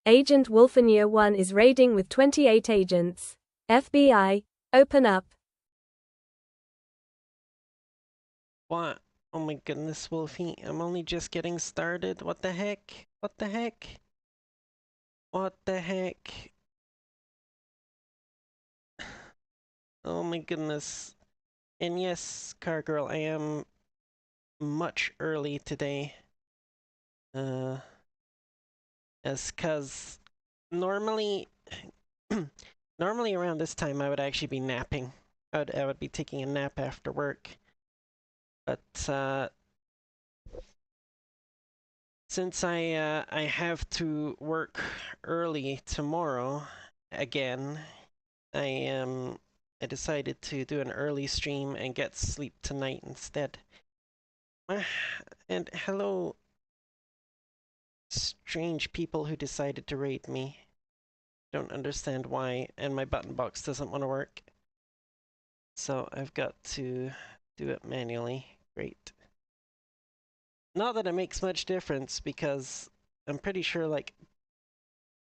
Agent Wolfenyear 1 is raiding with 28 agents. FBI, open up. What? Oh my goodness, Wolfie, I'm only just getting started. What the heck? What the heck? What the heck? Oh my goodness. And yes, car girl, I am much early today. As cause normally normally around this time I would actually be napping. I would be taking a nap after work. But since I have to work early tomorrow again, I decided to do an early stream and get sleep tonight instead. And hello, strange people who decided to raid me. Don't understand why, and my button box doesn't want to work. So I've got to do it manually. Great. Not that it makes much difference because I'm pretty sure like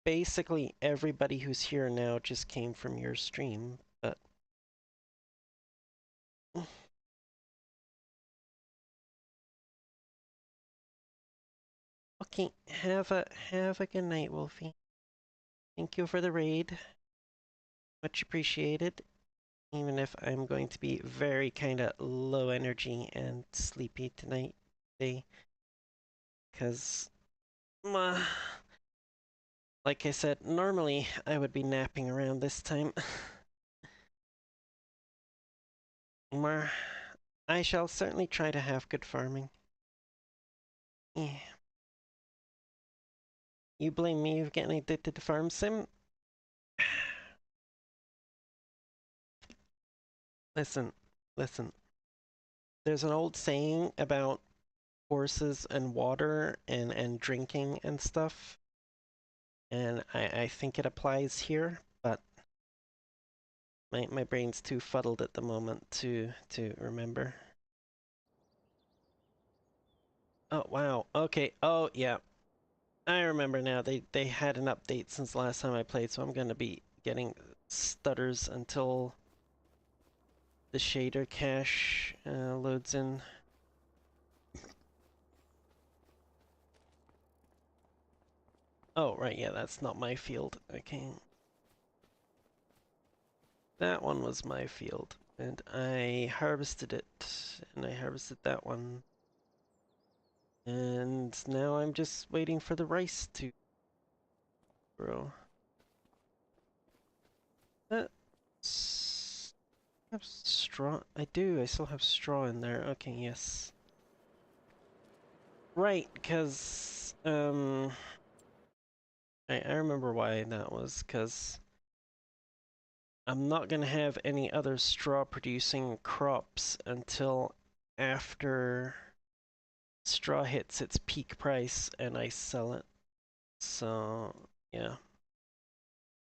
basically everybody who's here now just came from your stream, but okay, have a good night, Wolfie. Thank you for the raid. Much appreciated. Even if I'm going to be very kinda low energy and sleepy tonight day. Cause like I said, normally I would be napping around this time. I shall certainly try to have good farming. Yeah. You blame me for getting addicted to farm sim? Listen, listen. There's an old saying about horses and water and drinking and stuff. And I think it applies here, but my brain's too fuddled at the moment to remember. Oh wow. Okay. Oh yeah. I remember now. They had an update since the last time I played, so I'm gonna be getting stutters until the shader cache loads in. Oh right, yeah, that's not my field. Okay. That one was my field, and I harvested it, and I harvested that one. And now I'm just waiting for the rice to grow. That's... I have straw? I do, I still have straw in there. Okay, yes. Right, because, I remember why that was, because I'm not gonna have any other straw producing crops until after straw hits its peak price and I sell it. So, yeah.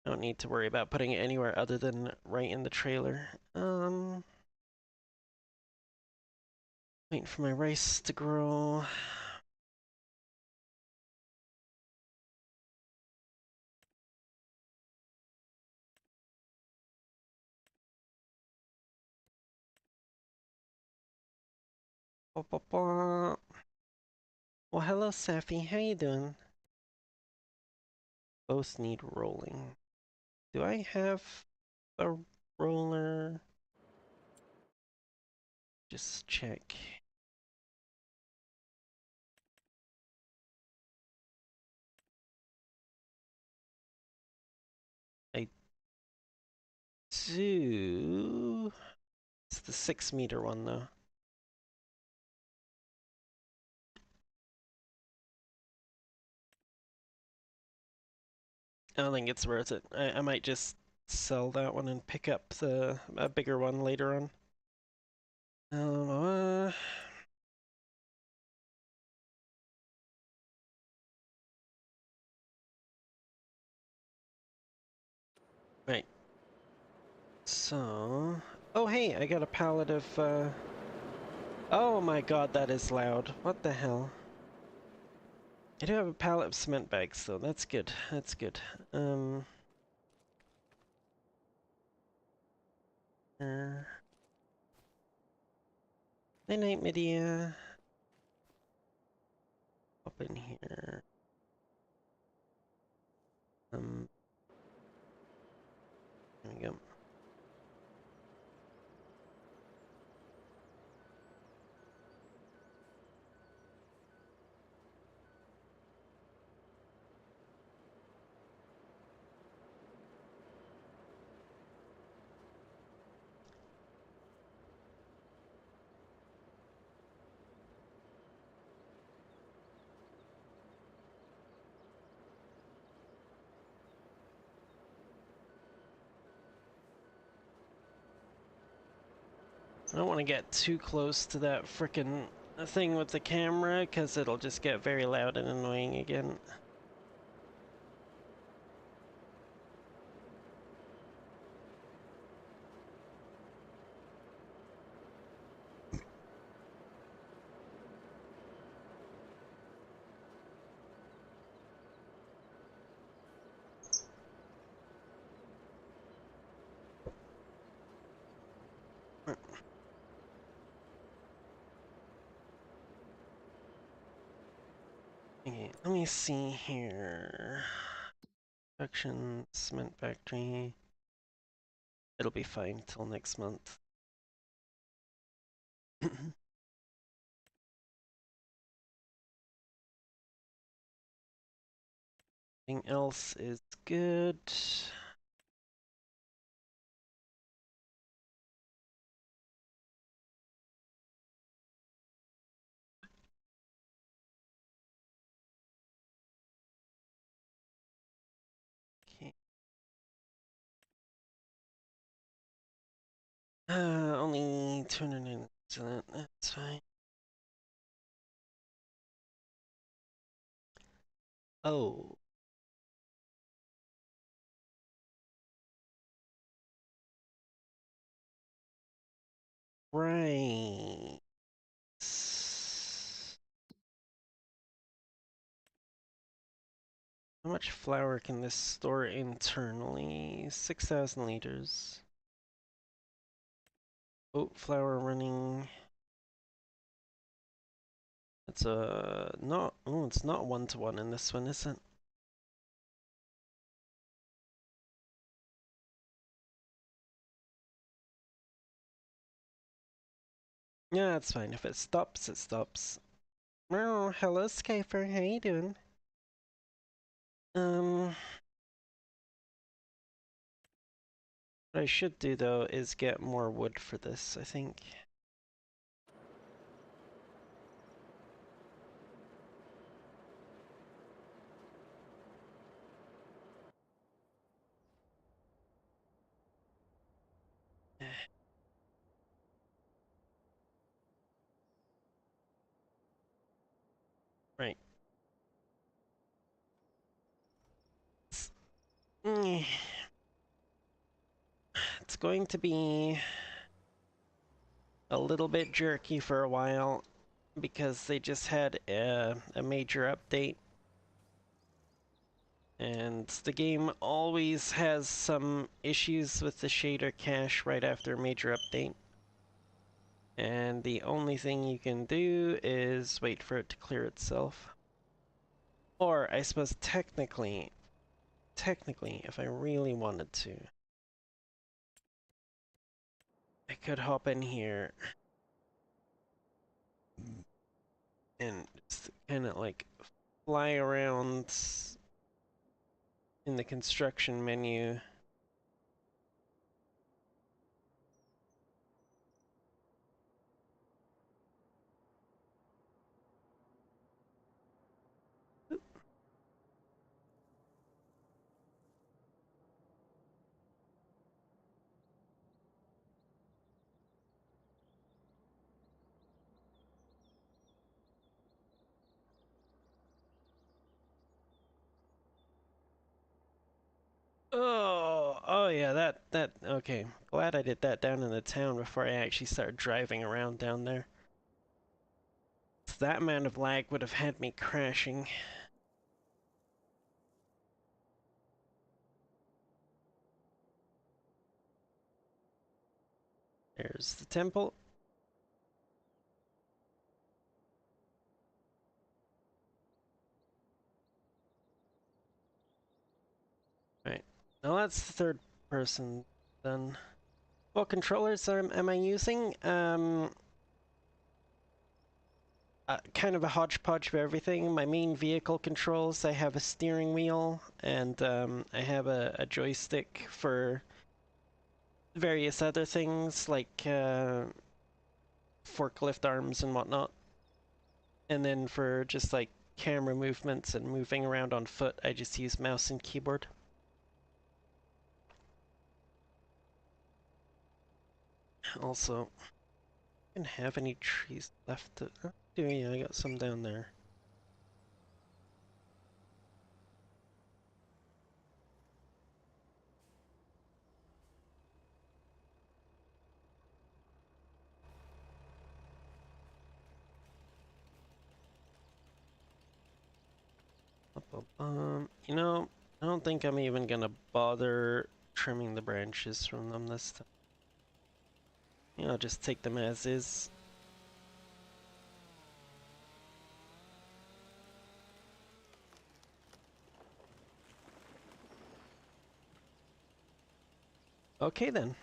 I don't need to worry about putting it anywhere other than right in the trailer. Waiting for my rice to grow. Ba, ba, ba. Well, hello, Safi. How you doing? Both need rolling. Do I have a roller? Just check. I do. It's the 6-meter one, though. I don't think it's worth it. I might just sell that one and pick up a bigger one later on. Uh, right. So... Oh hey, I got a pallet of Oh my god, that is loud. What the hell? I do have a pallet of cement bags, though. That's good. That's good. Uh, Night night, Medea. Up in here. Um, there we go. I don't want to get too close to that frickin' thing with the camera, because it'll just get very loud and annoying again. Okay, let me see here. Production, cement factory. It'll be fine till next month. Everything else is good. Okay. Only 209, so that's fine. Oh, right. How much flour can this store internally? 6,000 liters. Oat flour running. It's not, oh, it's not 1-to-1 in this one, is it? Yeah, it's fine. If it stops, it stops. Oh, hello, Skyfer. How you doing? What I should do, though, is get more wood for this, I think. Right. It's going to be a little bit jerky for a while because they just had a major update. And the game always has some issues with the shader cache right after a major update. And the only thing you can do is wait for it to clear itself. Or, I suppose technically, if I really wanted to, I could hop in here and just kind of like fly around in the construction menu. Oh yeah, okay. Glad I did that down in the town before I actually started driving around down there. That amount of lag would have had me crashing. There's the temple. Right. Now that's the third person done. What controllers am I using? Kind of a hodgepodge of everything. My main vehicle controls, I have a steering wheel, and I have a joystick for various other things, like forklift arms and whatnot. And then for just like camera movements and moving around on foot, I just use mouse and keyboard. Also, I didn't have any trees left to... yeah, I got some down there. You know, I don't think I'm even gonna bother trimming the branches from them this time. You know, just take them as is. Okay then.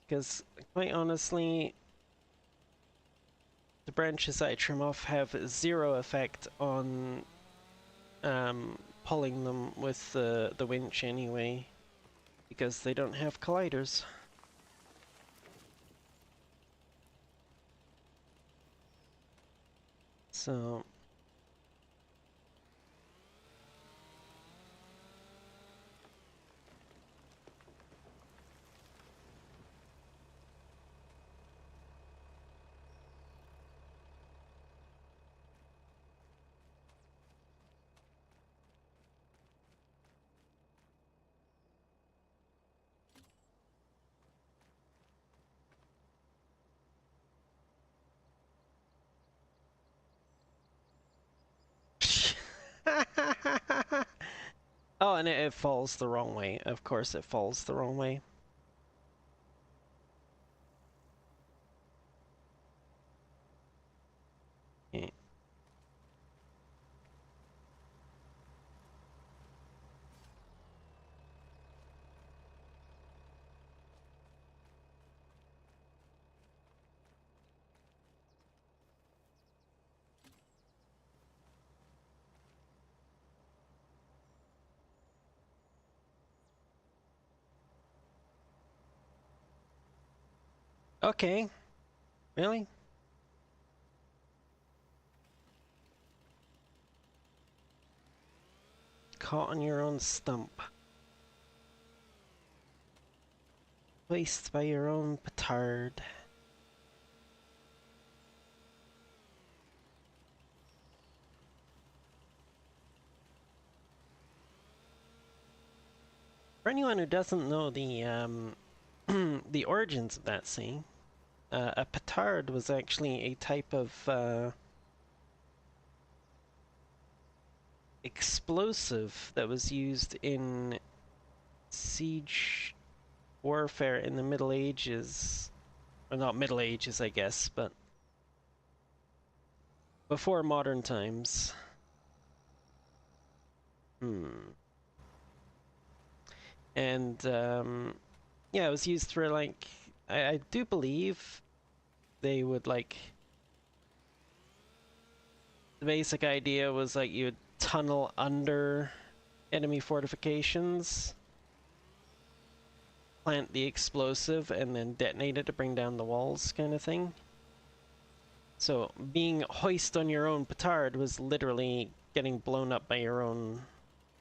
Because, quite honestly, the branches I trim off have zero effect on pulling them with the winch anyway, because they don't have colliders. So... Oh, and it falls the wrong way. Of course it falls the wrong way. Yeah. Okay. Really? Caught on your own stump. Placed by your own petard. For anyone who doesn't know the the origins of that saying, a petard was actually a type of explosive that was used in siege warfare in the Middle Ages. Well, not Middle Ages, I guess, but before modern times. And yeah, it was used for like I do believe they would like the basic idea was like you would tunnel under enemy fortifications, plant the explosive, and then detonate it to bring down the walls, kind of thing. So being hoist on your own petard was literally getting blown up by your own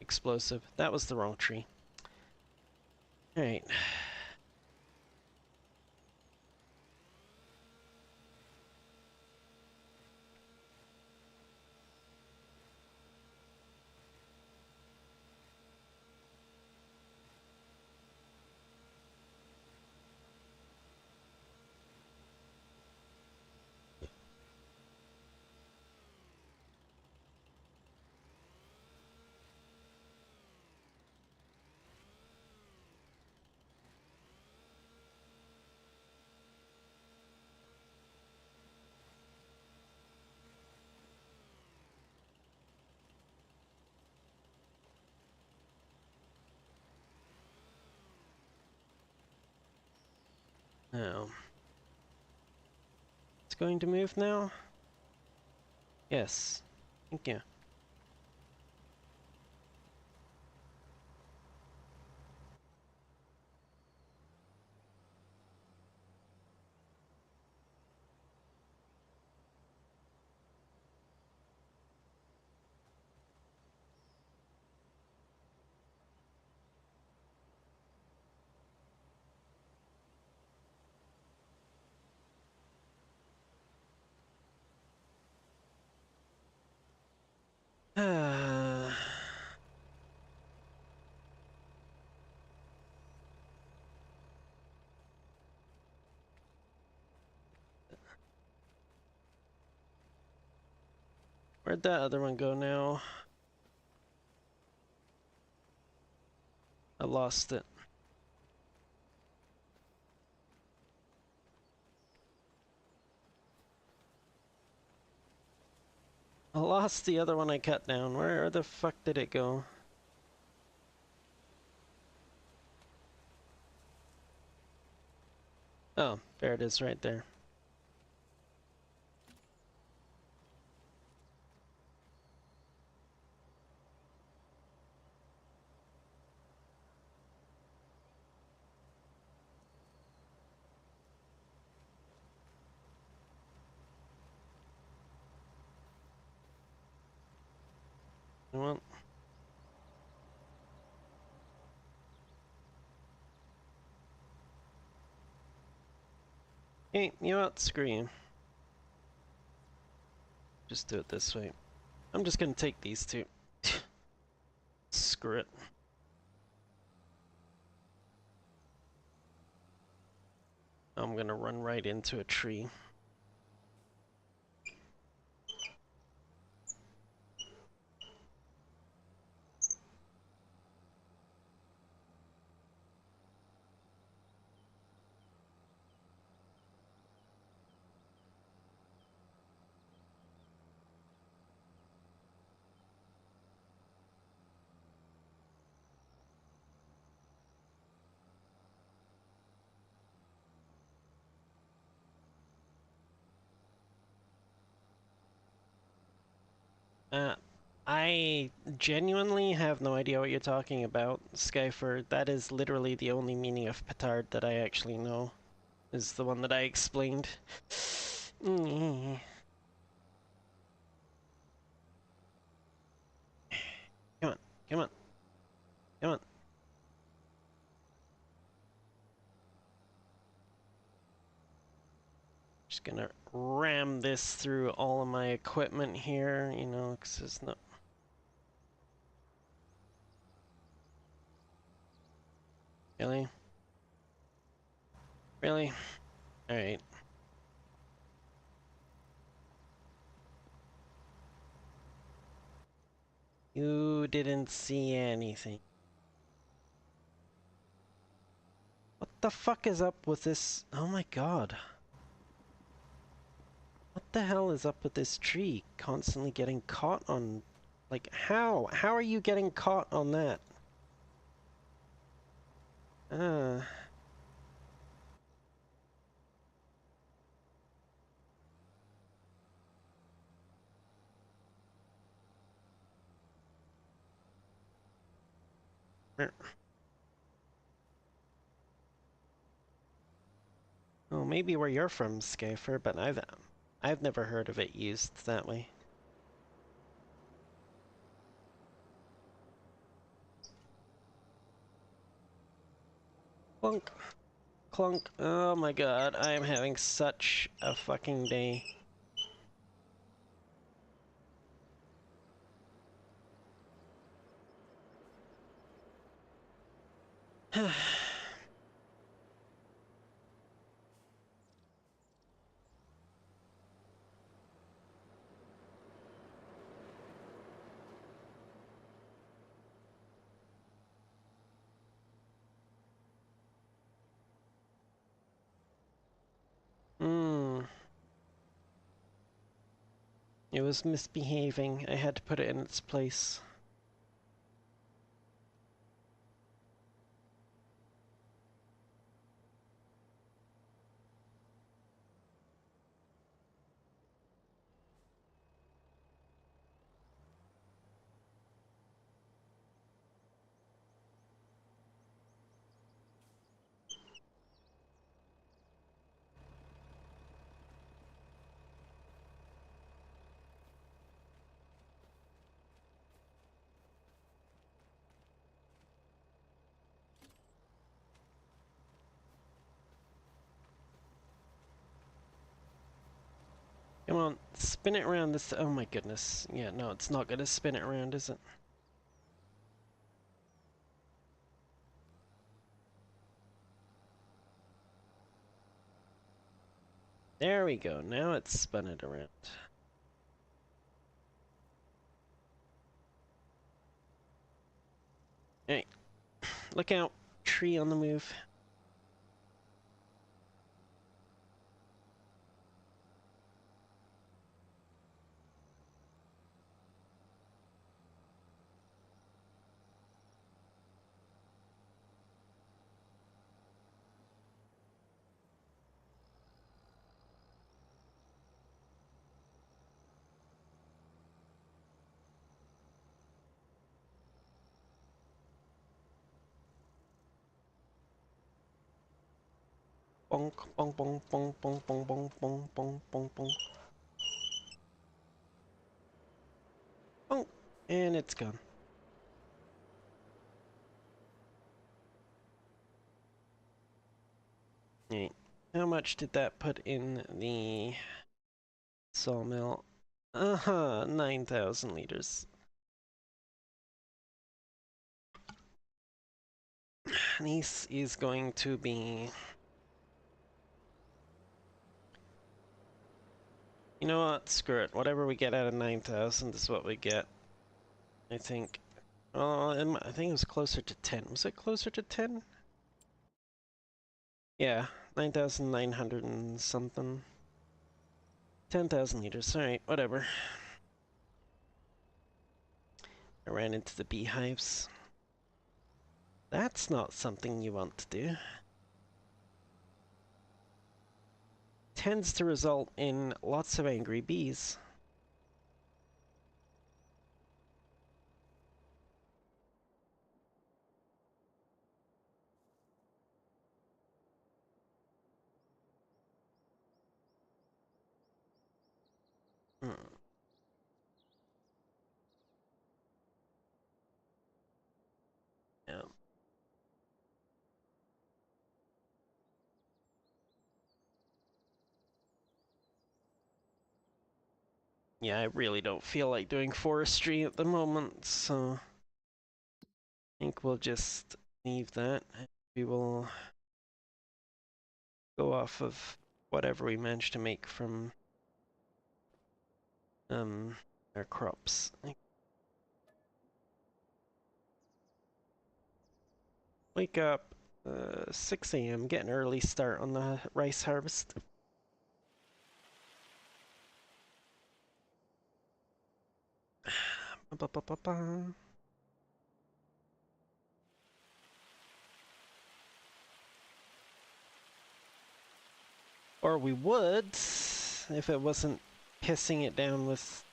explosive. That was the wrong tree. Alright. Oh. It's going to move now? Yes. Thank you. Where'd that other one go now? I lost it. I lost the other one I cut down. Where the fuck did it go? Oh, there it is right there. Well, hey, you know what? Screw you. Just do it this way. I'm just gonna take these two. Screw it. I'm gonna run right into a tree. Uh, I genuinely have no idea what you're talking about, Skyfer. That is literally the only meaning of petard that I actually know. Is the one that I explained. Come on, come on, come on. Just gonna ram this through all of my equipment here, you know, because it's not... Really? Really? Alright. You didn't see anything. What the fuck is up with this? Oh my god. What the hell is up with this tree constantly getting caught on? Like, how? How are you getting caught on that? Uh... Oh, maybe where you're from, Skyfer, but I've never heard of it used that way. Clunk, clunk. Oh my god, I am having such a fucking day. Hmm. It was misbehaving. I had to put it in its place. Come on, spin it around this. Oh my goodness. Yeah, no, it's not gonna spin it around, is it? There we go. Now it's spun it around. Hey, look out. Tree on the move. Bonk, bonk, bonk, bonk, bonk, bonk, bonk, bonk, bonk, bonk, bonk. Bonk. And it's gone. Right. How much did that put in the sawmill? 9,000 liters. This is going to be... You know what? Screw it. Whatever we get out of 9,000 is what we get. I think. Well, I think it was closer to 10. Was it closer to 10? Yeah, 9,900 and something. 10,000 liters. Alright, whatever. I ran into the beehives. That's not something you want to do. Tends to result in lots of angry bees. Hmm. Yeah. Yeah, I really don't feel like doing forestry at the moment, so I think we'll just leave that. We will go off of whatever we manage to make from our crops. Wake up, 6 a.m., get an early start on the rice harvest. Or we would, if it wasn't pissing it down with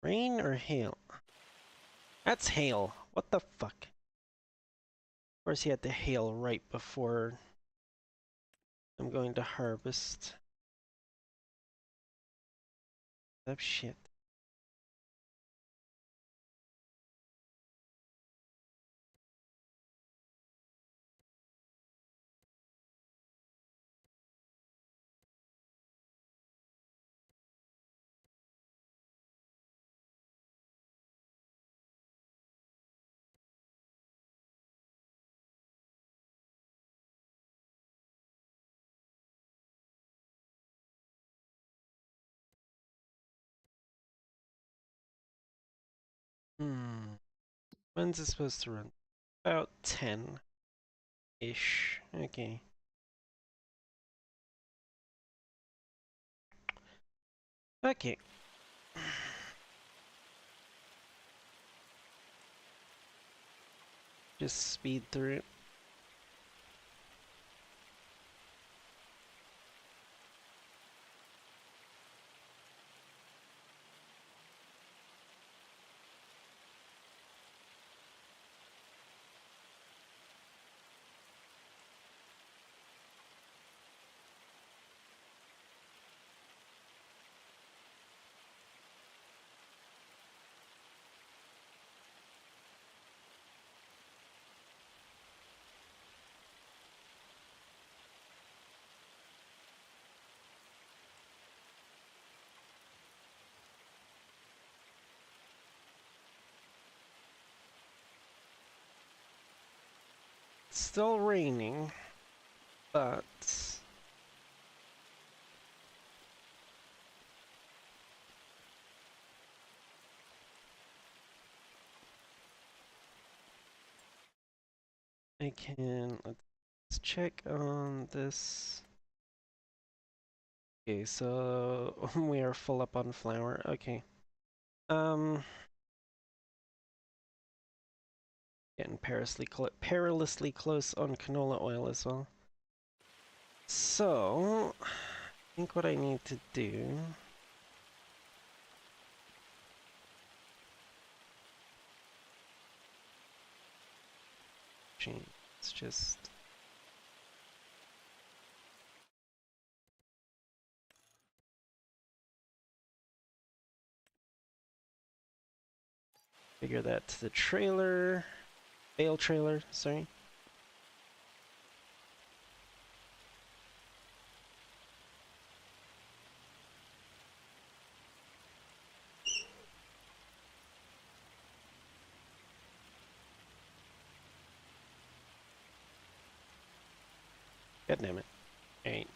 rain or hail. That's hail. What the fuck? Of course he had the hail right before I'm going to harvest. Oh shit. When's it supposed to run? About 10-ish. Okay. Okay. Just speed through it. still raining, but I can, let's check on this. Okay, so we are full up on flour. Okay. Getting perilously close on canola oil as well. So, I think what I need to do. Let's just. Figure that to the trailer. Bale trailer, sorry. God damn it. Alright.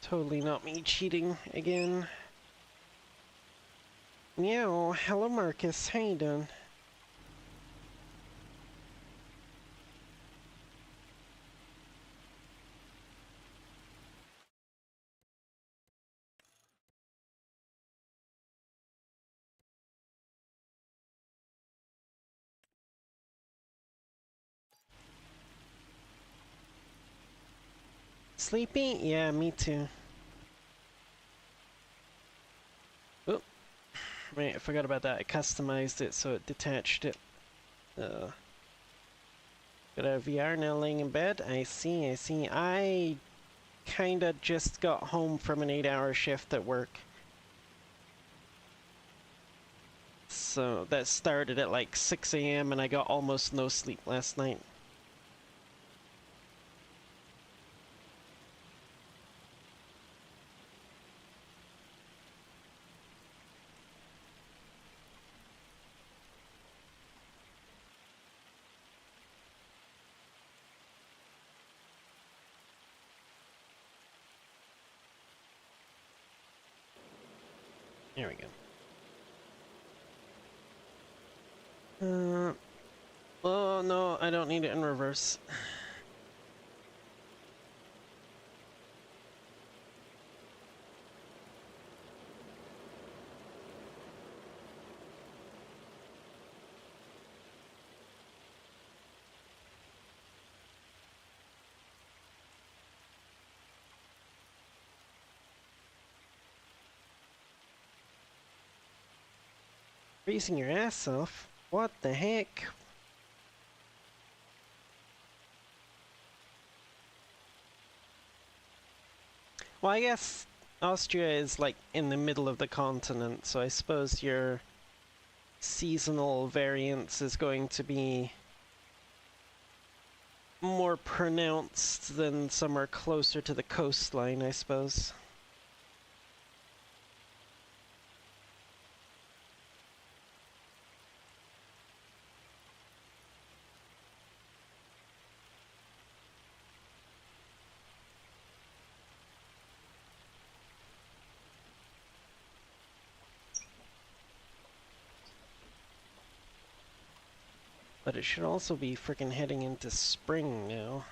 Totally not me cheating again. Meow. Hello, Marcus. How you doing? Sleepy? Yeah, me too. Oh, right, I forgot about that. I customized it so it detached it. Got a VR now laying in bed. I see, I see. I kinda just got home from an 8-hour shift at work. So that started at like 6 a.m. and I got almost no sleep last night. There we go. Oh no, I don't need it in reverse. Freezing your ass off? What the heck? Well, I guess Austria is like in the middle of the continent, so I suppose your seasonal variance is going to be more pronounced than somewhere closer to the coastline, I suppose. But it should also be frickin' heading into spring now.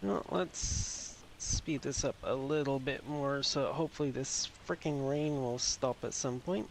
Well, let's speed this up a little bit more so hopefully this freaking rain will stop at some point.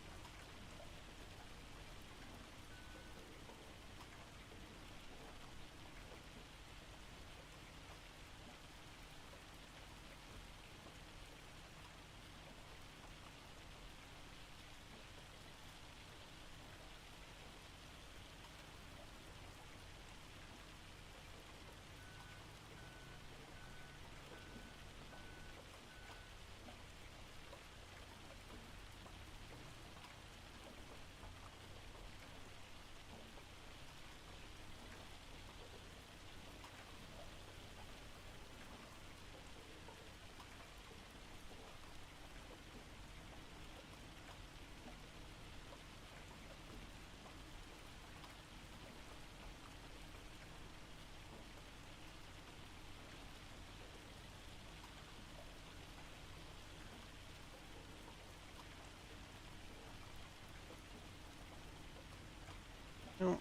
No.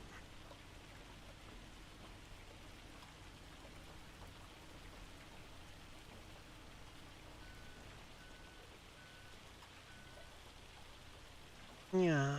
Yeah.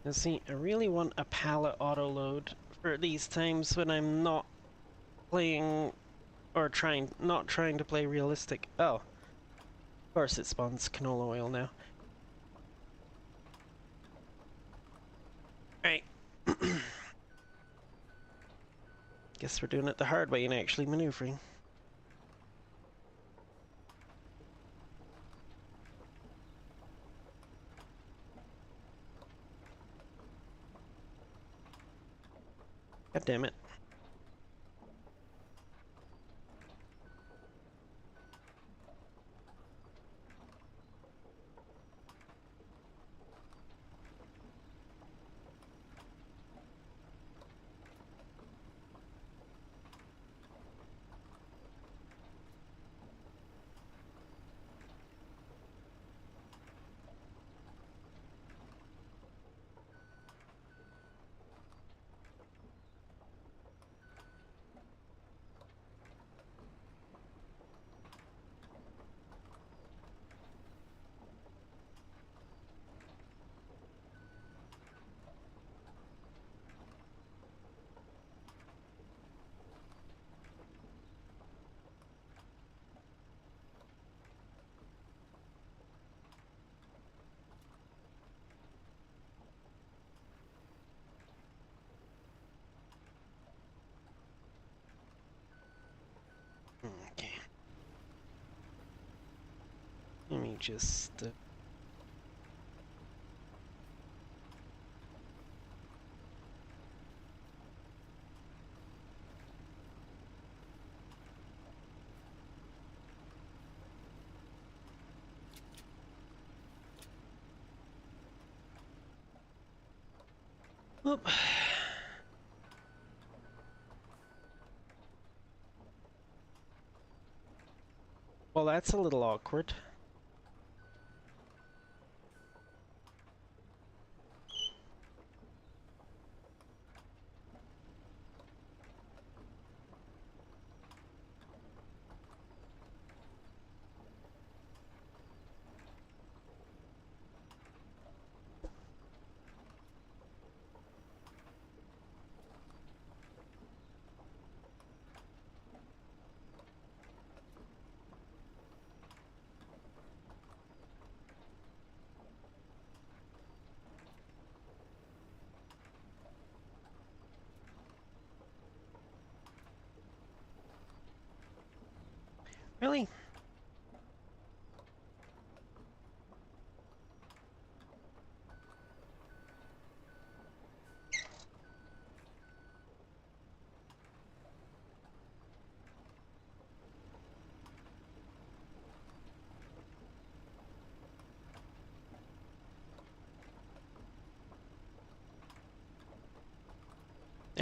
Now see, I really want a pallet auto load for these times when I'm not playing or not trying to play realistic. Oh, of course it spawns canola oil now. Right. Guess we're doing it the hard way and actually maneuvering. God damn it. Okay. Let me just... Whoop. Well, that's a little awkward.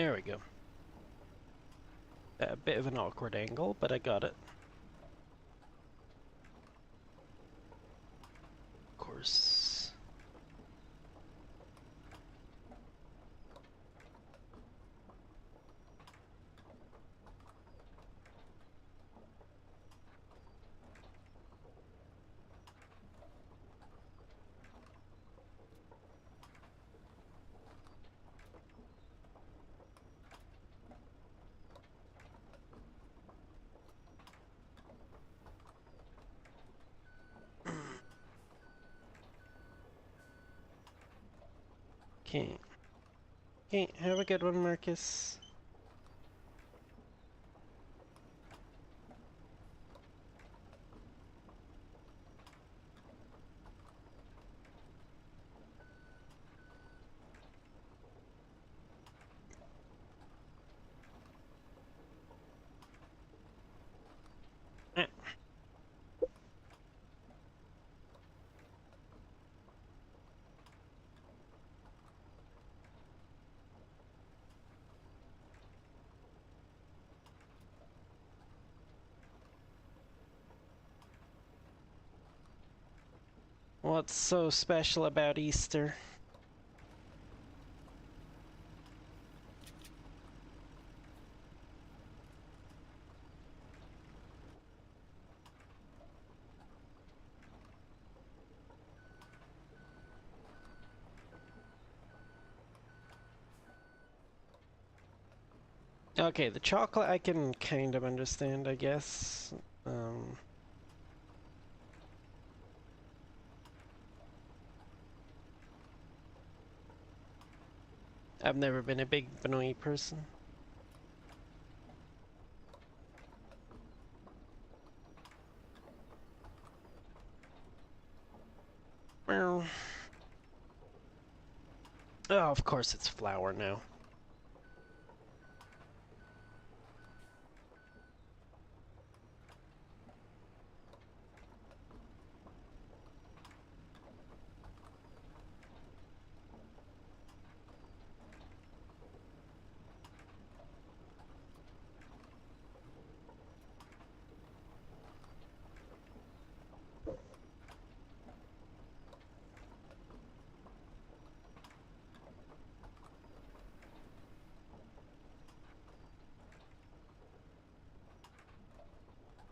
There we go. A bit of an awkward angle, but I got it. Of course. Okay. Okay, have a good one, Marcus. Ah. What's so special about Easter? Okay, the chocolate I can kind of understand, I guess. Um, I've never been a big Benoit person. Well, oh, of course it's flour now.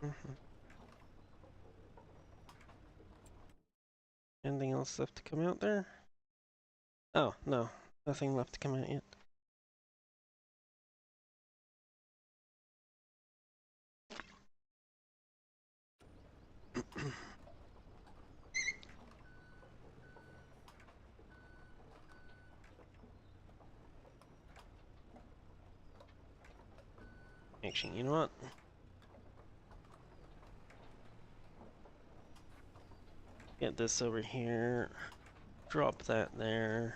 Mhm. Anything else left to come out there? Oh, no. Nothing left to come out yet. Actually, you know what? Get this over here. Drop that there.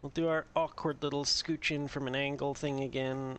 We'll do our awkward little scooch in from an angle thing again.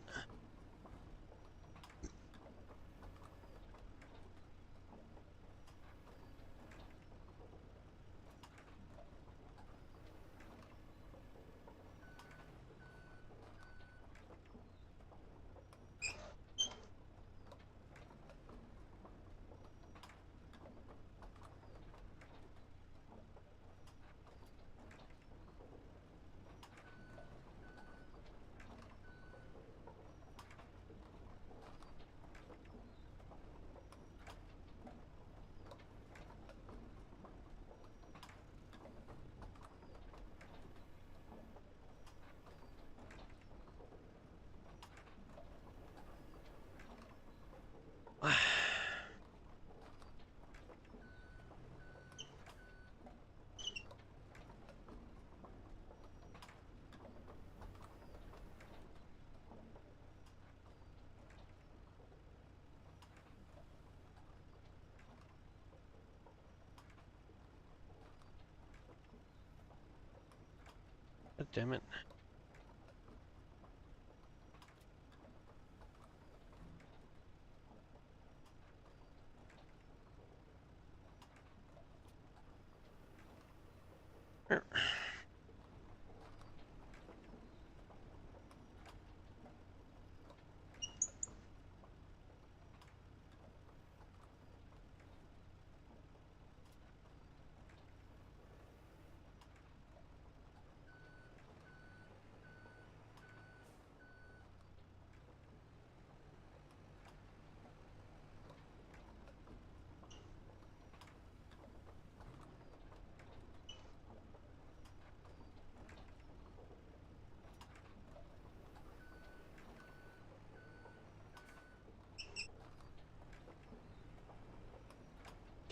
God damn it.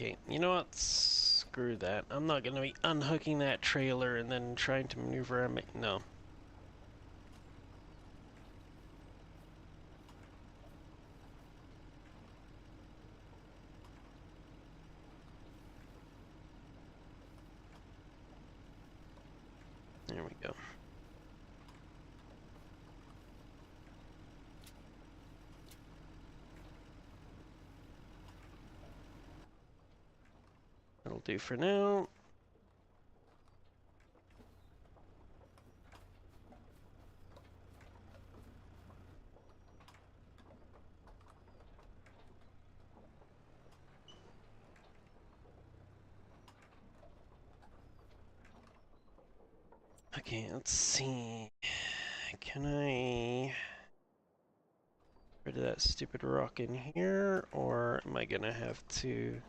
Okay, you know what? Screw that. I'm not gonna be unhooking that trailer and then trying to maneuver around. No. There we go. That'll do for now. Okay, let's see. Can I get rid of that stupid rock in here, or am I gonna have to...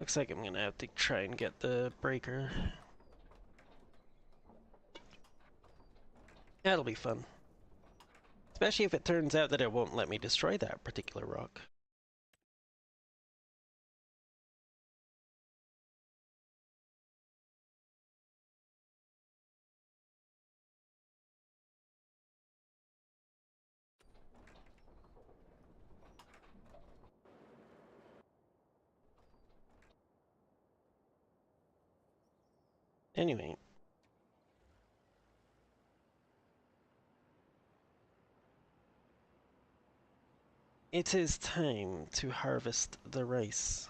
Looks like I'm gonna have to try and get the breaker. That'll be fun. Especially if it turns out that it won't let me destroy that particular rock. Anyway. It is time to harvest the rice.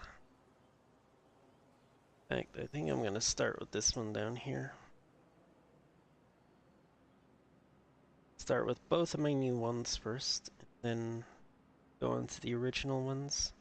In fact, I think I'm gonna start with this one down here. Start with both of my new ones first, and then go on to the original ones.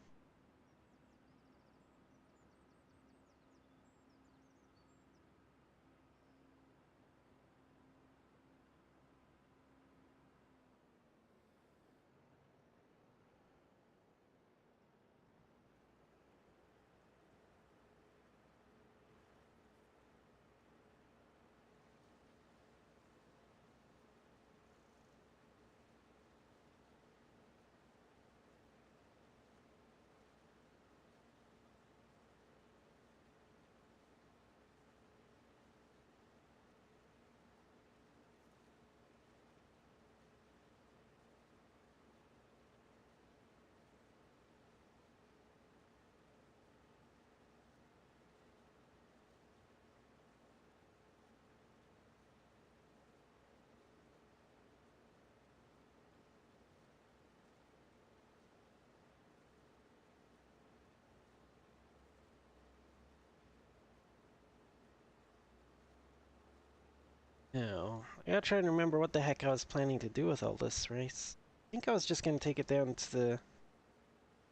Now, I gotta try and remember what the heck I was planning to do with all this rice. I think I was just gonna take it down to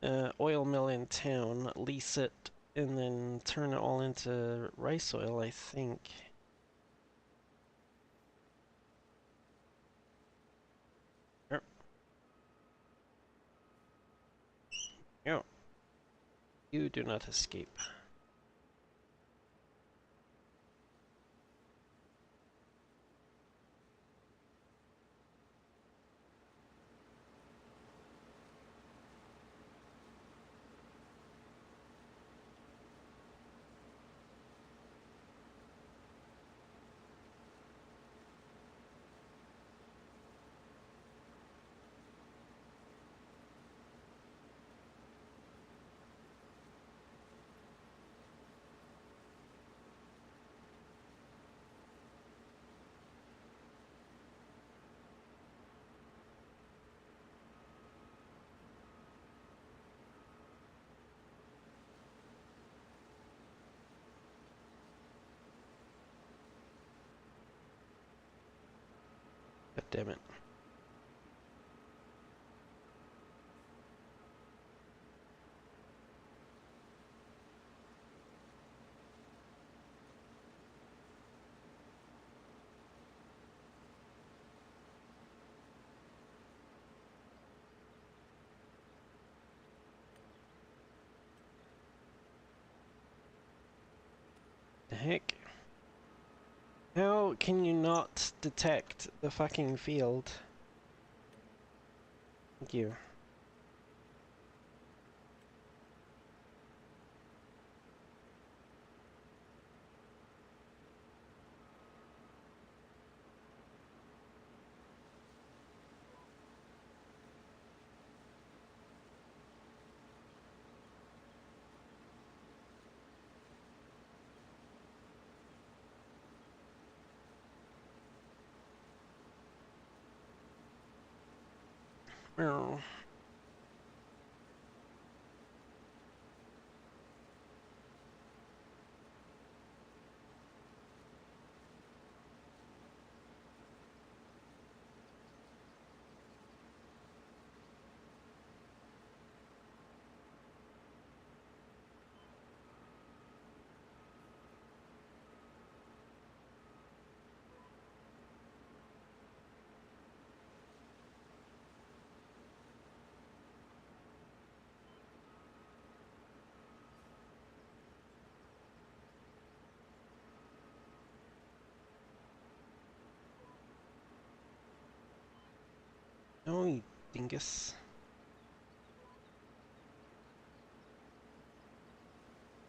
the oil mill in town, lease it, and then turn it all into rice oil, I think. Yep. Yep. You do not escape. God damn it. The heck? How can you not detect the fucking field? Thank you. Oh. Oh, you dingus.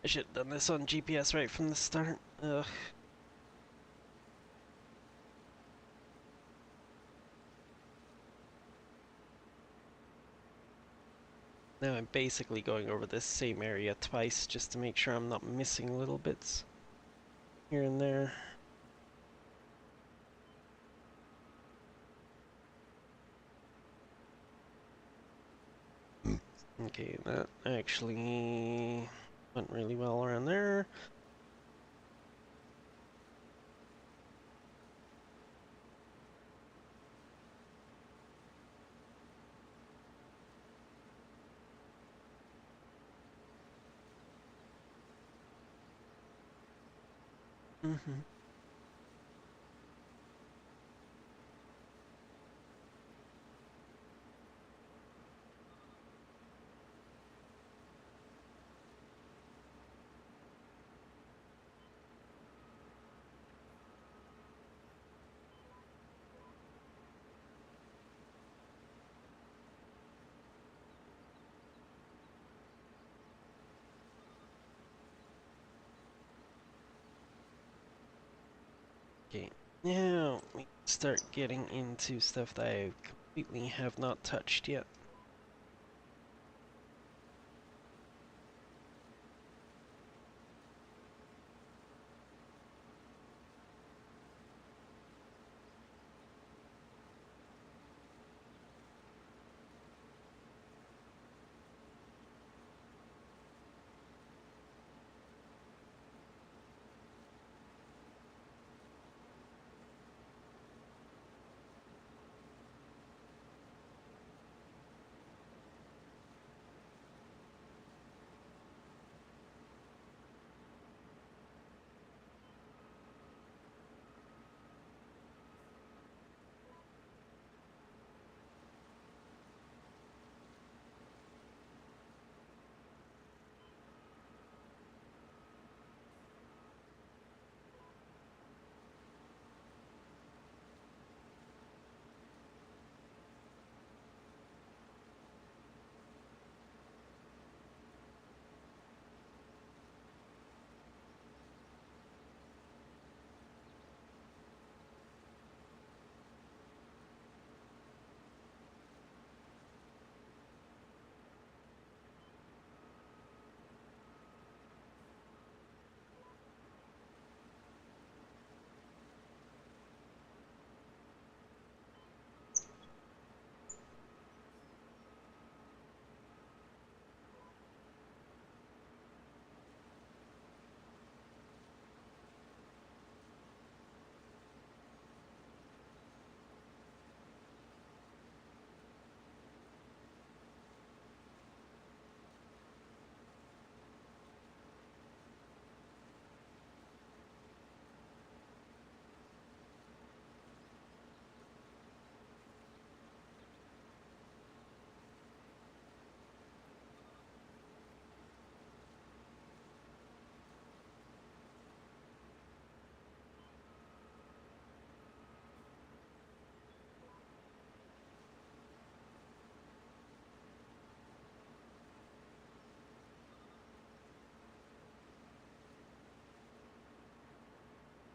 I should have done this on GPS right from the start. Ugh. Now I'm basically going over this same area twice just to make sure I'm not missing little bits here and there. Okay, that actually went really well around there. Mm-hmm. Okay, now we start getting into stuff that I completely have not touched yet.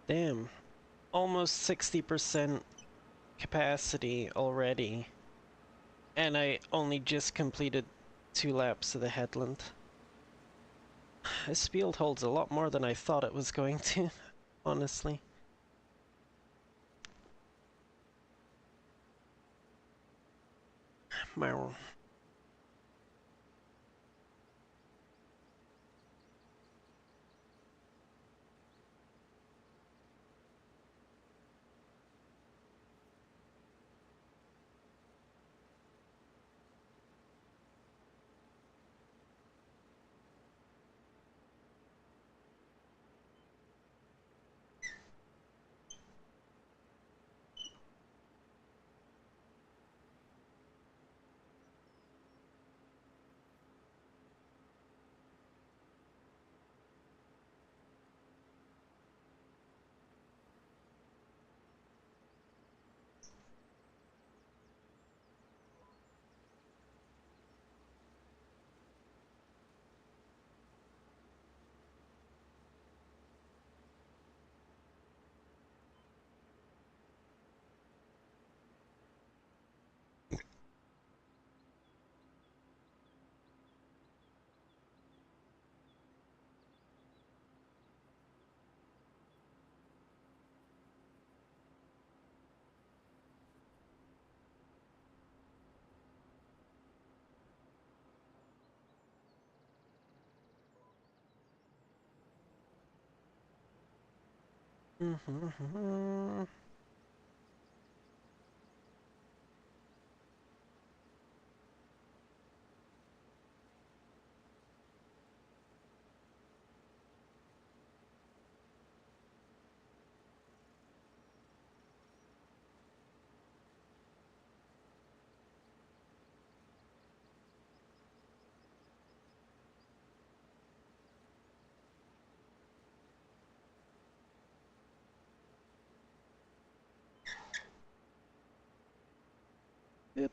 Damn. Almost 60% capacity already. And I only just completed 2 laps of the headland. This field holds a lot more than I thought it was going to, honestly. Meow. Yep.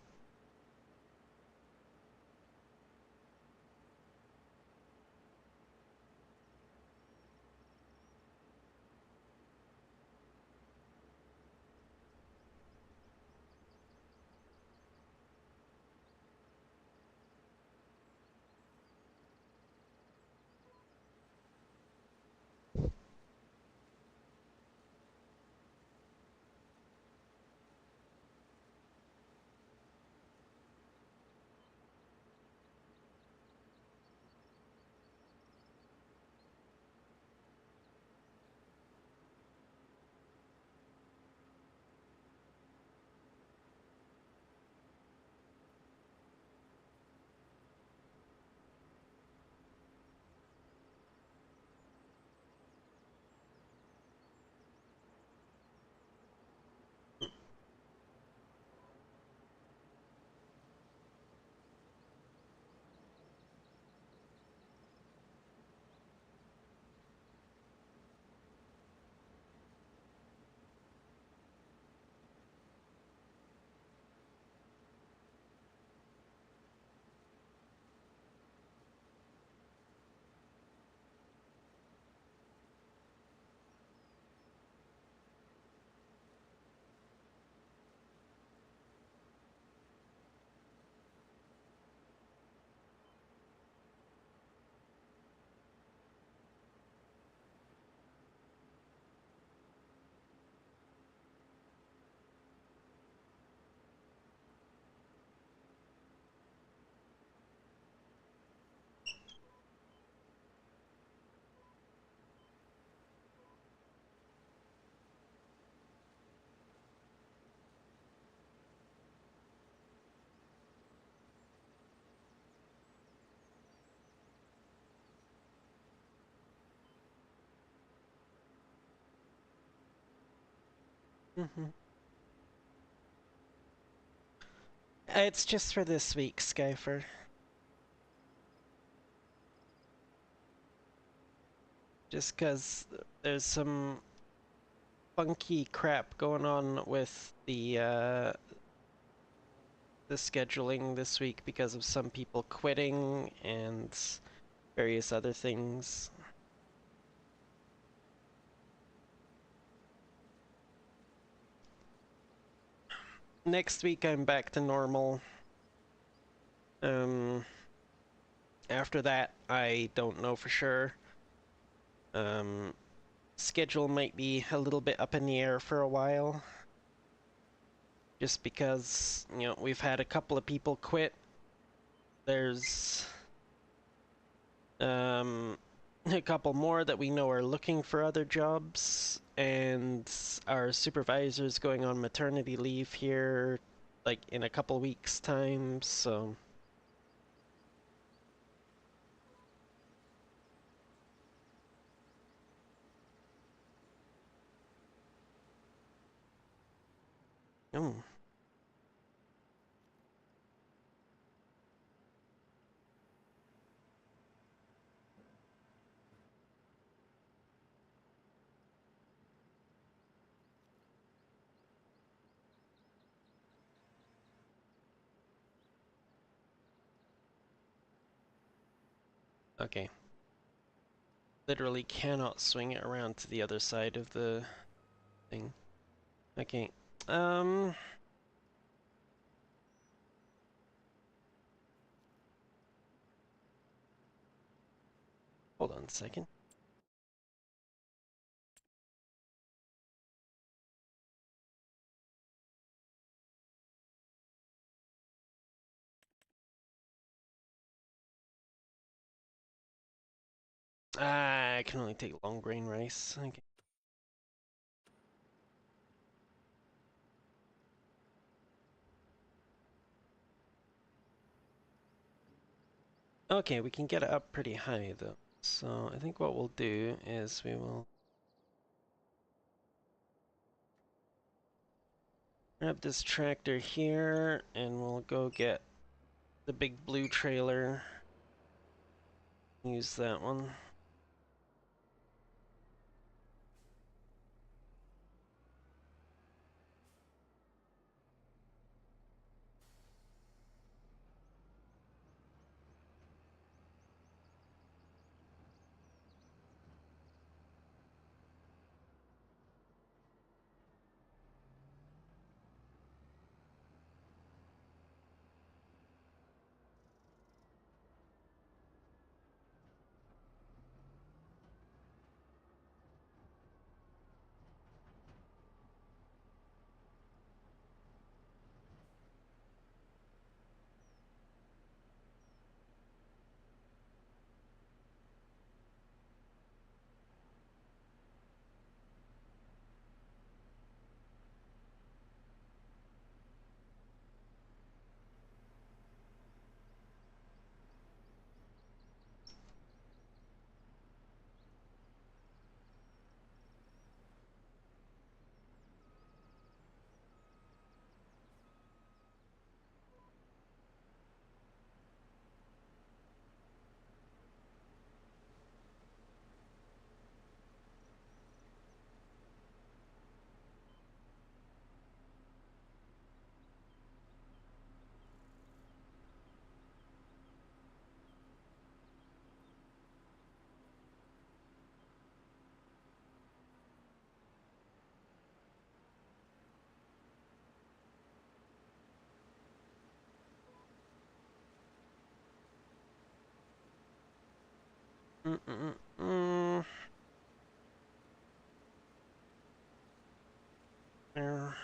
It's just for this week, Skyfer. Just because there's some funky crap going on with the scheduling this week because of some people quitting and various other things. next week I'm back to normal. Um, After that, I don't know for sure. Um, Schedule might be a little bit up in the air for a while. Just because, we've had a couple of people quit. There's um, a couple more that we know are looking for other jobs, and our supervisor's going on maternity leave here, like in a couple weeks' time, so. Oh, okay. Literally cannot swing it around to the other side of the thing. Okay. Um, Hold on a second. I can only take long grain rice. Okay. Okay, we can get it up pretty high though. So I think what we'll do is we will grab this tractor here and we'll go get the big blue trailer. Use that one. Mm -mm -mm -mm. There.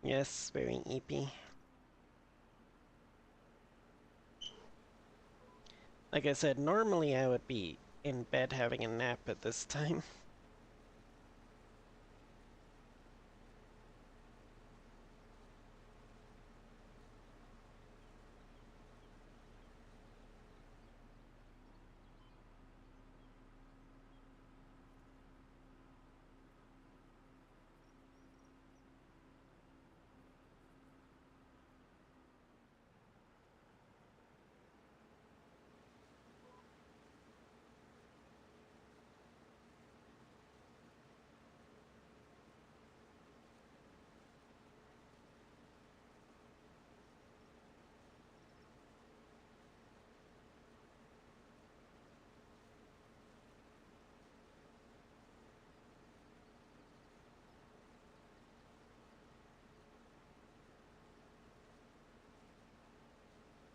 Yes, very eepy. Like I said, normally I would be in bed having a nap at this time.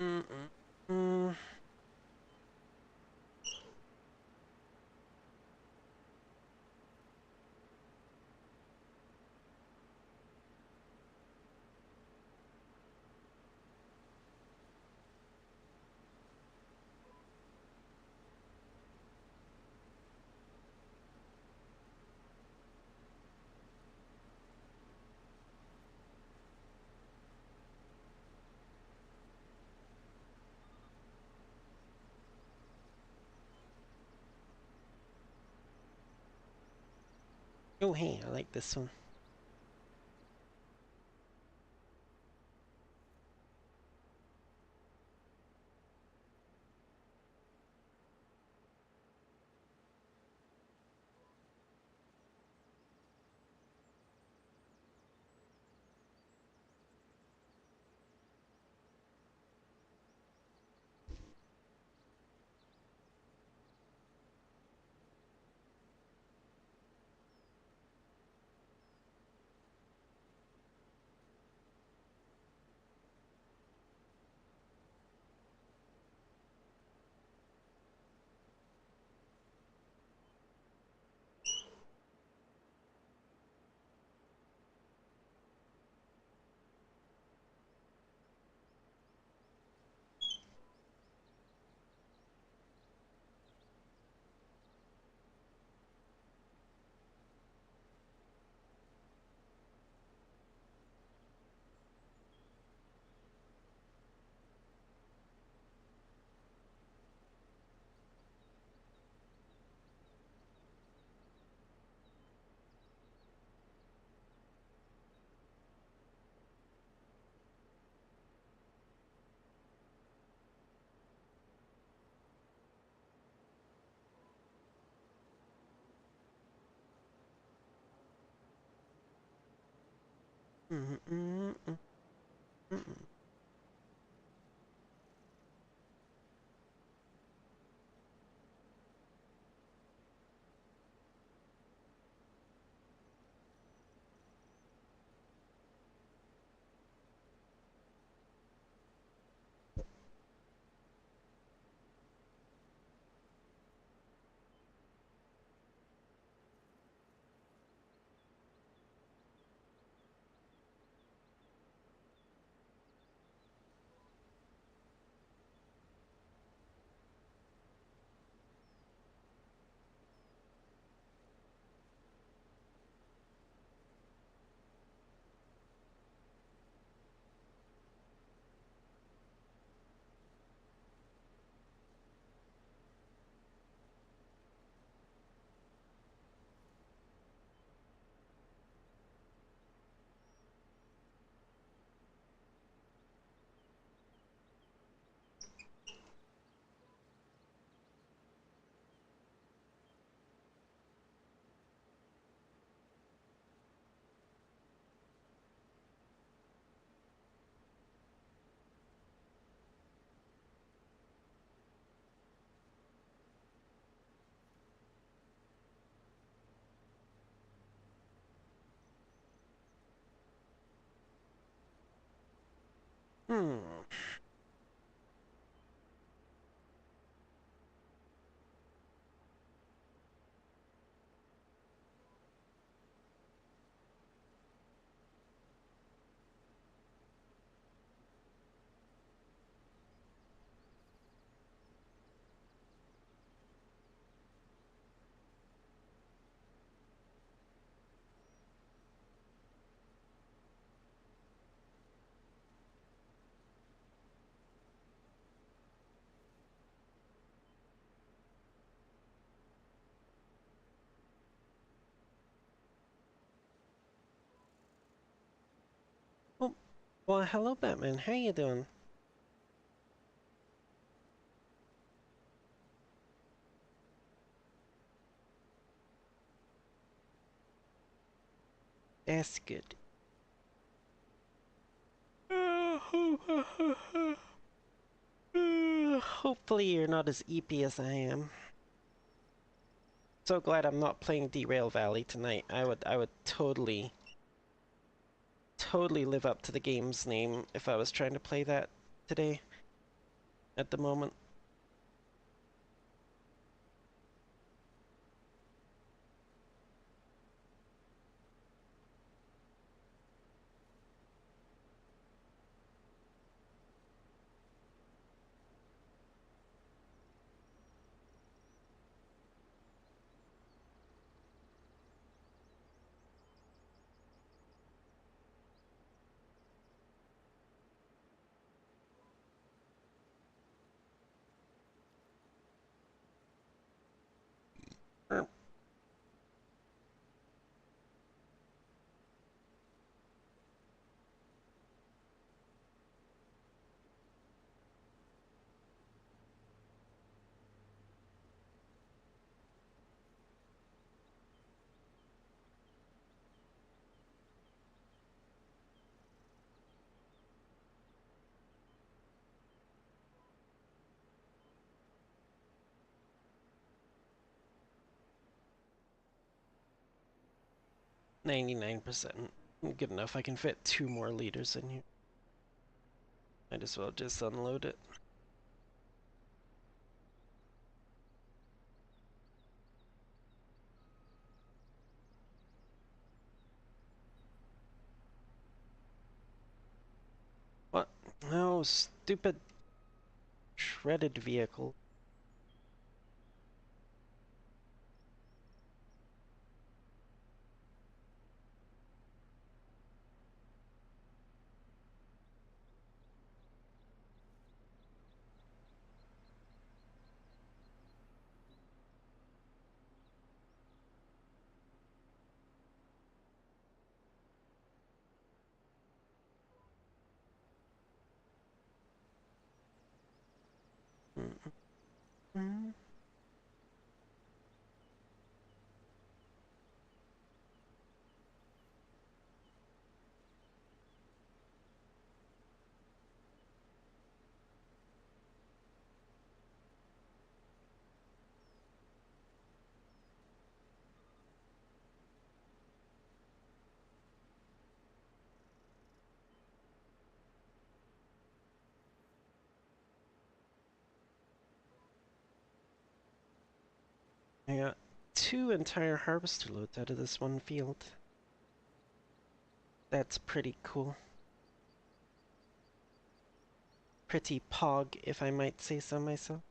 Mm-mm-mm. Oh, hey, I like this one. Mm-mm-mm-mm. Hmm. Well, hello, Batman. How you doing? That's good. Hopefully you're not as eepy as I am. So glad I'm not playing Derail Valley tonight. I would totally live up to the game's name if I was trying to play that today at the moment. 99%. Good enough. I can fit 2 more liters in here. Might as well just unload it. What? No, stupid shredded vehicle. Mm-hmm. I got 2 entire harvester loads out of this one field. That's pretty cool. Pretty pog, if I might say so myself.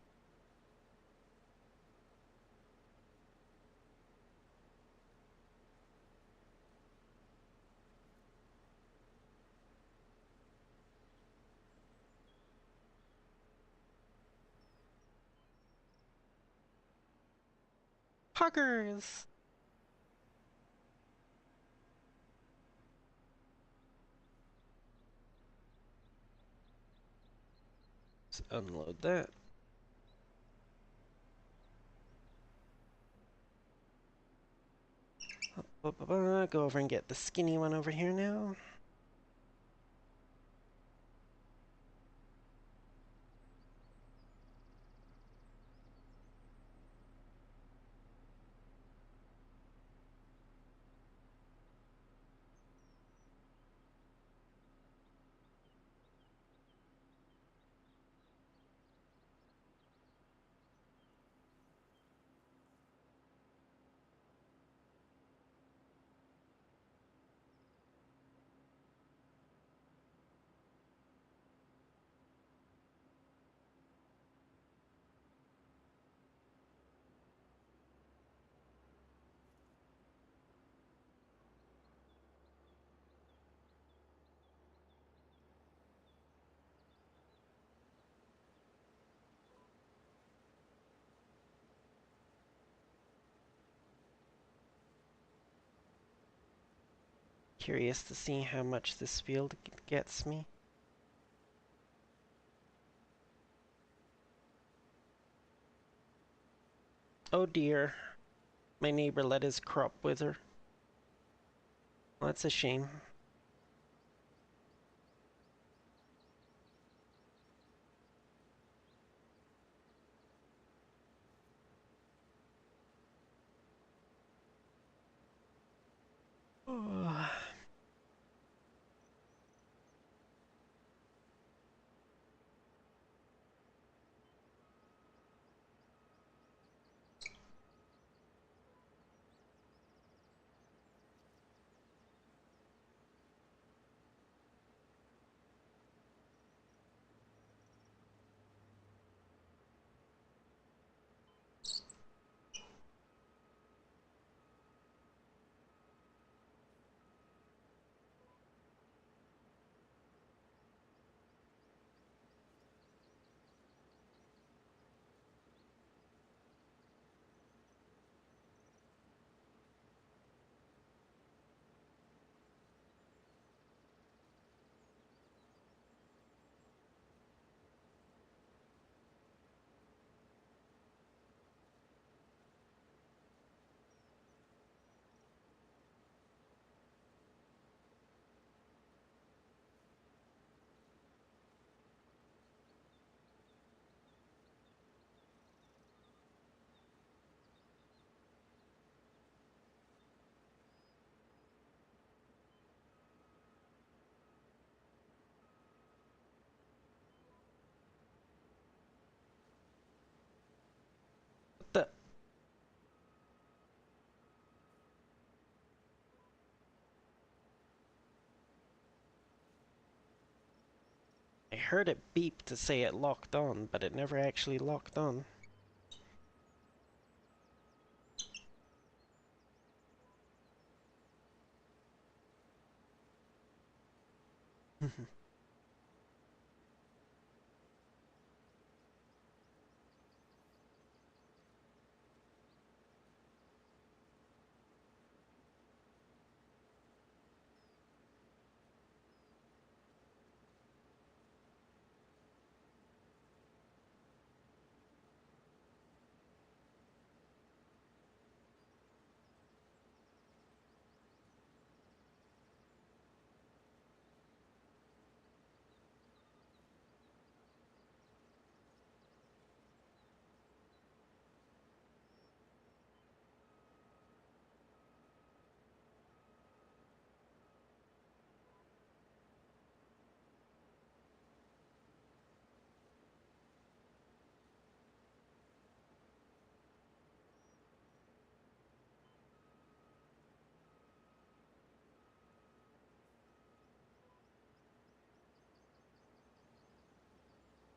Poggers! Let's unload that. Go over and get the skinny one over here now. Curious to see how much this field gets me. Oh dear, my neighbor let his crop wither. Well, that's a shame. Oh. What the? I heard it beep to say it locked on, but it never actually locked on.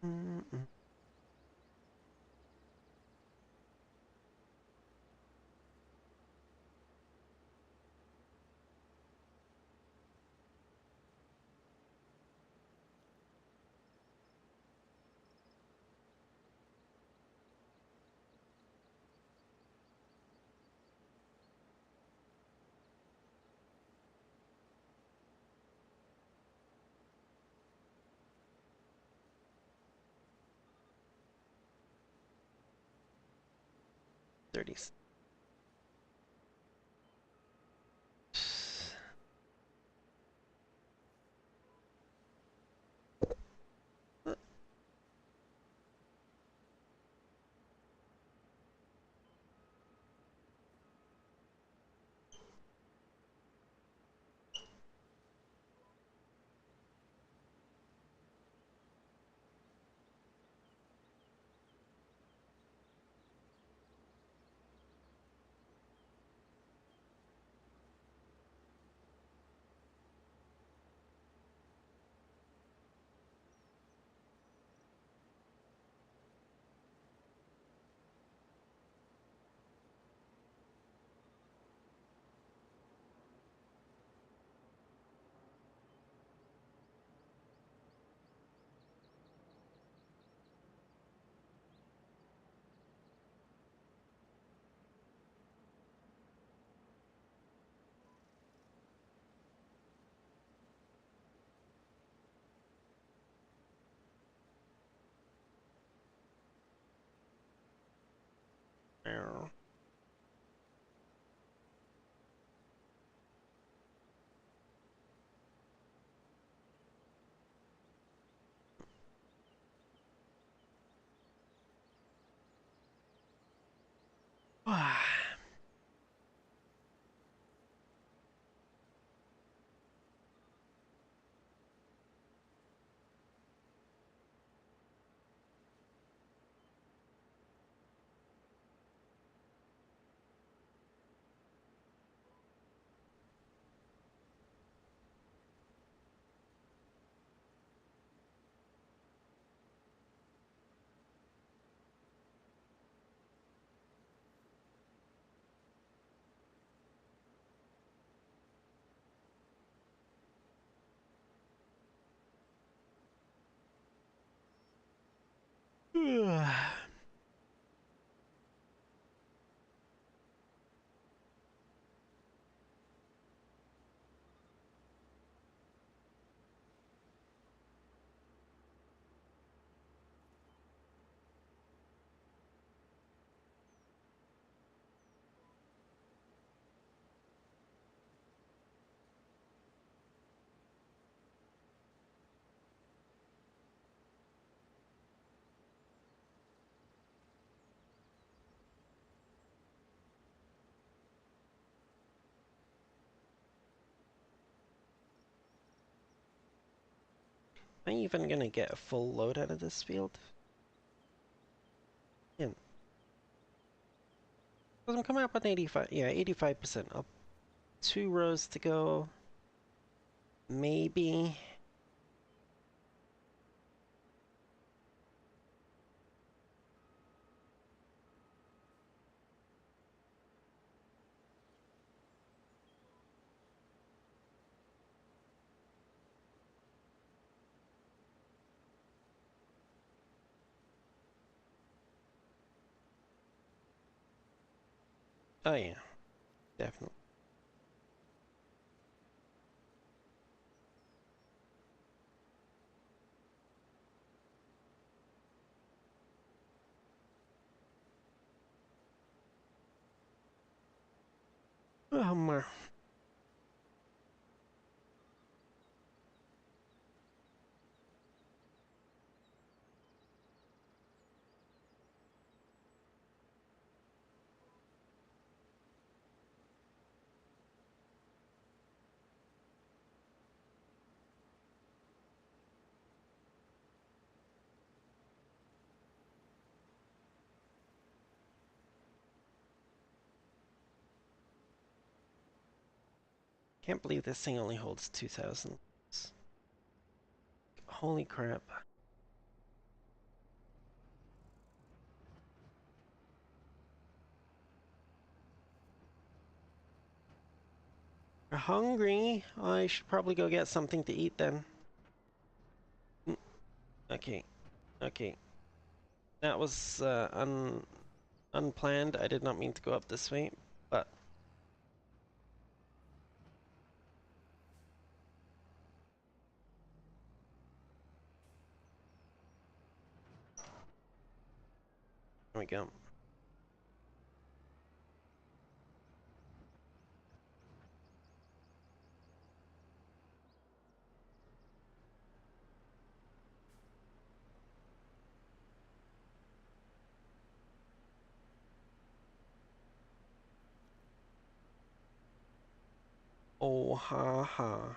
Mm-mm. Thirties. Ow. Am I even gonna get a full load out of this field? Yeah. Because I'm coming up on 85. Yeah, 85%. Up 2 rows to go. Maybe. Oh yeah, definitely. My. Can't believe this thing only holds 2,000. Holy crap. You're hungry? I should probably go get something to eat then. Okay, okay. That was unplanned. I did not mean to go up this way, but there we go. Oh ha ha.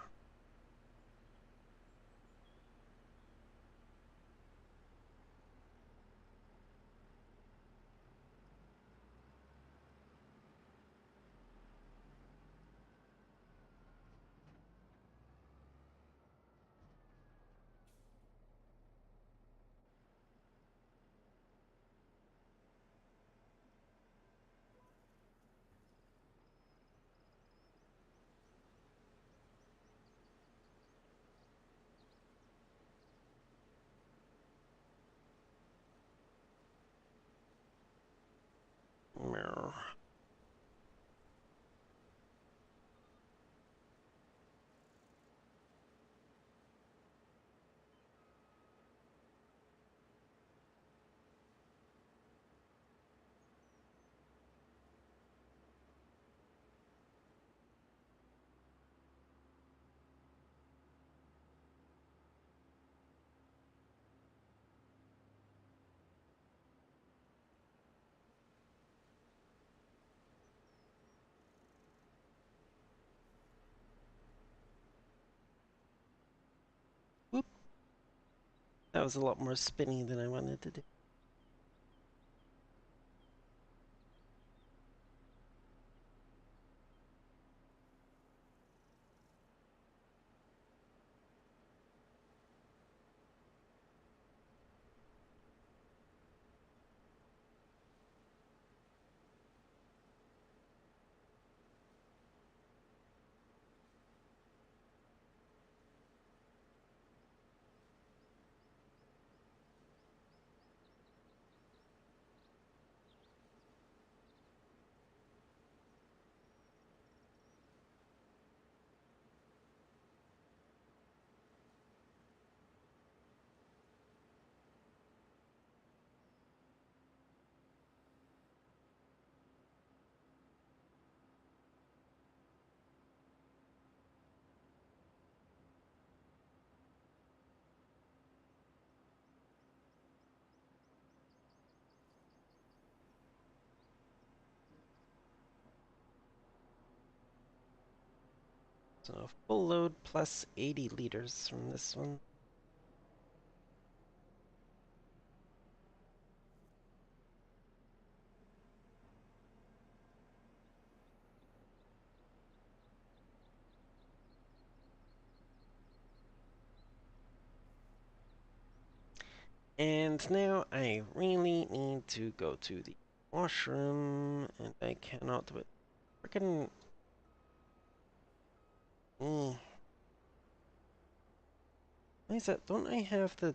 That was a lot more spinny than I wanted to do. So full load plus 80 liters from this one. And now I really need to go to the washroom, and I cannot do it. Freaking. Why is that? Don't I have the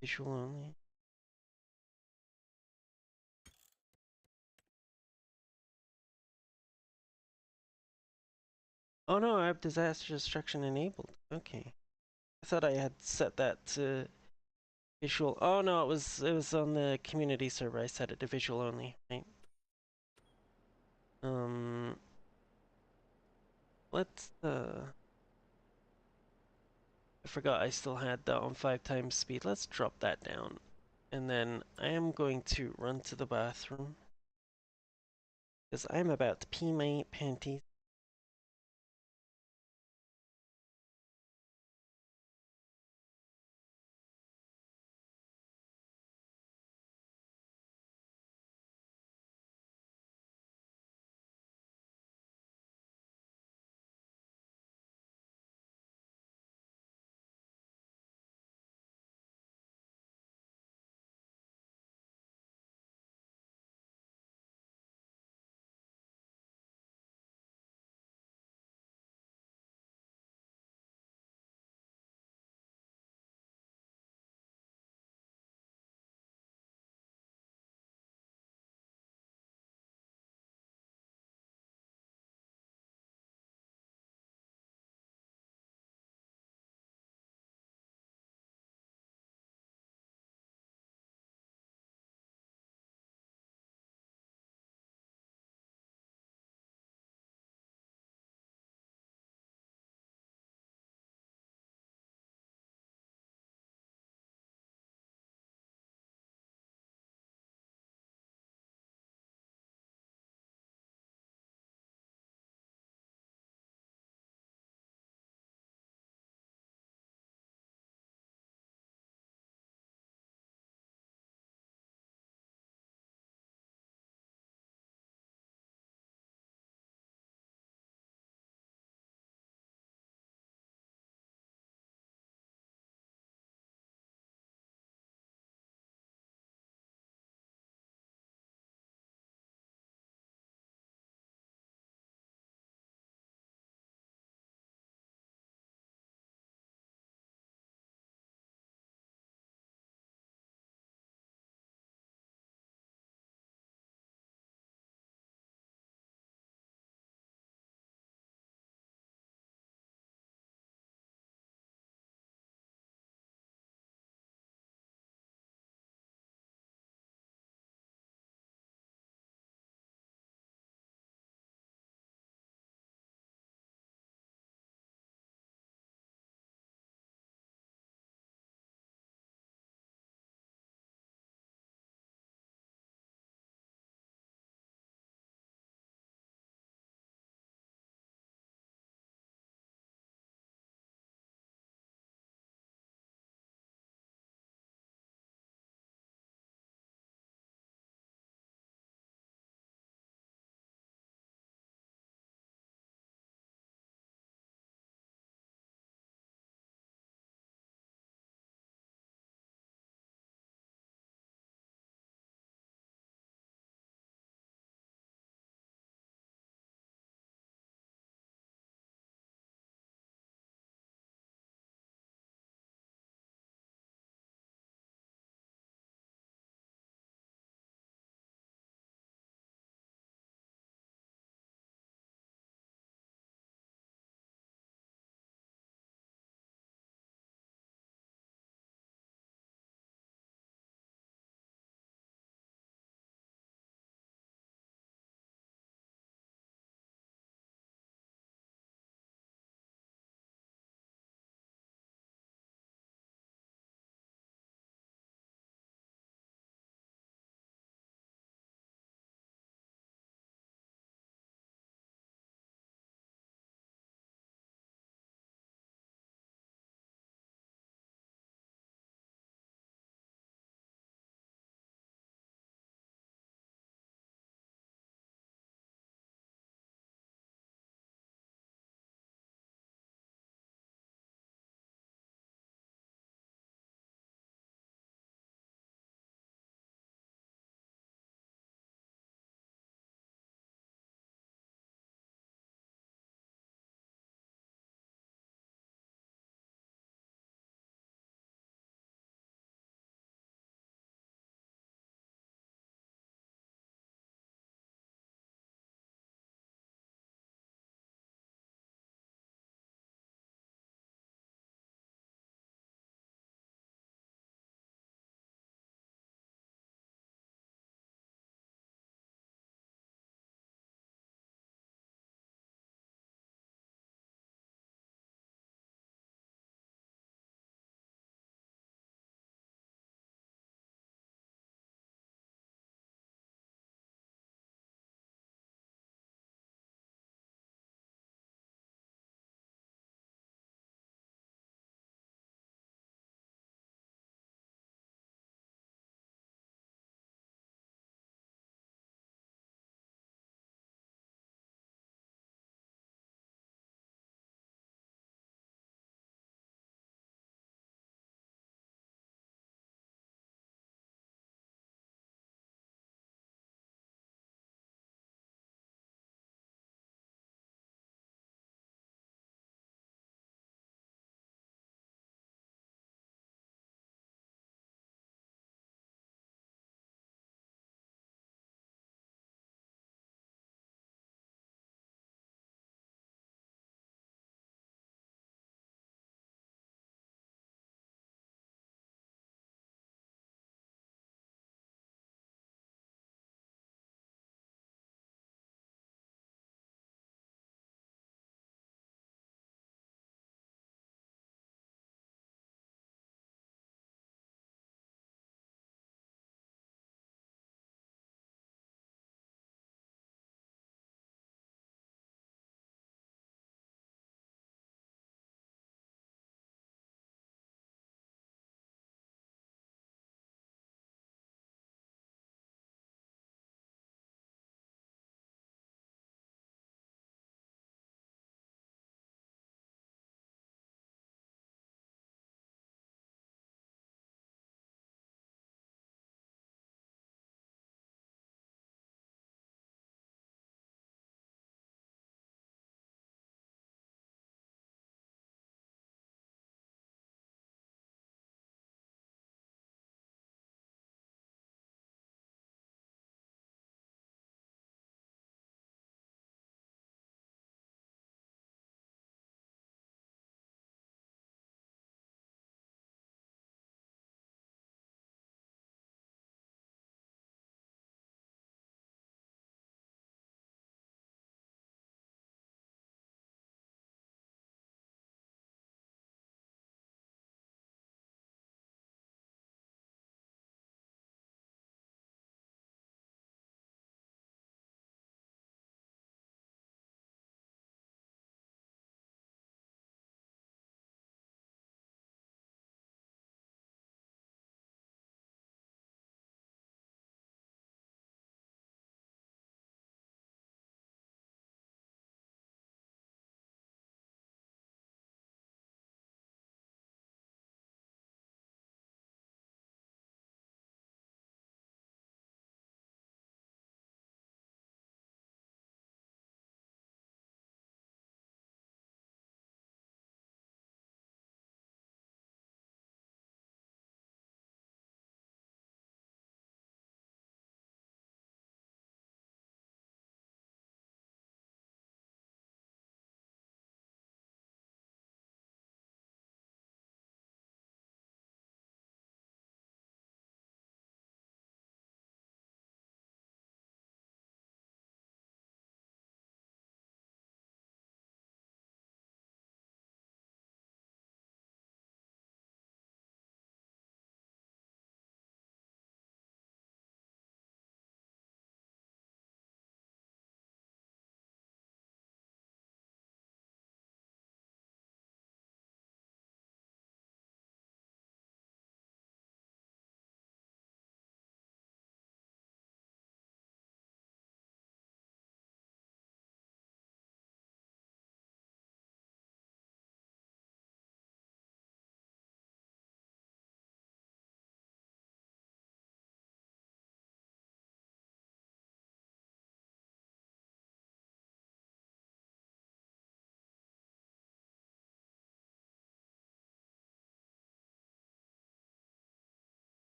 visual only? Oh no, I have disaster destruction enabled. Okay. I thought I had set that to visual. Oh no, it was on the community server. I set it to visual only, right? Um, let's I forgot I still had that on 5 times speed. Let's drop that down. And then I am going to run to the bathroom because I'm about to pee my panties.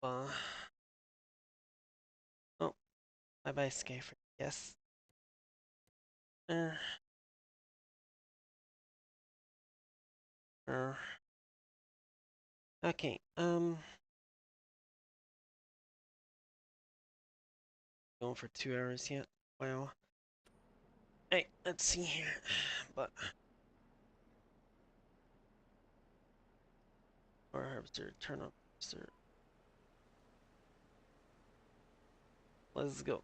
Uh, oh, bye bye, Skyfer. Yes. Uh, uh, okay, going for 2 hours yet. Wow. Hey, let's see here. But or harvester, turn on harvester. Let's go.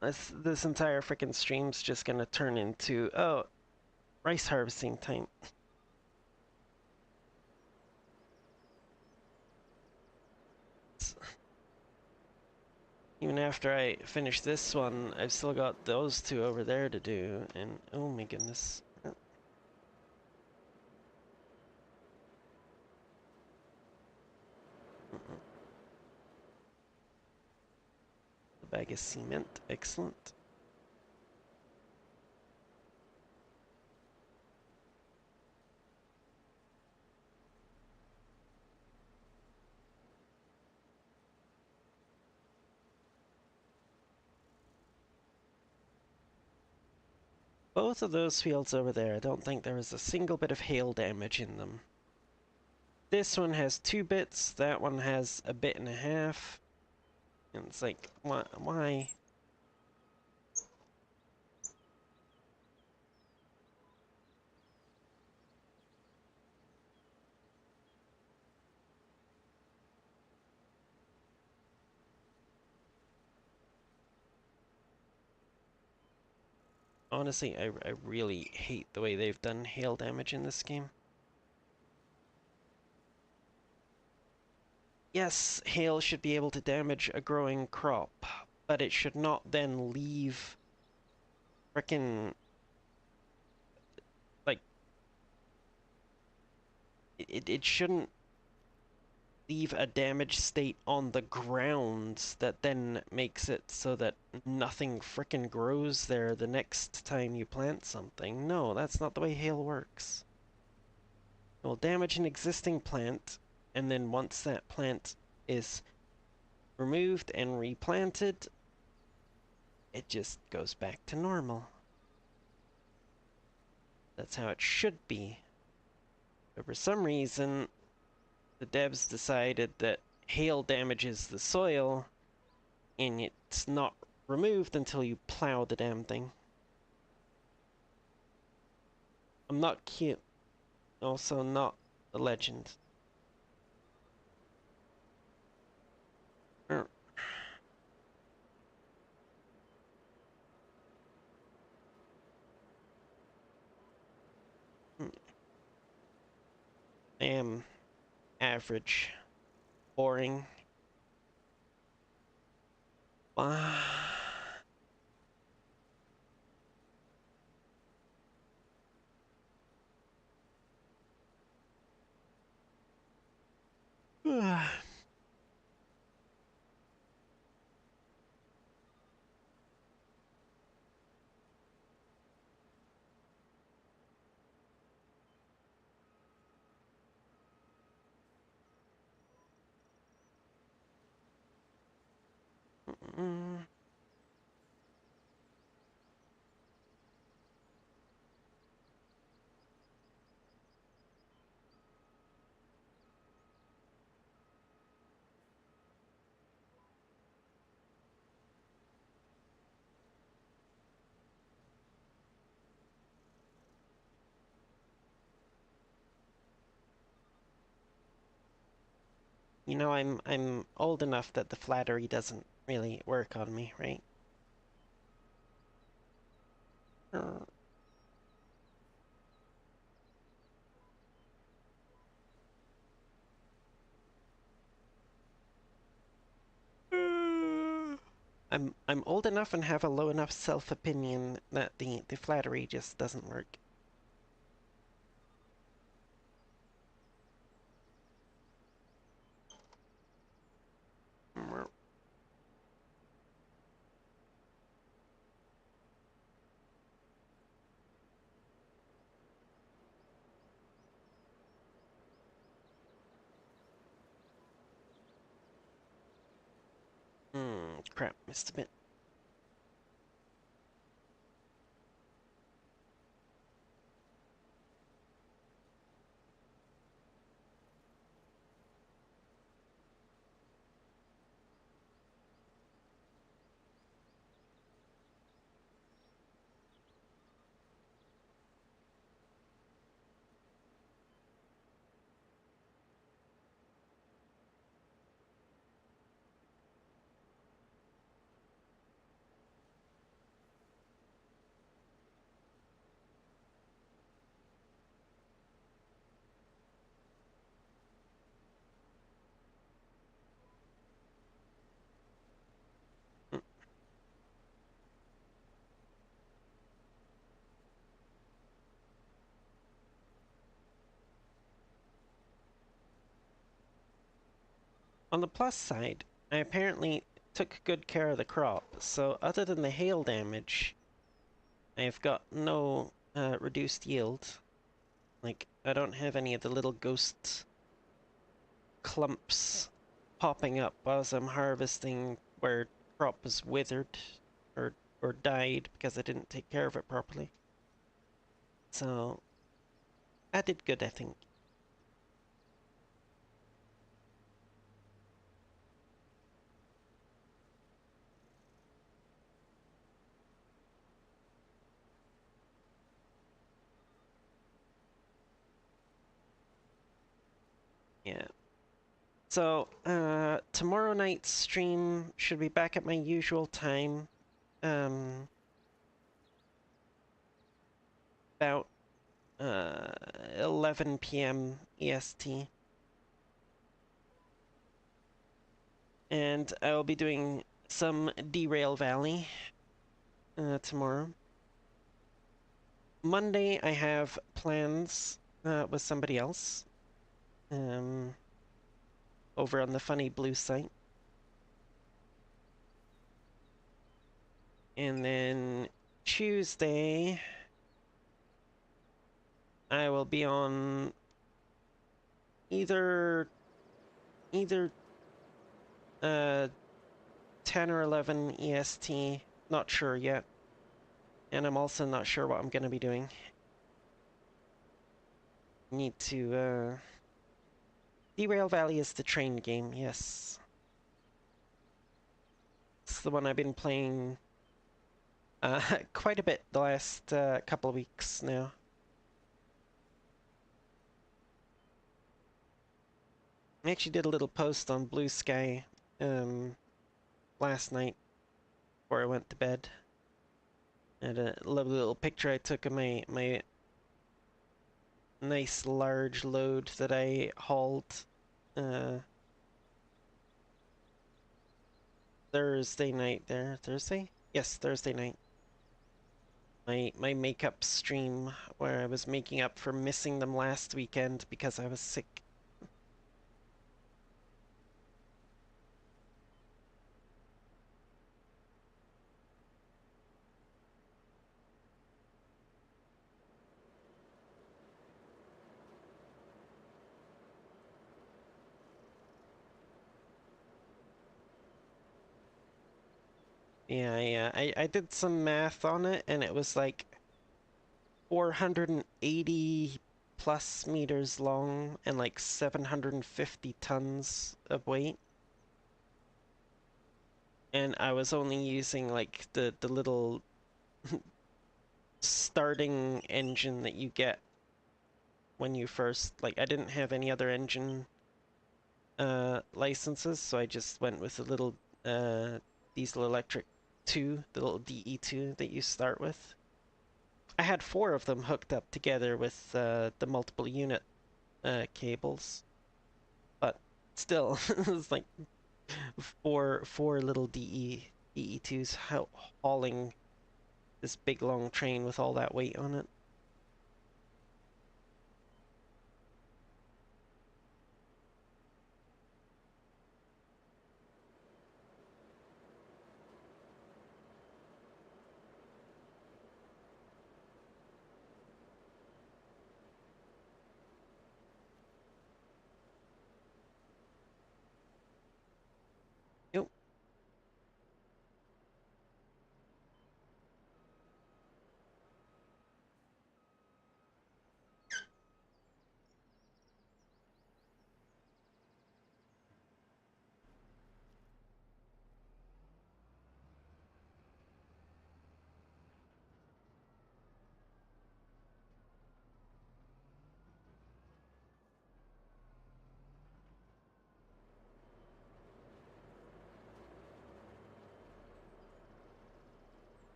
This entire freaking stream's just gonna turn into rice harvesting time. Even after I finish this one, I've still got those two over there to do, and oh my goodness. The bag of cement, excellent. Both of those fields over there, I don't think there was a single bit of hail damage in them. This one has 2 bits, that one has a bit and a half. And it's like, why? Honestly, I really hate the way they've done hail damage in this game. Yes, hail should be able to damage a growing crop, but it should not then leave frickin' like it shouldn't leave a damaged state on the ground that then makes it so that nothing frickin' grows there the next time you plant something. No, that's not the way hail works. It will damage an existing plant, and then once that plant is removed and replanted, it just goes back to normal. That's how it should be. But for some reason, the devs decided that hail damages the soil, and it's not removed until you plow the damn thing. I'm not cute. Also not a legend. I am average. Boring. You know, I'm old enough that the flattery doesn't really work on me, right? I'm old enough and have a low enough self-opinion that the flattery just doesn't work. Crap, missed a bit. Mm. On the plus side, I apparently took good care of the crop, so other than the hail damage, I've got no reduced yield. Like, I don't have any of the little ghost clumps popping up as I'm harvesting where crop was withered or or died because I didn't take care of it properly. So I did good, I think. Yeah. So tomorrow night's stream should be back at my usual time. Um, about 11 p.m. EST. And I'll be doing some Derail Valley tomorrow. Monday, I have plans with somebody else um, over on the Funny Blue site. And then Tuesday, I will be on either either uh 10 or 11 EST, not sure yet. And I'm also not sure what I'm going to be doing. Need to Derail Valley is the train game, yes. It's the one I've been playing quite a bit the last couple of weeks now. I actually did a little post on Blue Sky last night before I went to bed. And a lovely little picture I took of my nice large load that I hauled uh, Thursday night there. Thursday? Yes, Thursday night. My makeup stream where I was making up for missing them last weekend because I was sick. Yeah, yeah. I did some math on it and it was like 480 plus meters long and like 750 tons of weight. And I was only using like the little starting engine that you get when you first like I didn't have any other engine licenses, so I just went with the little diesel electric 2, the little DE2 that you start with. I had 4 of them hooked up together with the multiple unit cables, but still, it's like four little DE2s hauling this big long train with all that weight on it. Yep.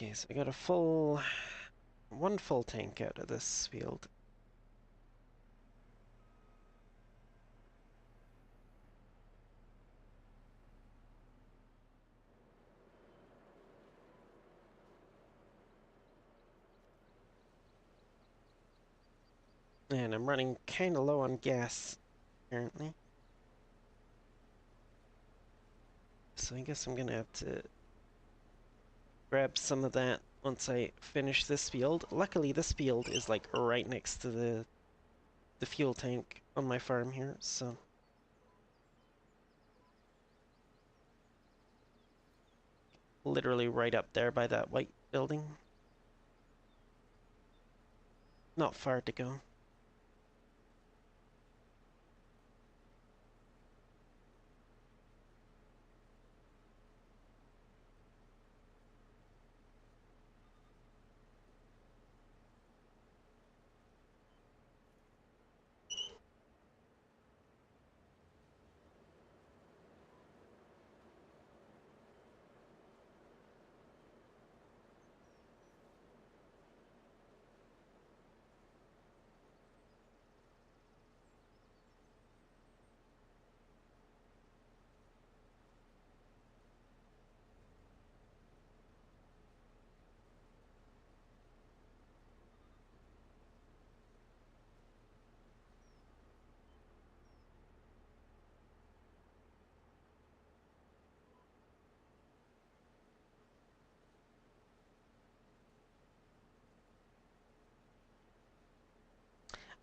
Okay, so I got one full tank out of this field. And I'm running kind of low on gas, apparently. So I guess I'm gonna have to grab some of that once I finish this field. Luckily, this field is like right next to the fuel tank on my farm here, so literally right up there by that white building. Not far to go.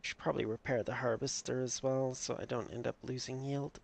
Should probably repair the harvester as well so I don't end up losing yield.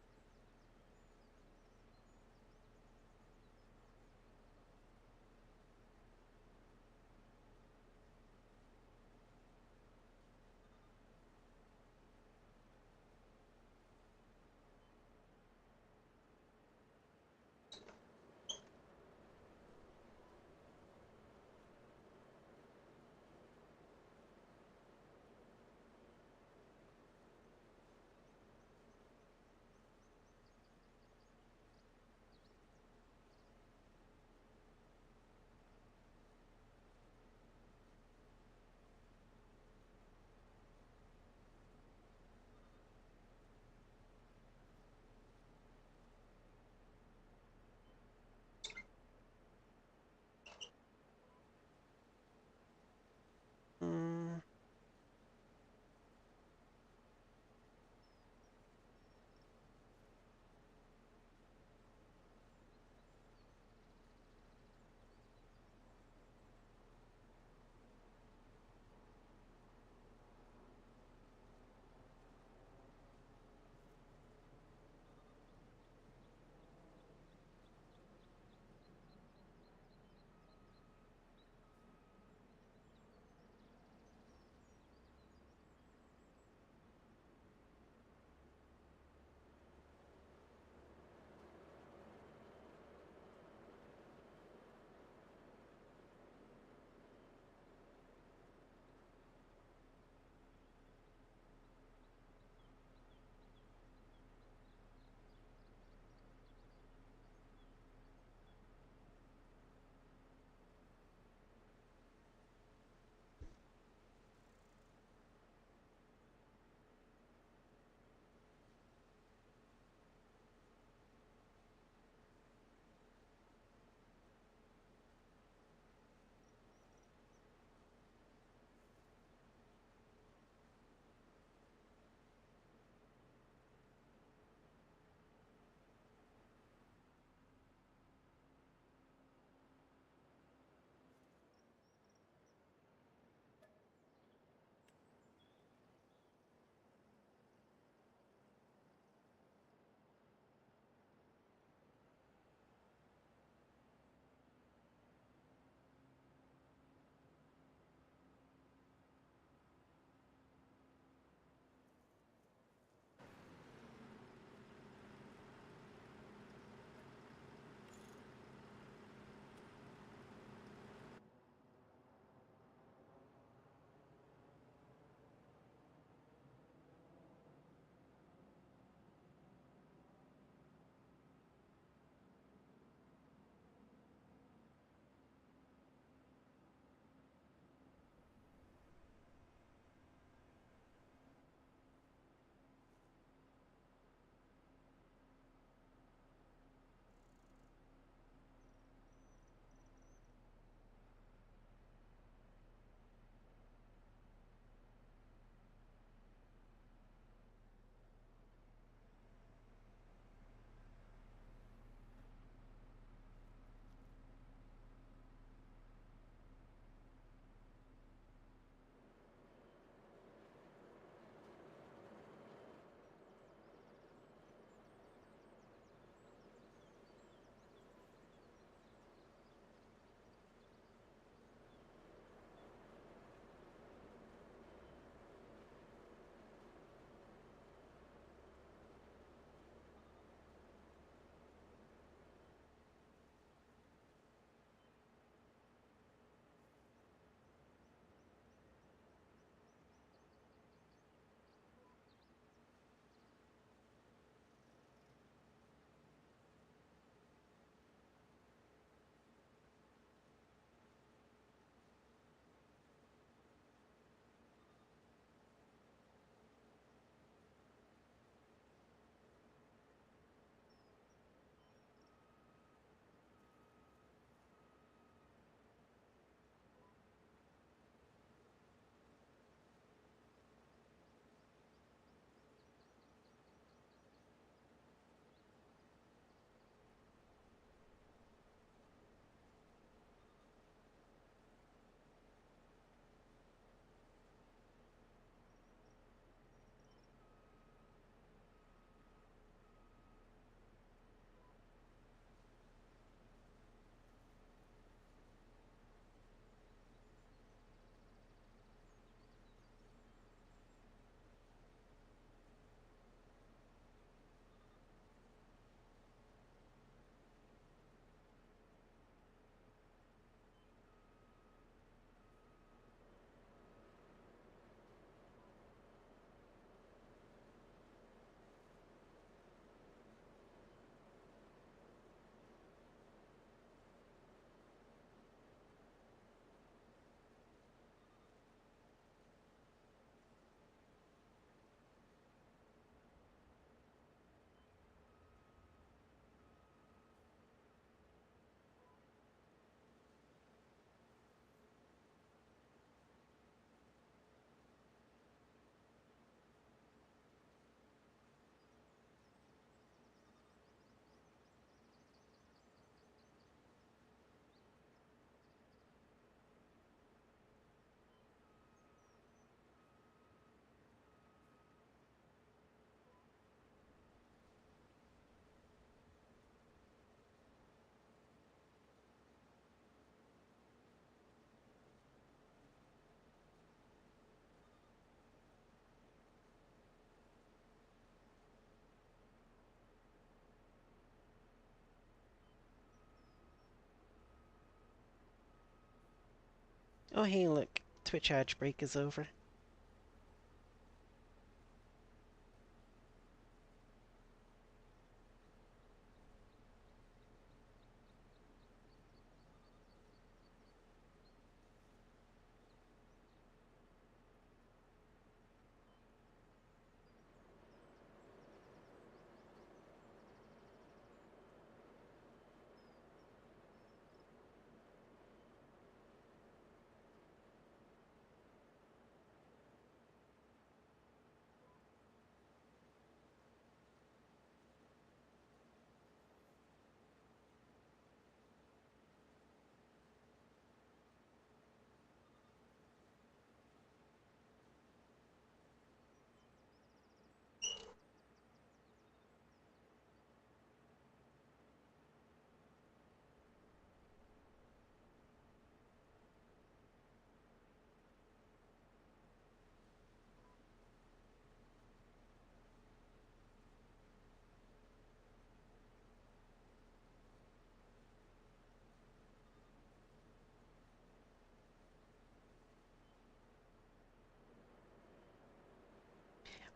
Oh hey look, Twitch ad break is over.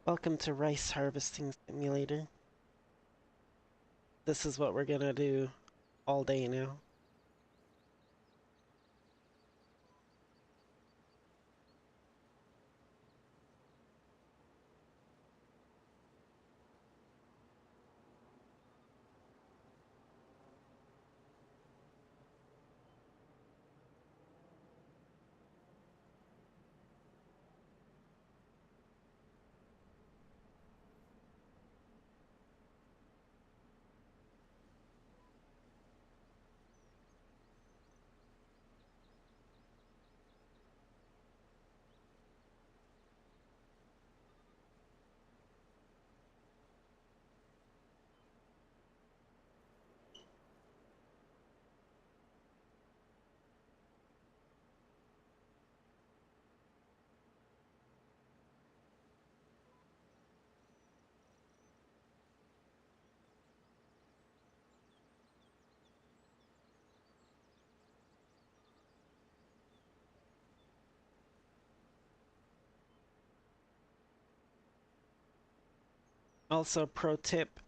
Welcome to Rice Harvesting Simulator. This is what we're gonna do all day now. Also, pro tip,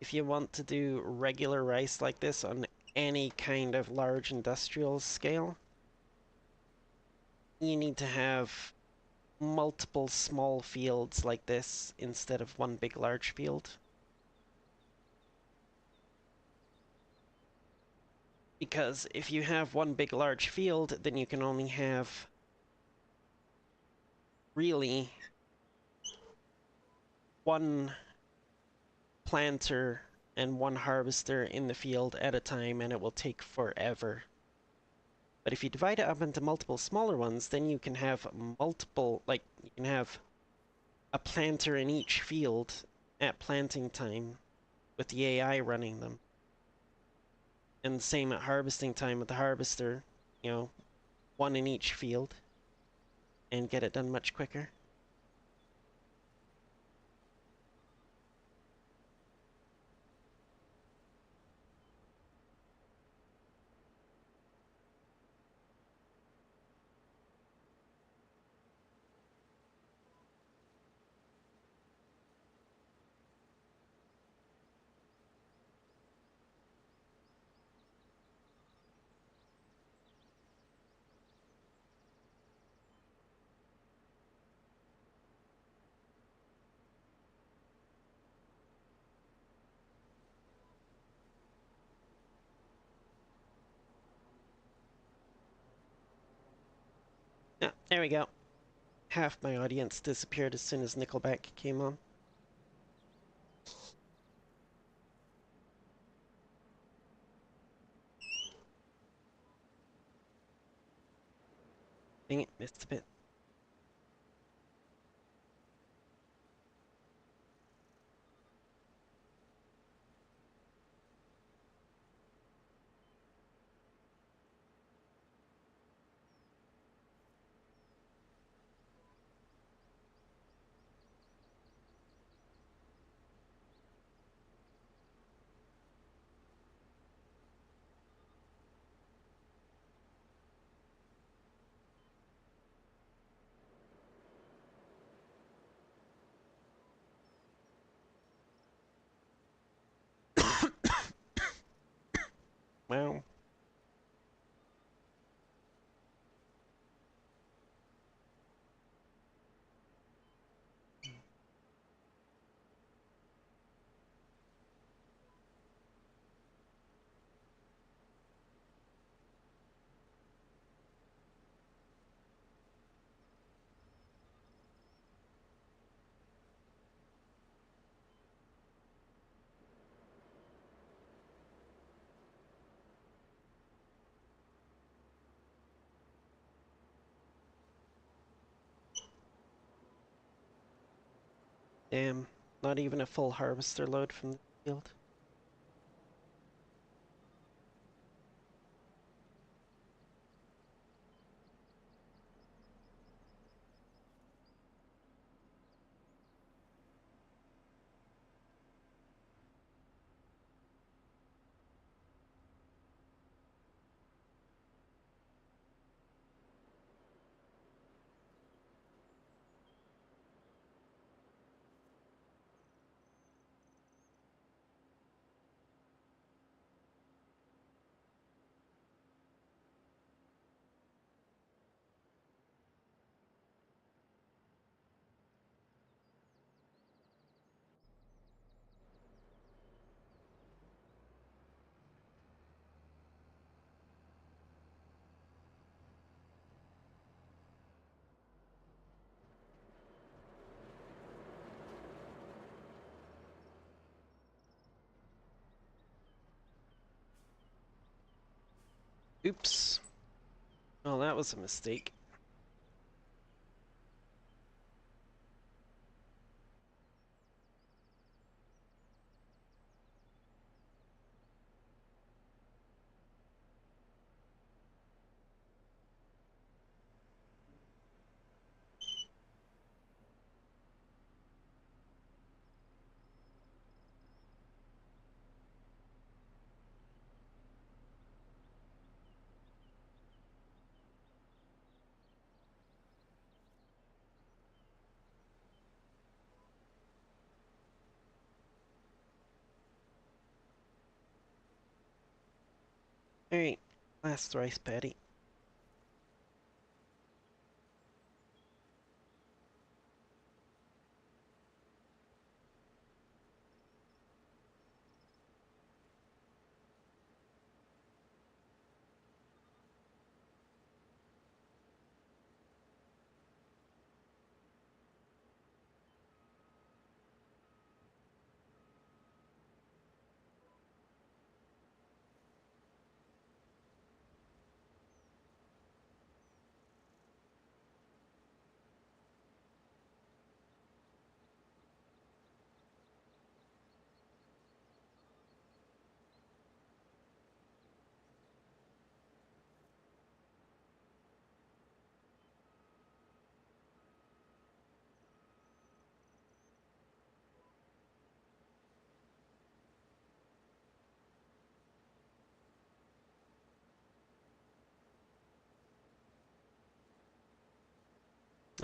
if you want to do regular rice like this on any kind of large industrial scale, you need to have multiple small fields like this instead of one big large field. Because if you have one big large field, then you can only have really one planter and one harvester in the field at a time, and it will take forever. But if you divide it up into multiple smaller ones, then you can have multiple, like, you can have a planter in each field at planting time with the AI running them. And the same at harvesting time with the harvester, you know, one in each field, and get it done much quicker. Yeah, there we go. Half my audience disappeared as soon as Nickelback came on. Dang it, missed a bit. Well, damn, not even a full harvester load from the field. Oops. Well, that was a mistake. Alright, last rice paddy.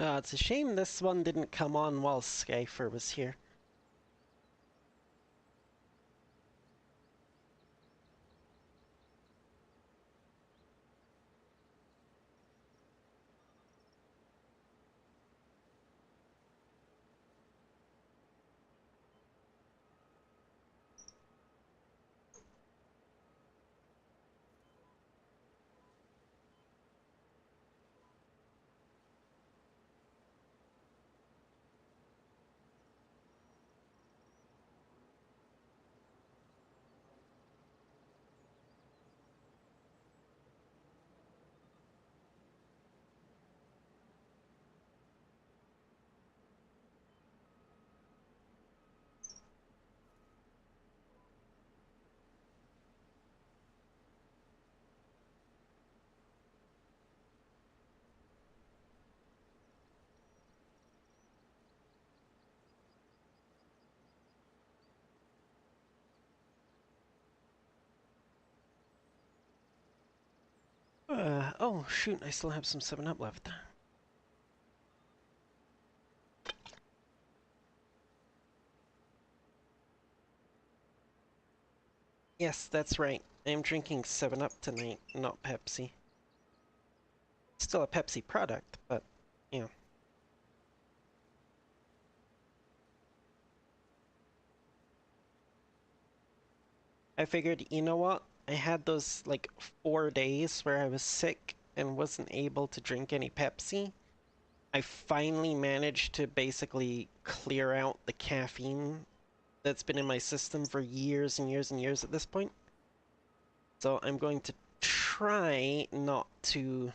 It's a shame this one didn't come on while Skyfer was here. Oh shoot, I still have some 7-Up left. Yes, that's right. I'm drinking 7-Up tonight, not Pepsi. Still a Pepsi product, but, you know. I figured, you know what? I had those, like, 4 days where I was sick and wasn't able to drink any Pepsi. I finally managed to basically clear out the caffeine that's been in my system for years and years and years at this point. So I'm going to try not to,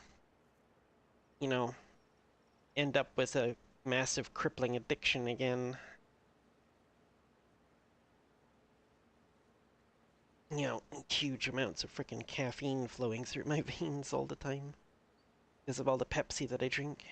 you know, end up with a massive crippling addiction again. You know, huge amounts of freaking caffeine flowing through my veins all the time because of all the Pepsi that I drink.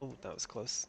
Oh, that was close.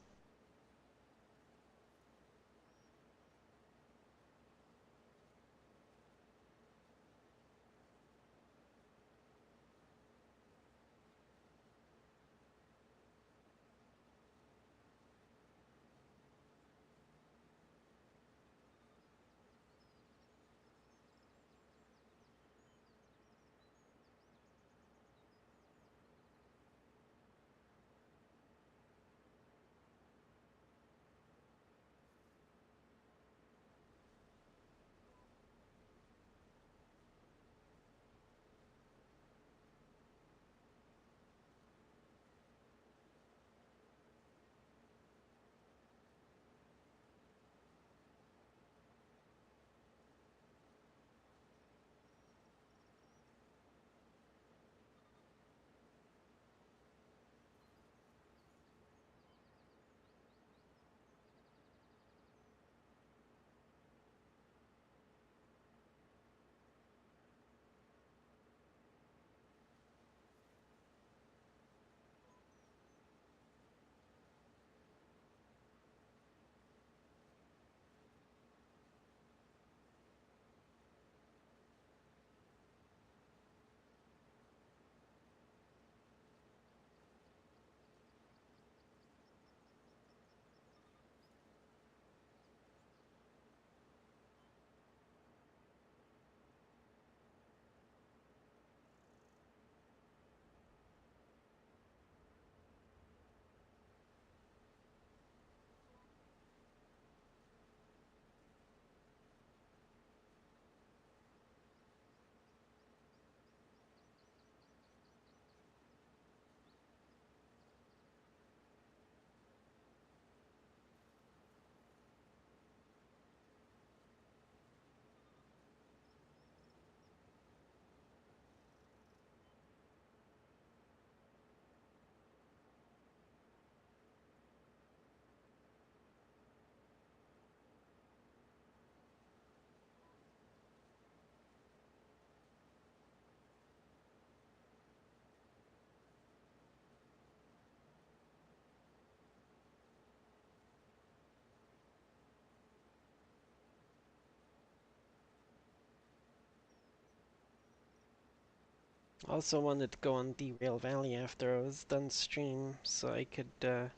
Also wanted to go on Derail Valley after I was done stream, so I could do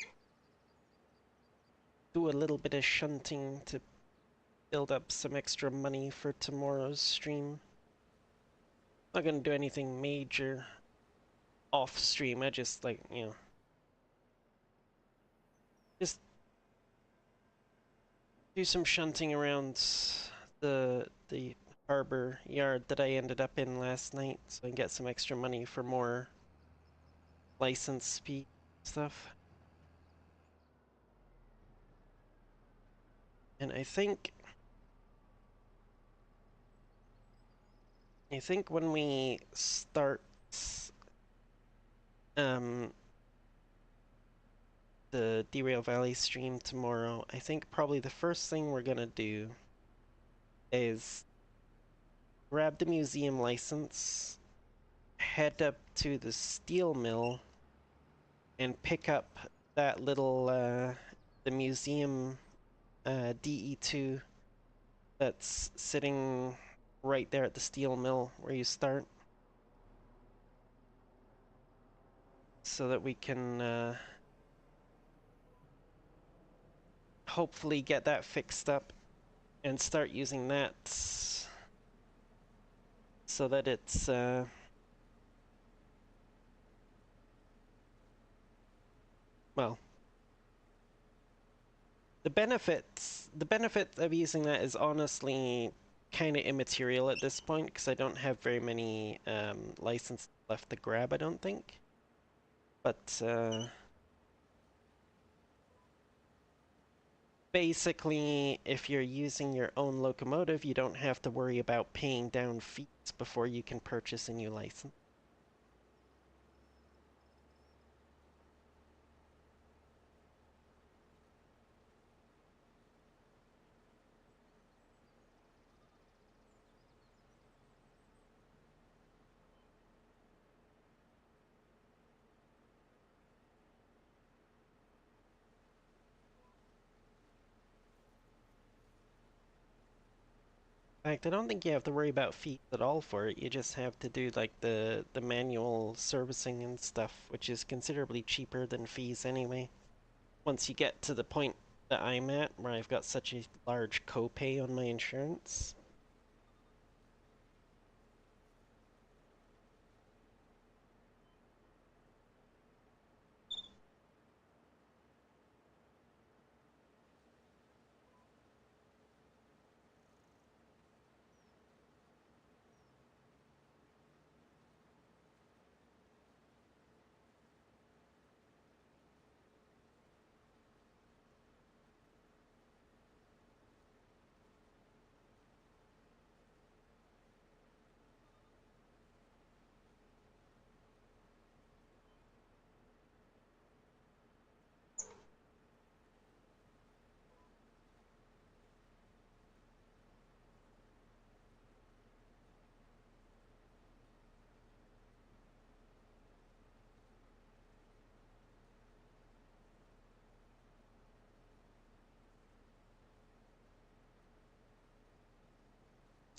a little bit of shunting to build up some extra money for tomorrow's stream. Not gonna do anything major off stream. I just like, just do some shunting around the harbor yard that I ended up in last night, so I can get some extra money for more license speed stuff. And I think when we start um the Derail Valley stream tomorrow, I think probably the first thing we're gonna do is grab the museum license, head up to the steel mill, and pick up that little the museum DE2 that's sitting right there at the steel mill where you start, so that we can hopefully get that fixed up and start using that so that it's well, the benefit of using that is honestly kind of immaterial at this point because I don't have very many licenses left to grab, I don't think. But basically, if you're using your own locomotive, you don't have to worry about paying down fees before you can purchase a new license. In fact, I don't think you have to worry about fees at all for it. You just have to do like the manual servicing and stuff, which is considerably cheaper than fees anyway. Once you get to the point that I'm at, where I've got such a large copay on my insurance.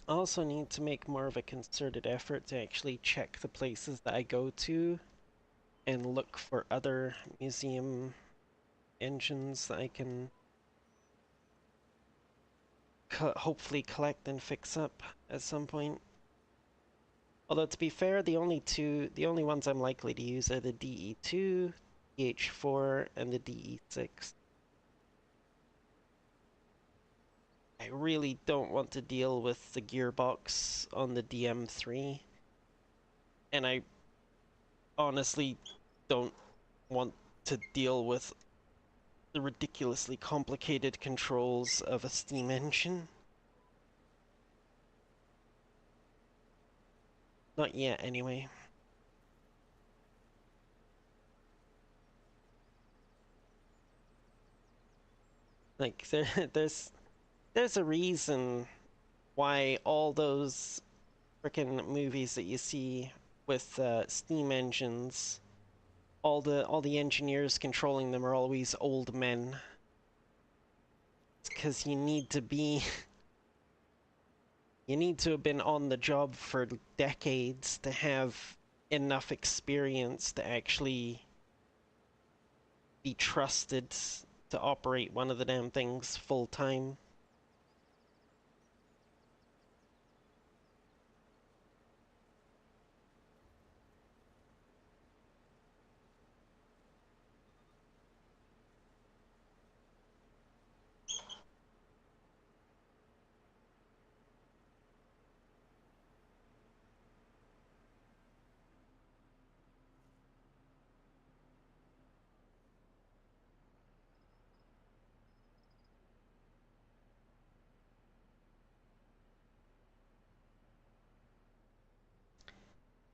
I also need to make more of a concerted effort to actually check the places that I go to and look for other museum engines that I can hopefully collect and fix up at some point. Although to be fair, the only ones I'm likely to use are the DE2, DH4, and the DE6. I really don't want to deal with the gearbox on the DM3, and I honestly don't want to deal with the ridiculously complicated controls of a steam engine. Not yet, anyway. Like there's a reason why all those frickin' movies that you see with steam engines, all the engineers controlling them are always old men. It's because you need to have been on the job for decades to have enough experience to actually be trusted to operate one of the damn things full time.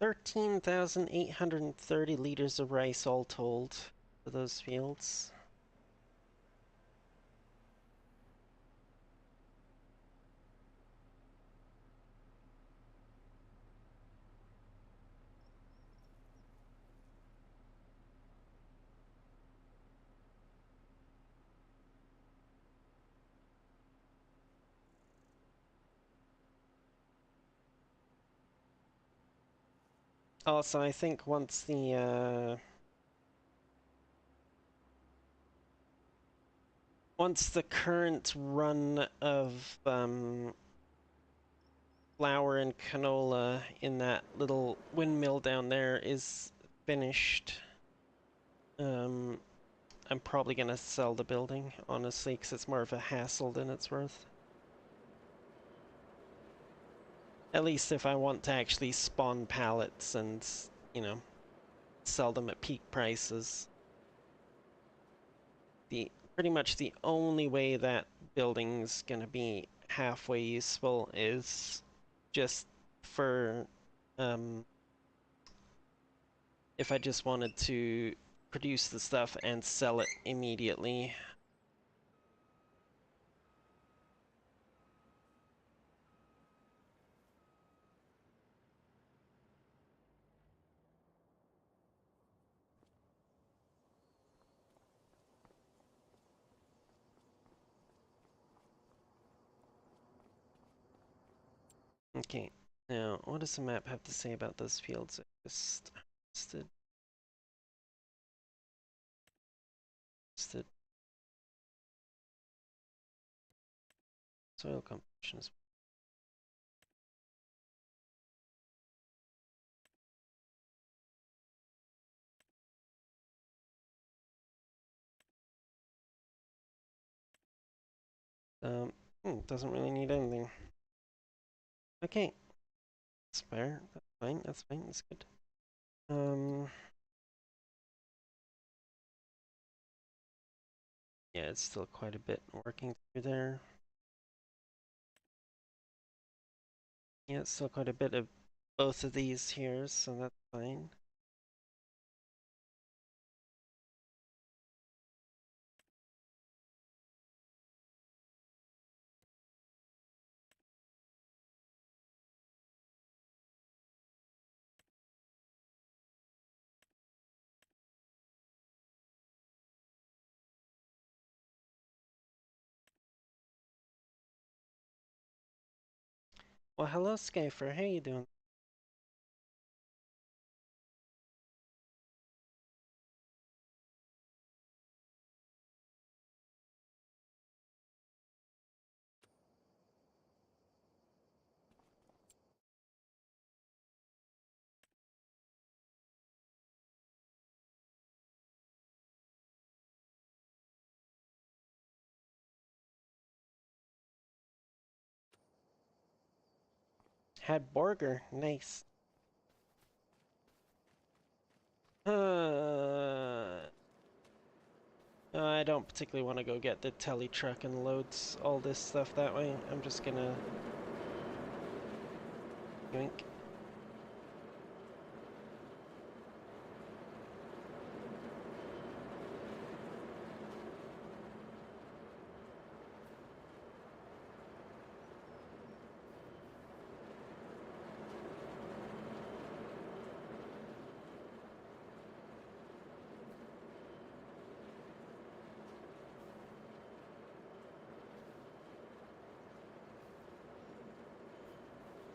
$13,830 of rice all told for those fields. Also, I think once the current run of flour and canola in that little windmill down there is finished, I'm probably gonna sell the building, honestly, because it's more of a hassle than it's worth. At least if I want to actually spawn pallets and, you know, sell them at peak prices. Pretty much the only way that building's gonna be halfway useful is just for if I just wanted to produce the stuff and sell it immediately. Okay, now what does the map have to say about those fields I just listed? Soil composition is doesn't really need anything. Okay, that's fair. That's fine. That's fine. That's good. Yeah, it's still quite a bit working through there. Yeah, it's still quite a bit of both of these here, so that's fine. Well, hello, Skyfer. How you doing? Had burger. Nice. I don't particularly want to go get the telly truck and loads all this stuff that way. I'm just gonna yoink.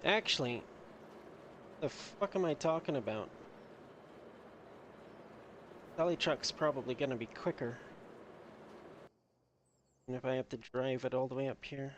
Actually, the fuck am I talking about? Dolly truck's probably gonna be quicker. And if I have to drive it all the way up here.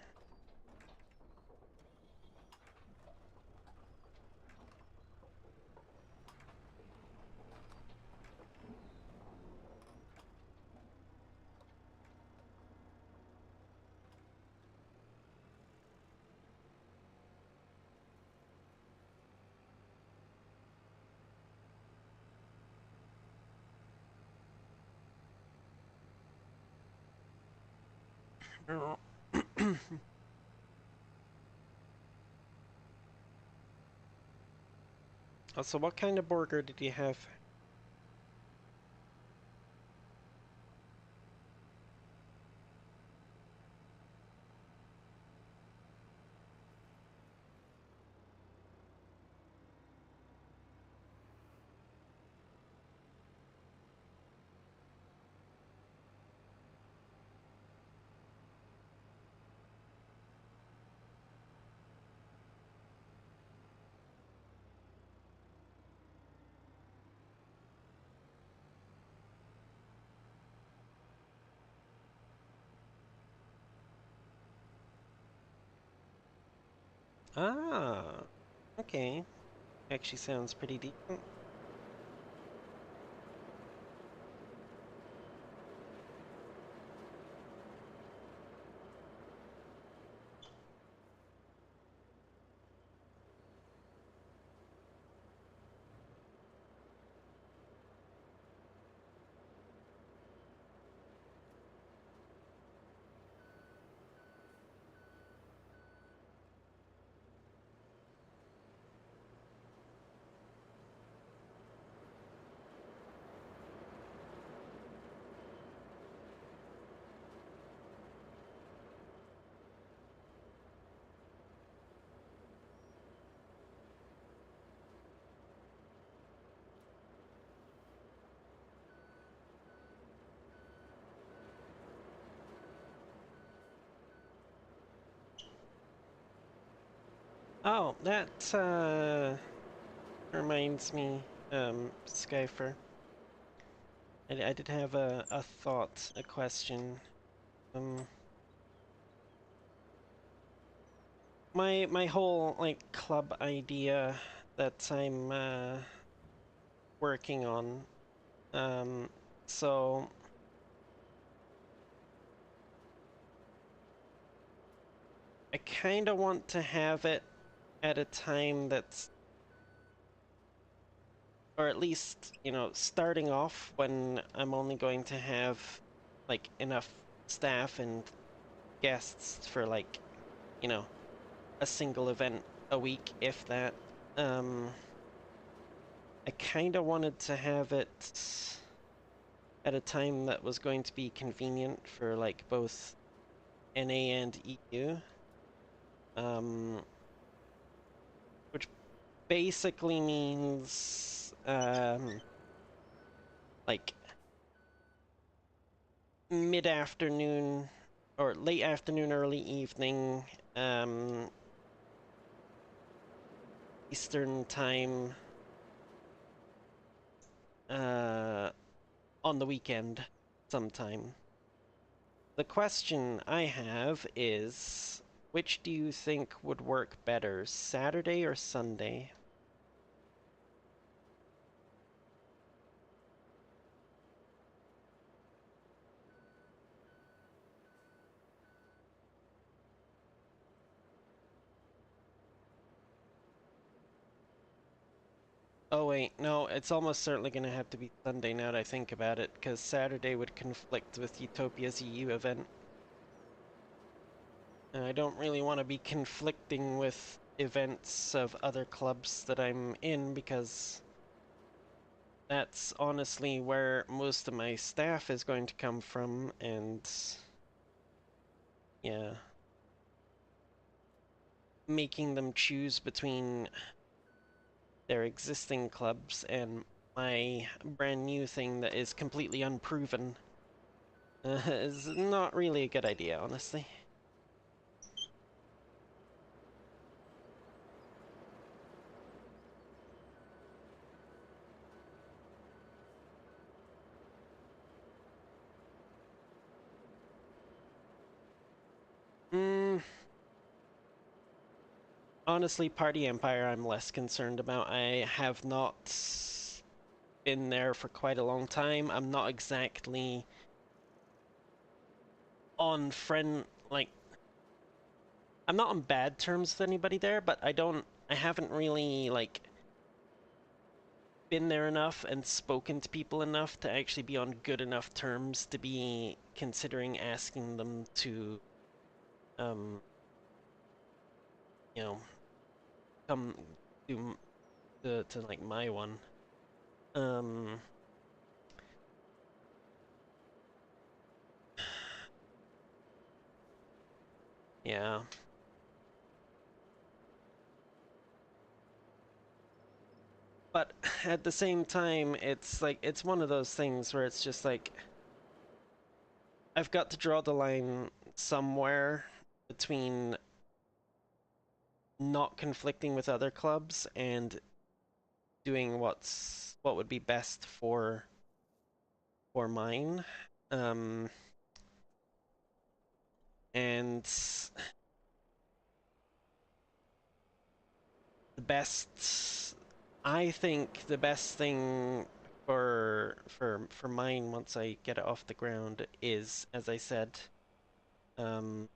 So what kind of burger did you have? Ah, okay. Actually sounds pretty decent. Oh, that reminds me, Skyfer. I did have a thought, a question. Um, my whole like club idea that I'm working on. Um, so I kind of want to have it at a time that's, or at least, you know, starting off when I'm only going to have like enough staff and guests for like, you know, a single event a week, if that. Um, I kind of wanted to have it at a time that was going to be convenient for like both NA and EU. Which basically means like mid-afternoon or late afternoon, early evening, um, Eastern time, uh, on the weekend sometime. The question I have is, which do you think would work better, Saturday or Sunday? Oh wait, no, it's almost certainly gonna have to be Sunday now that I think about it, because Saturday would conflict with Utopia's EU event. And I don't really want to be conflicting with events of other clubs that I'm in, because that's honestly where most of my staff is going to come from, and yeah, making them choose between their existing clubs and my brand new thing that is completely unproven is not really a good idea, honestly. Honestly, Party Empire I'm less concerned about. I have not been there for quite a long time. I'm not exactly on friend like I'm not on bad terms with anybody there, but I haven't really like been there enough and spoken to people enough to actually be on good enough terms to be considering asking them to um you know come to like my one. Um yeah. But at the same time, it's like it's one of those things where it's just like I've got to draw the line somewhere between not conflicting with other clubs and doing what would be best for mine. Um, and the best, I think the best thing for mine once I get it off the ground is, as I said, um,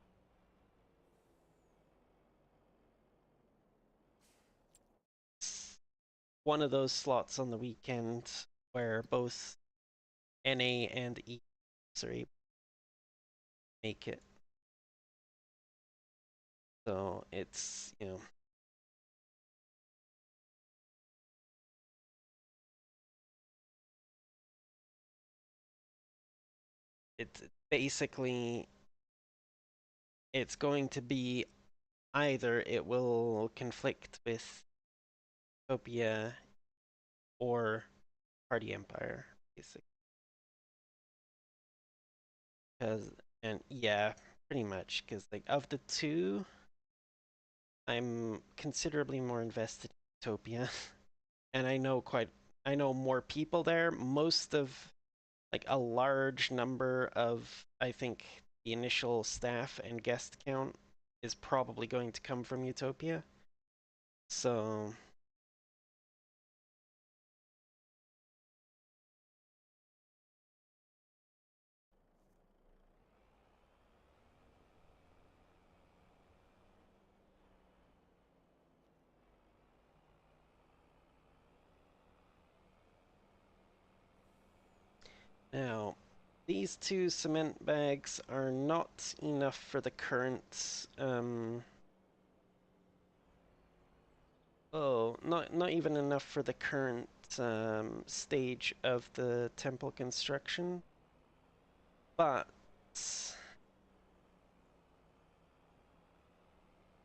one of those slots on the weekend where both NA and E are able to make it. So it's, it's basically it's going to be either it will conflict with Utopia or Party Empire, basically. Because and yeah, pretty much. Because like of the two, I'm considerably more invested in Utopia, and I know more people there. Most of like a large number of I think the initial staff and guest count is probably going to come from Utopia. So now these two cement bags are not enough for the current not even enough for the current stage of the temple construction, but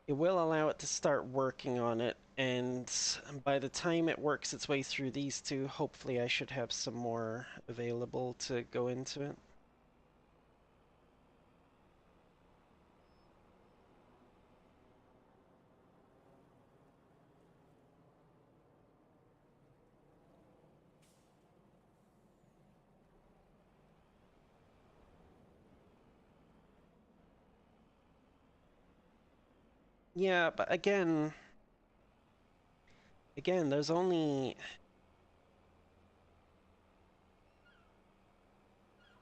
it will allow it to start working on it, and by the time it works its way through these two, hopefully I should have some more available to go into it. Yeah, but again,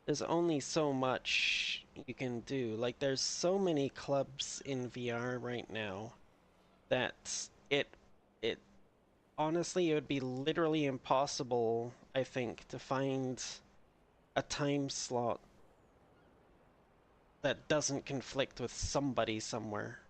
there's only so much you can do. Like there's so many clubs in VR right now that it honestly it would be literally impossible, I think, to find a time slot that doesn't conflict with somebody somewhere.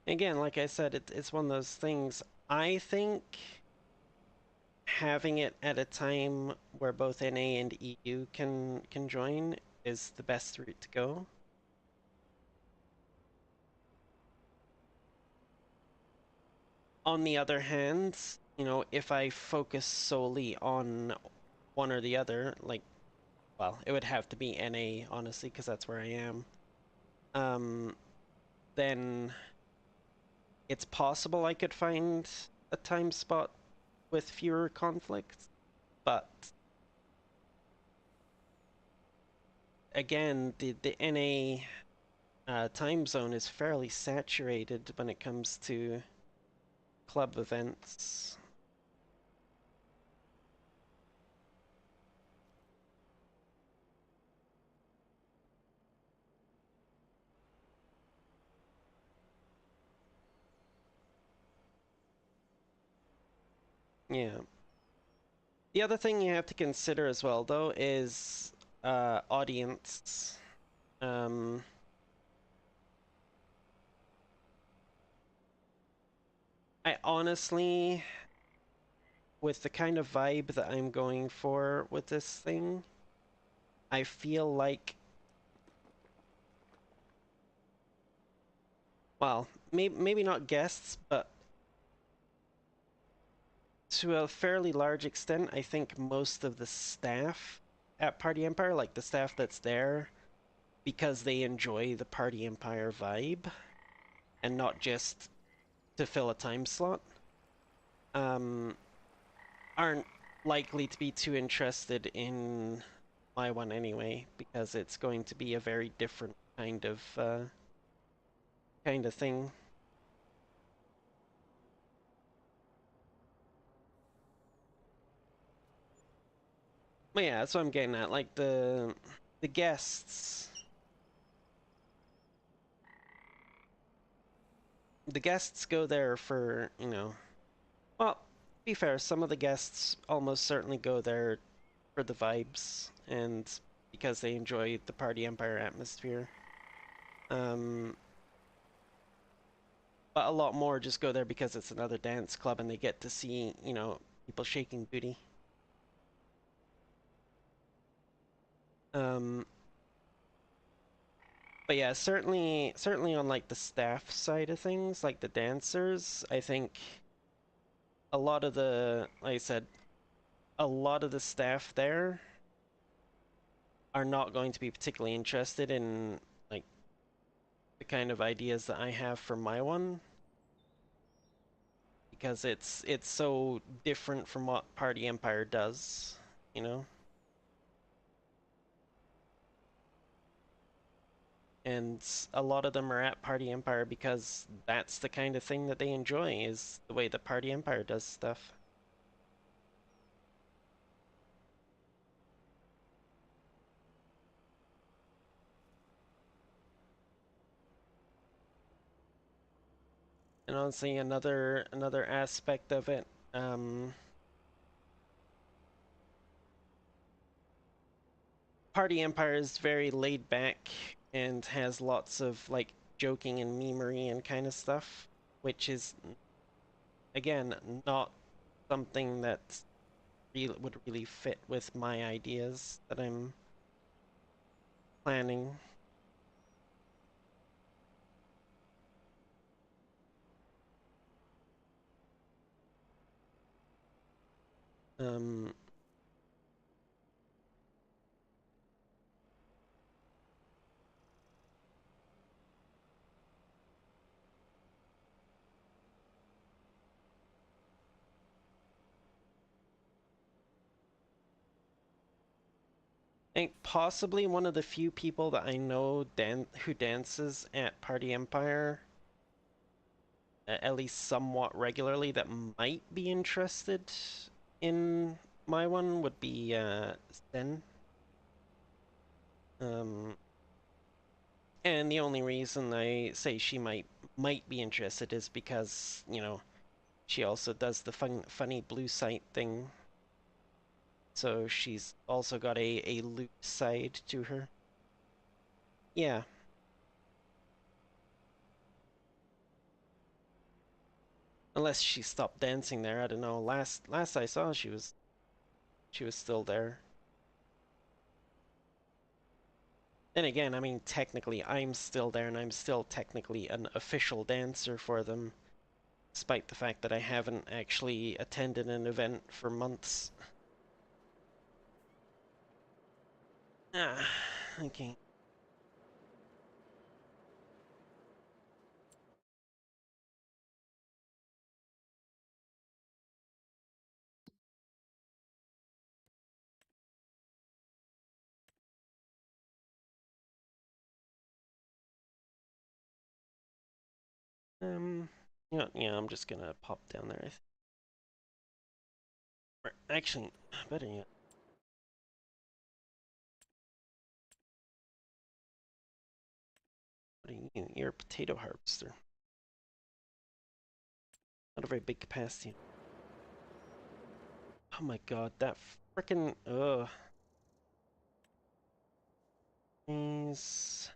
Again, like I said, it's one of those things. I think having it at a time where both NA and EU can join is the best route to go. On the other hand, you know, if I focus solely on one or the other, like, well, it would have to be NA, honestly, because that's where I am. Then it's possible I could find a time spot with fewer conflicts, but again, the NA time zone is fairly saturated when it comes to club events. Yeah. The other thing you have to consider as well, though, is audience. Um, I honestly, with the kind of vibe that I'm going for with this thing, I feel like, well, maybe not guests, but to a fairly large extent, I think most of the staff at Party Empire, like the staff that's there, because they enjoy the Party Empire vibe and not just to fill a time slot, um, aren't likely to be too interested in my one anyway, because it's going to be a very different kind of thing. But yeah, that's what I'm getting at. Like the guests, the guests go there for, you know, well, to be fair, some of the guests almost certainly go there for the vibes and because they enjoy the Party Empire atmosphere. Um, but a lot more just go there because it's another dance club and they get to see, you know, people shaking booty. Um, but yeah, certainly on like the staff side of things, like the dancers, I think a lot of the, like I said, a lot of the staff there are not going to be particularly interested in like the kind of ideas that I have for my one because it's so different from what Party Empire does, you know? And a lot of them are at Party Empire because that's the kind of thing that they enjoy is the way that Party Empire does stuff. And honestly, another aspect of it, Party Empire is very laid back and has lots of like joking and memery and kind of stuff, which is again not something that would really fit with my ideas that I'm planning. Um, I think possibly one of the few people that I know who dances at Party Empire at least somewhat regularly that might be interested in my one would be Sen. Um, and the only reason I say she might be interested is because, you know, she also does the funny blue site thing. So she's also got a loot side to her. Yeah. Unless she stopped dancing there, I don't know. Last I saw she was still there. Then again, I mean, technically, I'm still there, and I'm still technically an official dancer for them, despite the fact that I haven't actually attended an event for months. Ah, okay. Yeah, I'm just gonna pop down there. Or actually, better yet. What are you? You're a potato harvester. Not a very big capacity. Oh my god, that frickin' Please.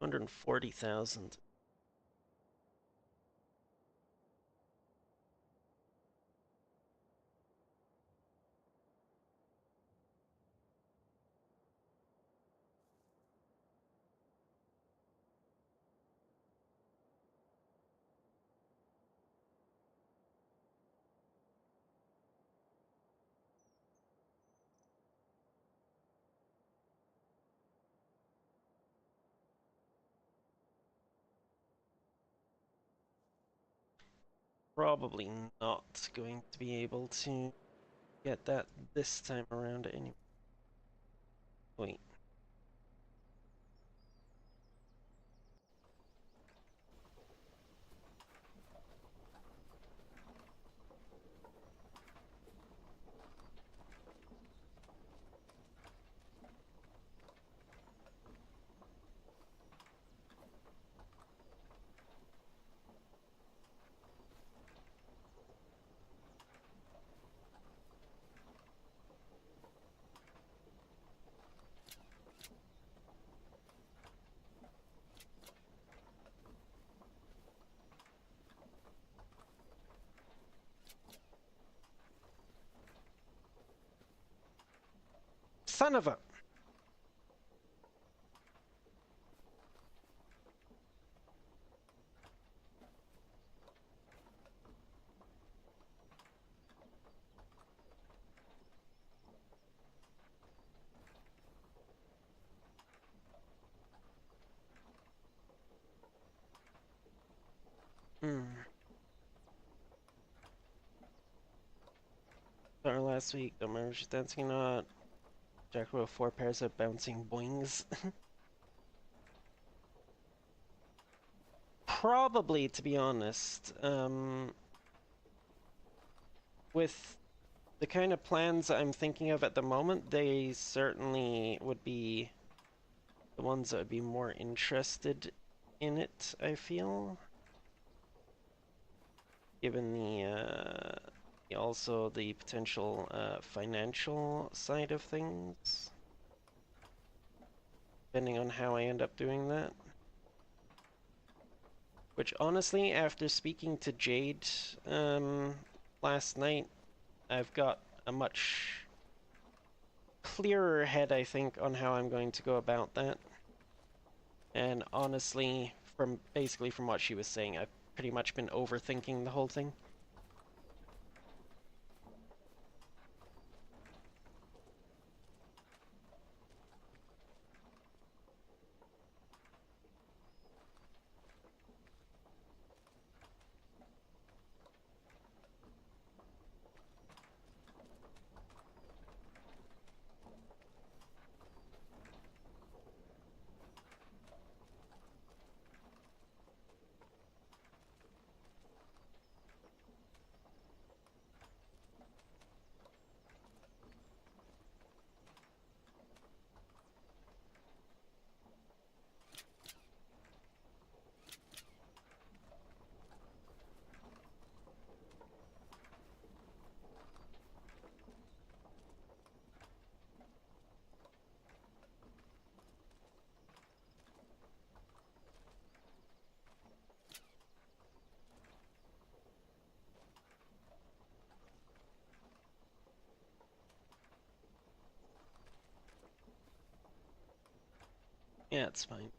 $140,000. Probably not going to be able to get that this time around anyway. Wait. Son of a... Hmm. Our last week, don't remember she's dancing or not. Jack with 4 pairs of bouncing boings. Probably, to be honest. With the kind of plans I'm thinking of at the moment, they certainly would be the ones that would be more interested in it, I feel. Given also the potential financial side of things, depending on how I end up doing that. Which honestly, after speaking to Jade last night, I've got a much clearer head, I think, on how I'm going to go about that. And honestly, from what she was saying, I've pretty much been overthinking the whole thing. Yeah, it's fine.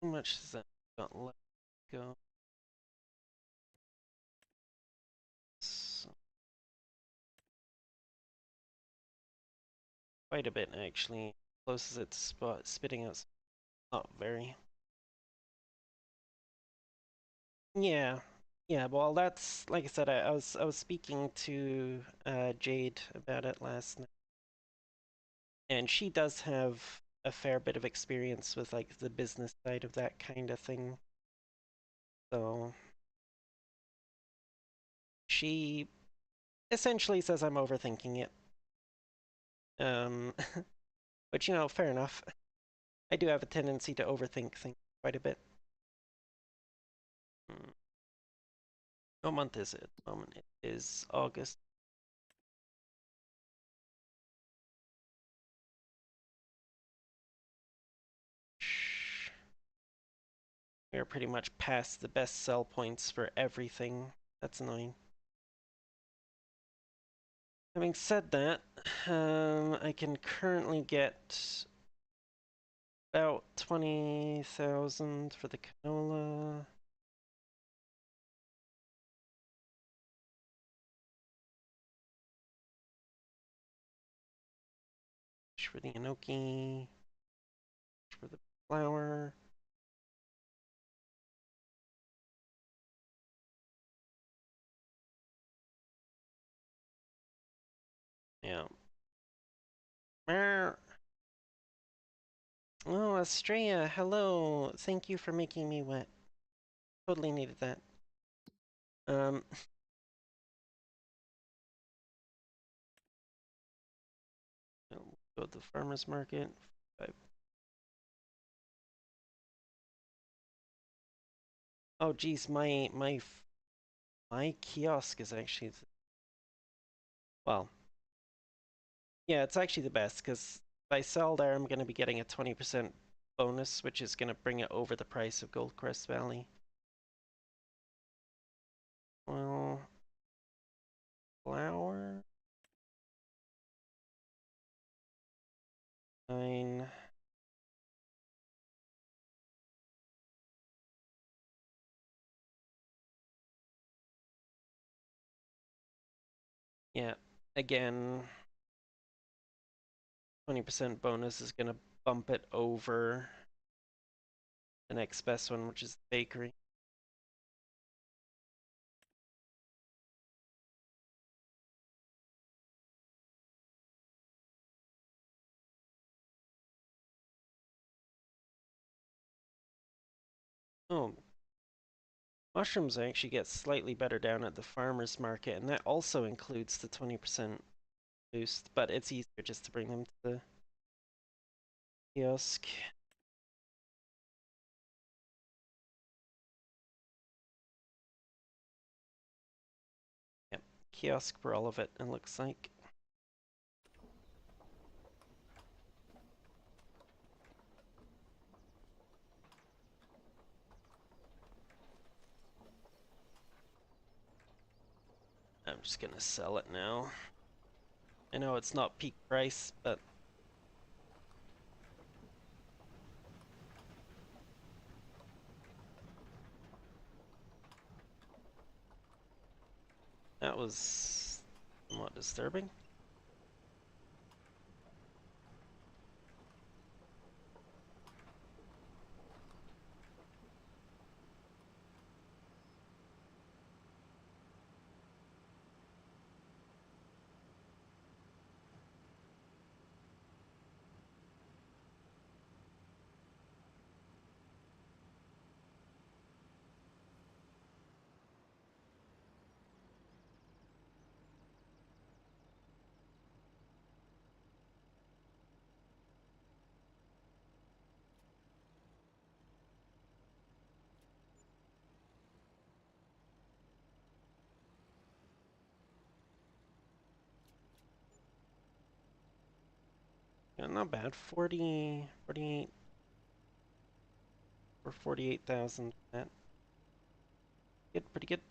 How much has that got left to go? Quite a bit, actually. Close as it's spitting out. Not very. Yeah. Yeah, well, that's like I said. I was speaking to Jade about it last night, and she does have a fair bit of experience with like the business side of that kind of thing. So she essentially says I'm overthinking it. Um, but you know, fair enough. I do have a tendency to overthink things quite a bit. What month is it at the moment? It is August. We are pretty much past the best sell points for everything. That's annoying. Having said that, I can currently get about 20,000 for the canola. For the enoki. For the flour. Yeah. Oh, Estrella, hello. Thank you for making me wet. Totally needed that. Um, go to the farmer's market. Oh, geez, my kiosk is actually, well, yeah, it's actually the best because if I sell there, I'm going to be getting a 20% bonus, which is going to bring it over the price of Goldcrest Valley. Well, flour. 9. Yeah, again, 20% bonus is going to bump it over the next best one, which is the bakery. Oh, mushrooms I actually get slightly better down at the farmer's market, and that also includes the 20% boost, but it's easier just to bring them to the kiosk. Yep, kiosk for all of it, it looks like. I'm just gonna sell it now. I know it's not peak price, but that was somewhat disturbing. Not bad. 40, 48, or 48,000. That good, pretty good.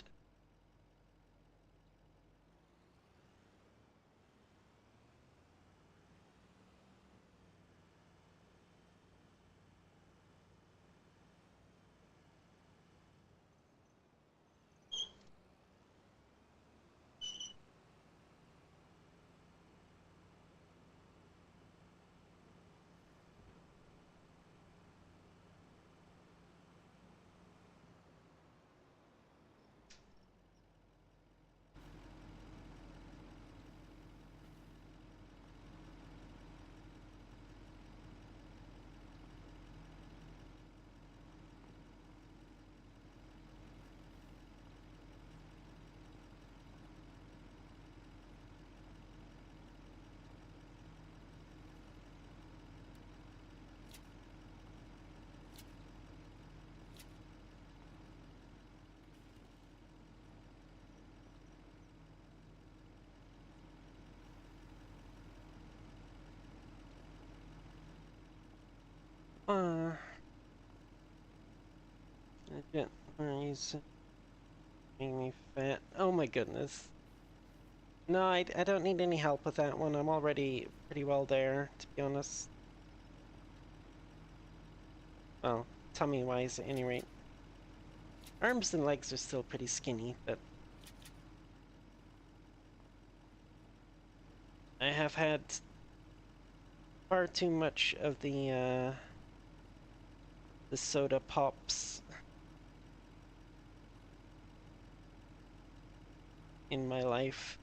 Uh, Agent, he's making me fat. Oh my goodness. No, I don't need any help with that one. I'm already pretty well there, to be honest. Well, tummy-wise at any rate. Arms and legs are still pretty skinny, but I have had far too much of the soda pops in my life.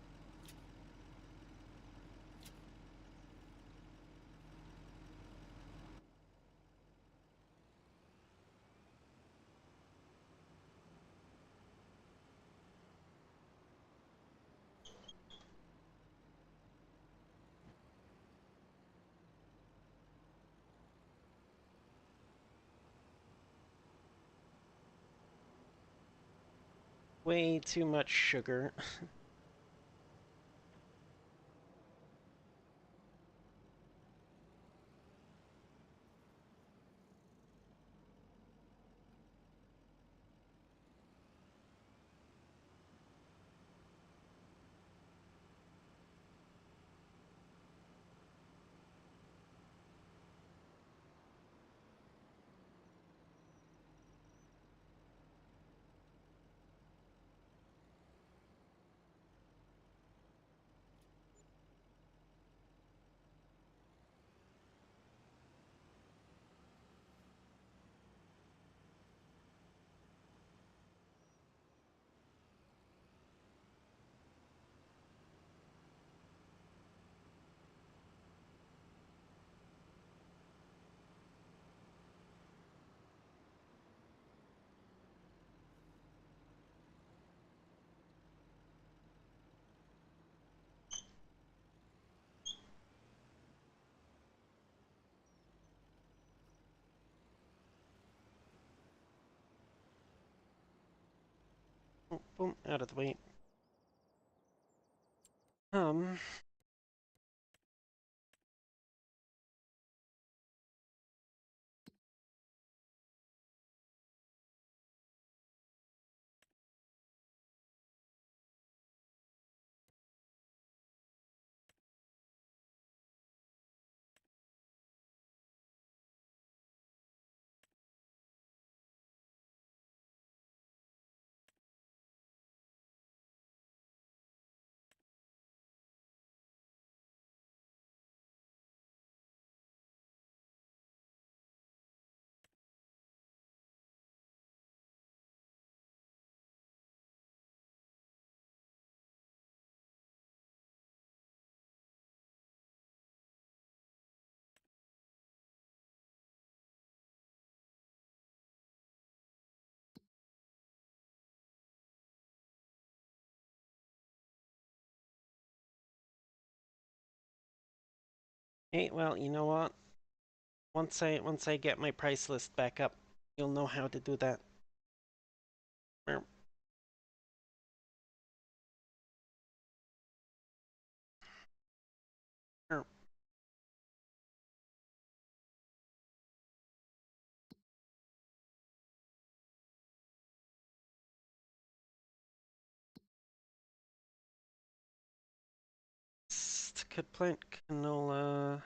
Way too much sugar. Oh, boom, out of the way. Um, hey, well, you know what? Once I get my price list back up, you'll know how to do that. Merp. Merp. Could plant canola.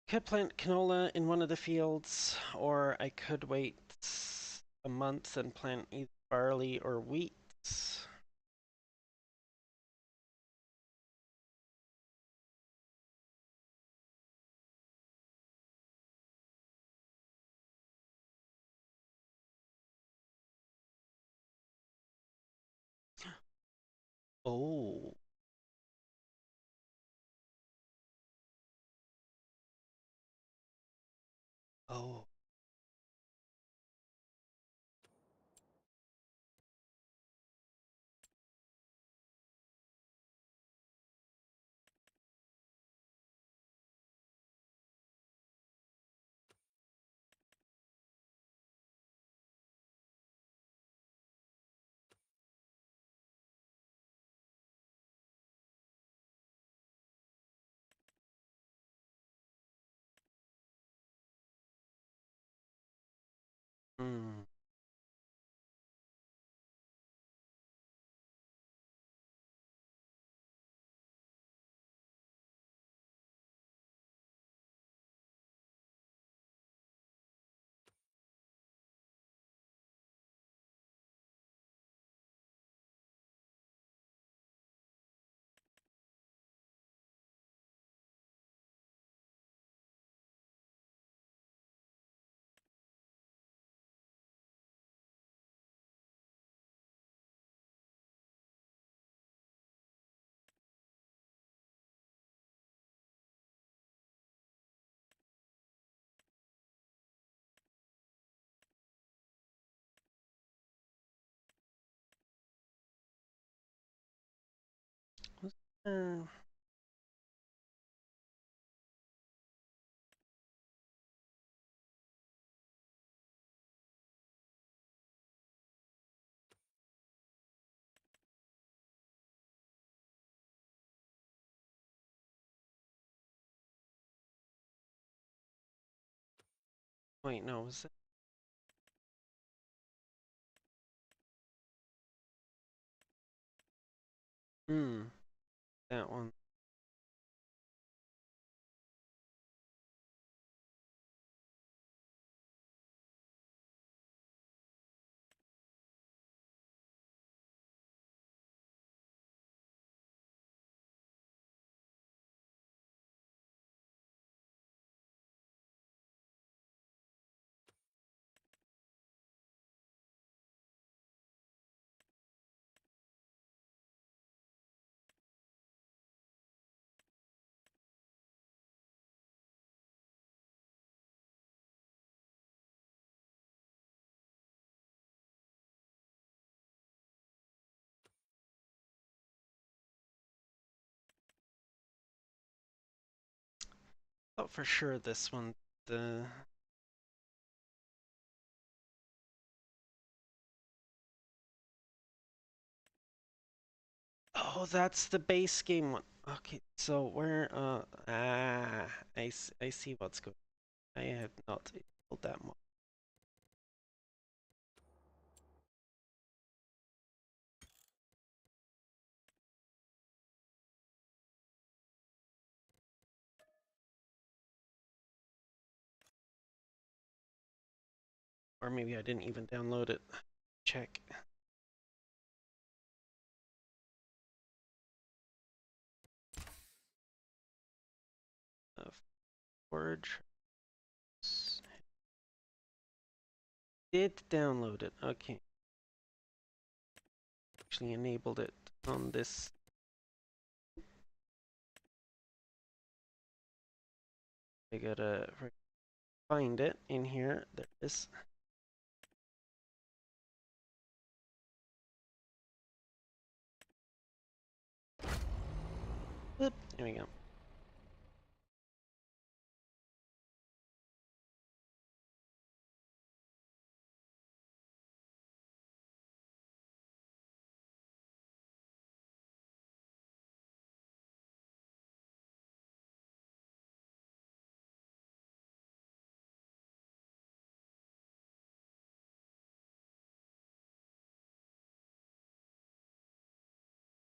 Could plant canola in one of the fields, or I could wait a month and plant either barley or wheat. Oh. Oh. Hmm. Uh, Wait, no, was it? Hmm. That one. Thought for sure this one. The. Oh, that's the base game one. Okay, so where? I see what's going. I have not enabled that one. Or maybe I didn't even download it. Check. Forge. Did download it. Okay. Actually enabled it on this. I gotta find it in here. There it is. Oop, there we go.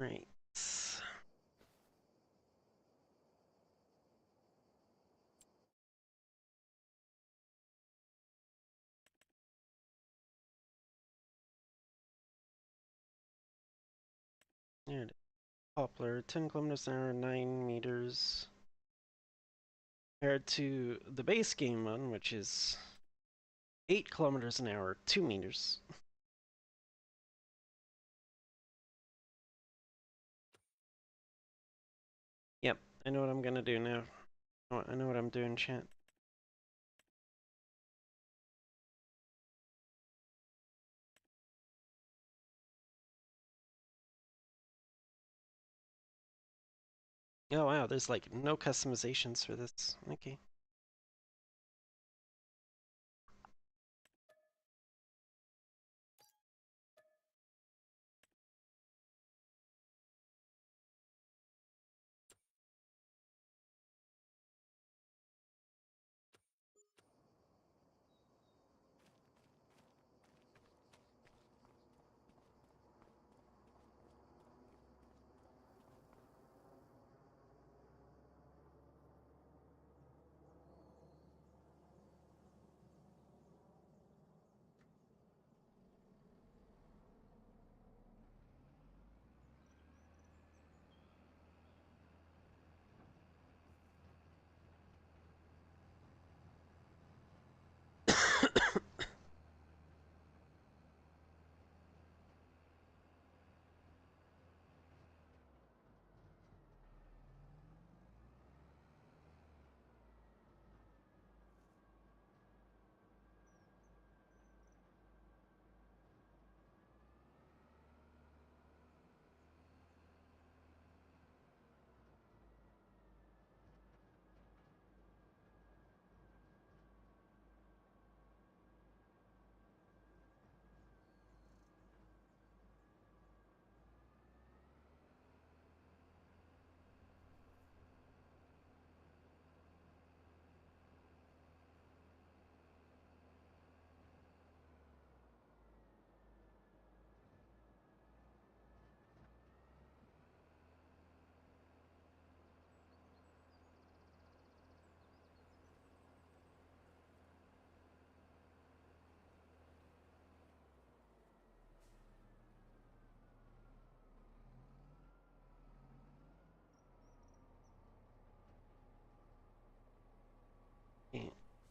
Right. There it is. Poplar, 10 kilometers an hour, 9 meters. Compared to the base game one, which is 8 kilometers an hour, 2 meters. Yep, I know what I'm gonna do now. I know what I'm doing, chat. Oh wow, there's like no customizations for this. Okay.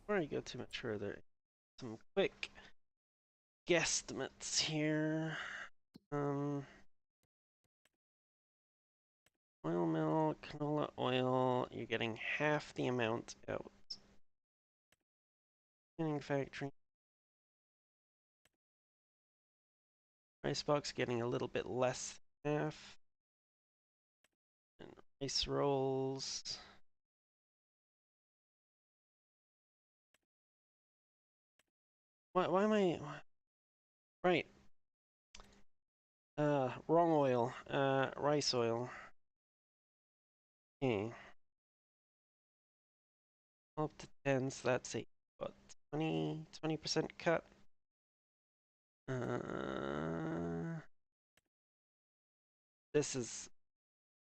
Before I go too much further, some quick guesstimates here. Oil mill, canola oil, you're getting half the amount out. Canning factory. Rice box getting a little bit less than half. And rice rolls. Why am I... Right. Wrong oil. Rice oil. Okay. Up to 10, so that's a, what, 20% cut? This is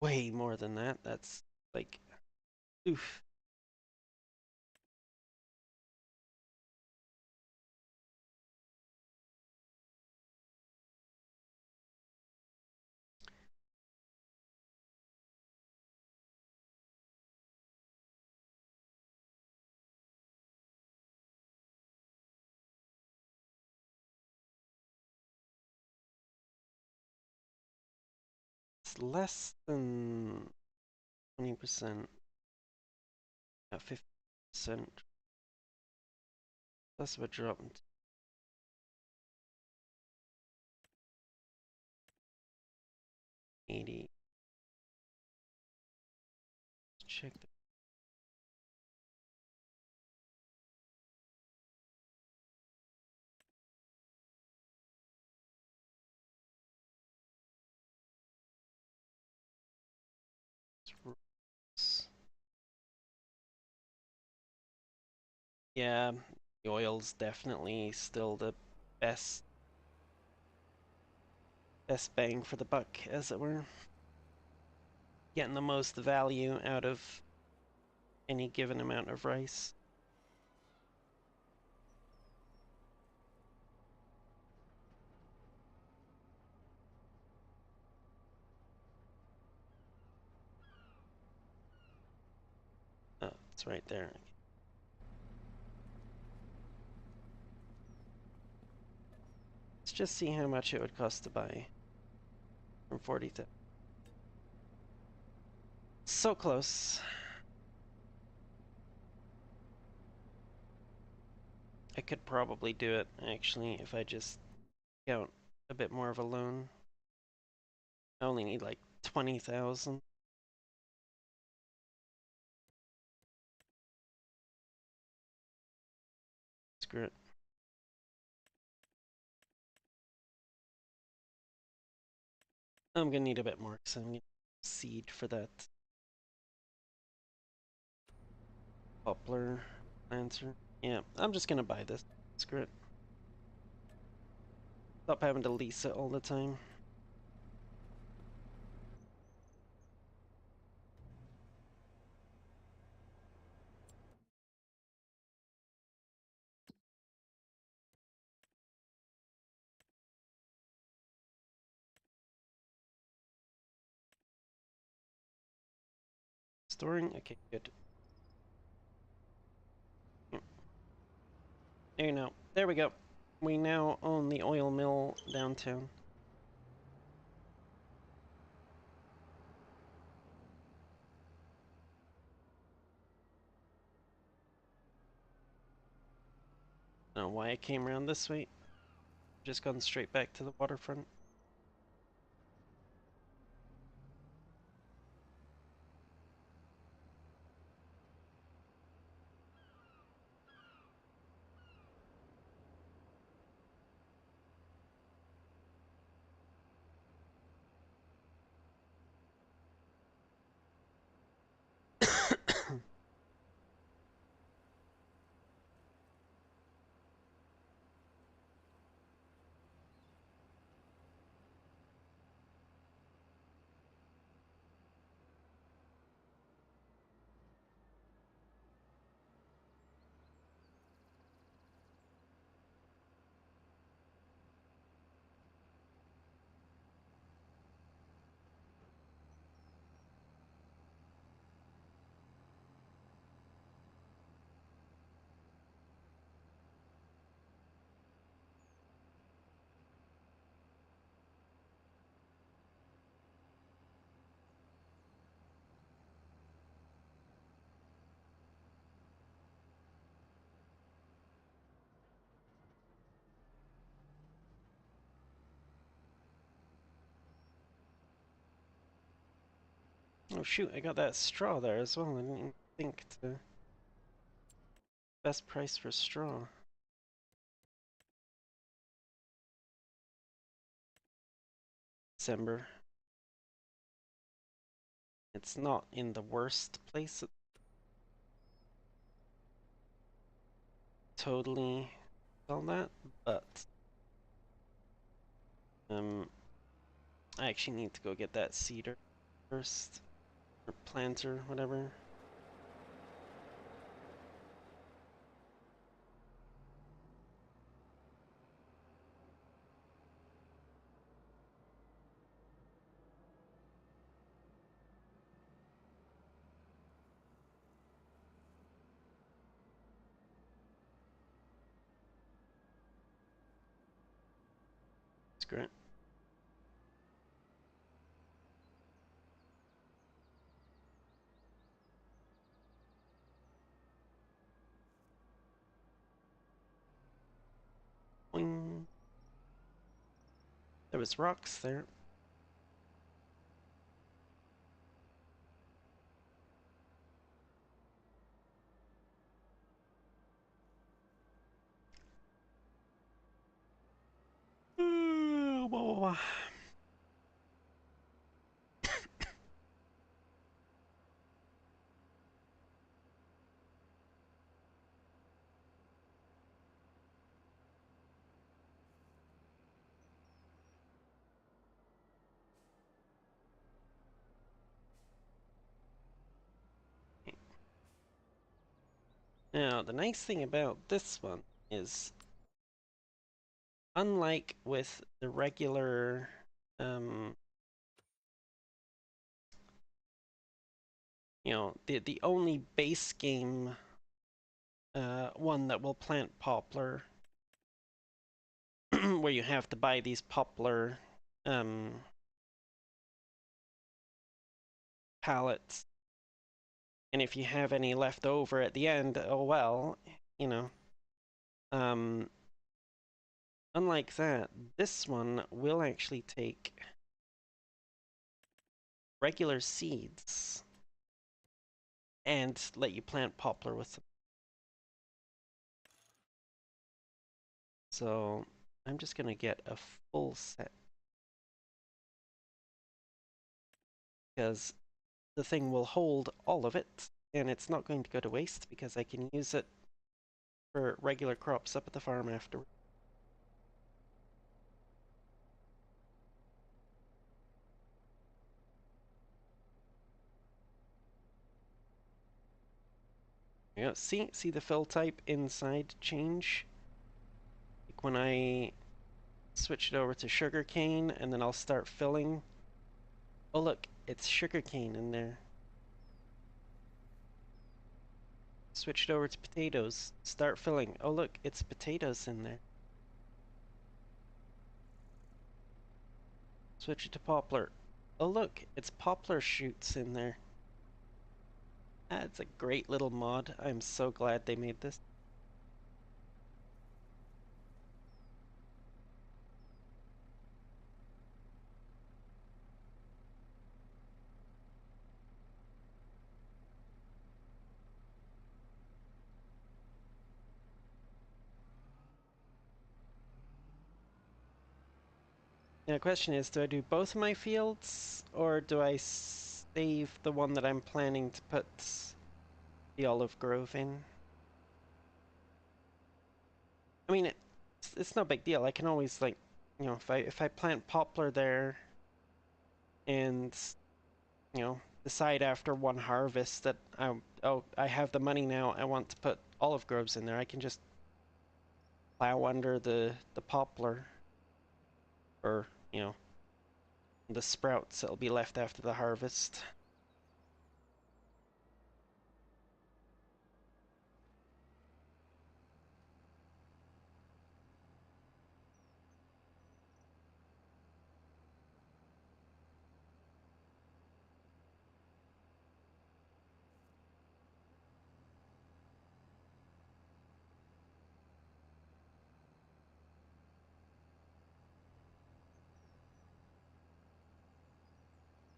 way more than that. That's like, oof. It's less than 20%. 50%. Less of a drop. 80. Check the yeah, the oil's definitely still the best bang for the buck, as it were. getting the most value out of any given amount of rice. Oh, it's right there. Let's just see how much it would cost to buy from 40,000. So close. I could probably do it, actually, if I just count a bit more of a loan. I only need like 20,000. Screw it. I'm gonna need a bit more because I'm gonna seed for that poplar lancer. Yeah, I'm just gonna buy this. Screw it. Stop having to lease it all the time. Storing? Okay, good. You know, there we go. We now own the oil mill downtown. I don't know why I came around this way. Just gone straight back to the waterfront. Oh shoot, I got that straw there as well. I didn't even think to... Best price for straw. December. It's not in the worst place. Totally all that, but I actually need to go get that cedar first. Or planter, whatever. It's great. Boing. There was rocks there. Whoa. Now, the nice thing about this one is, unlike with the regular, the only base game one that will plant poplar, where you have to buy these poplar pallets, and if you have any left over at the end, oh well, you know. Unlike that, this one will actually take regular seeds and let you plant poplar with them. So I'm just gonna get a full set, because the thing will hold all of it and it's not going to go to waste because I can use it for regular crops up at the farm afterward. Yeah, see the fill type inside change? Like when I switch it over to sugarcane and then I'll start filling. Oh look, it's sugarcane in there. Switch it over to potatoes, start filling. Oh look, it's potatoes in there. Switch it to poplar. Oh look, it's poplar shoots in there. That's a great little mod. I'm so glad they made this. Now the question is, do I do both of my fields, or do I save the one that I'm planning to put the olive grove in? I mean, it's no big deal. I can always, like, if I plant poplar there and, decide after one harvest that I have the money now, I want to put olive groves in there, I can just plow under the poplar, or, the sprouts that'll be left after the harvest.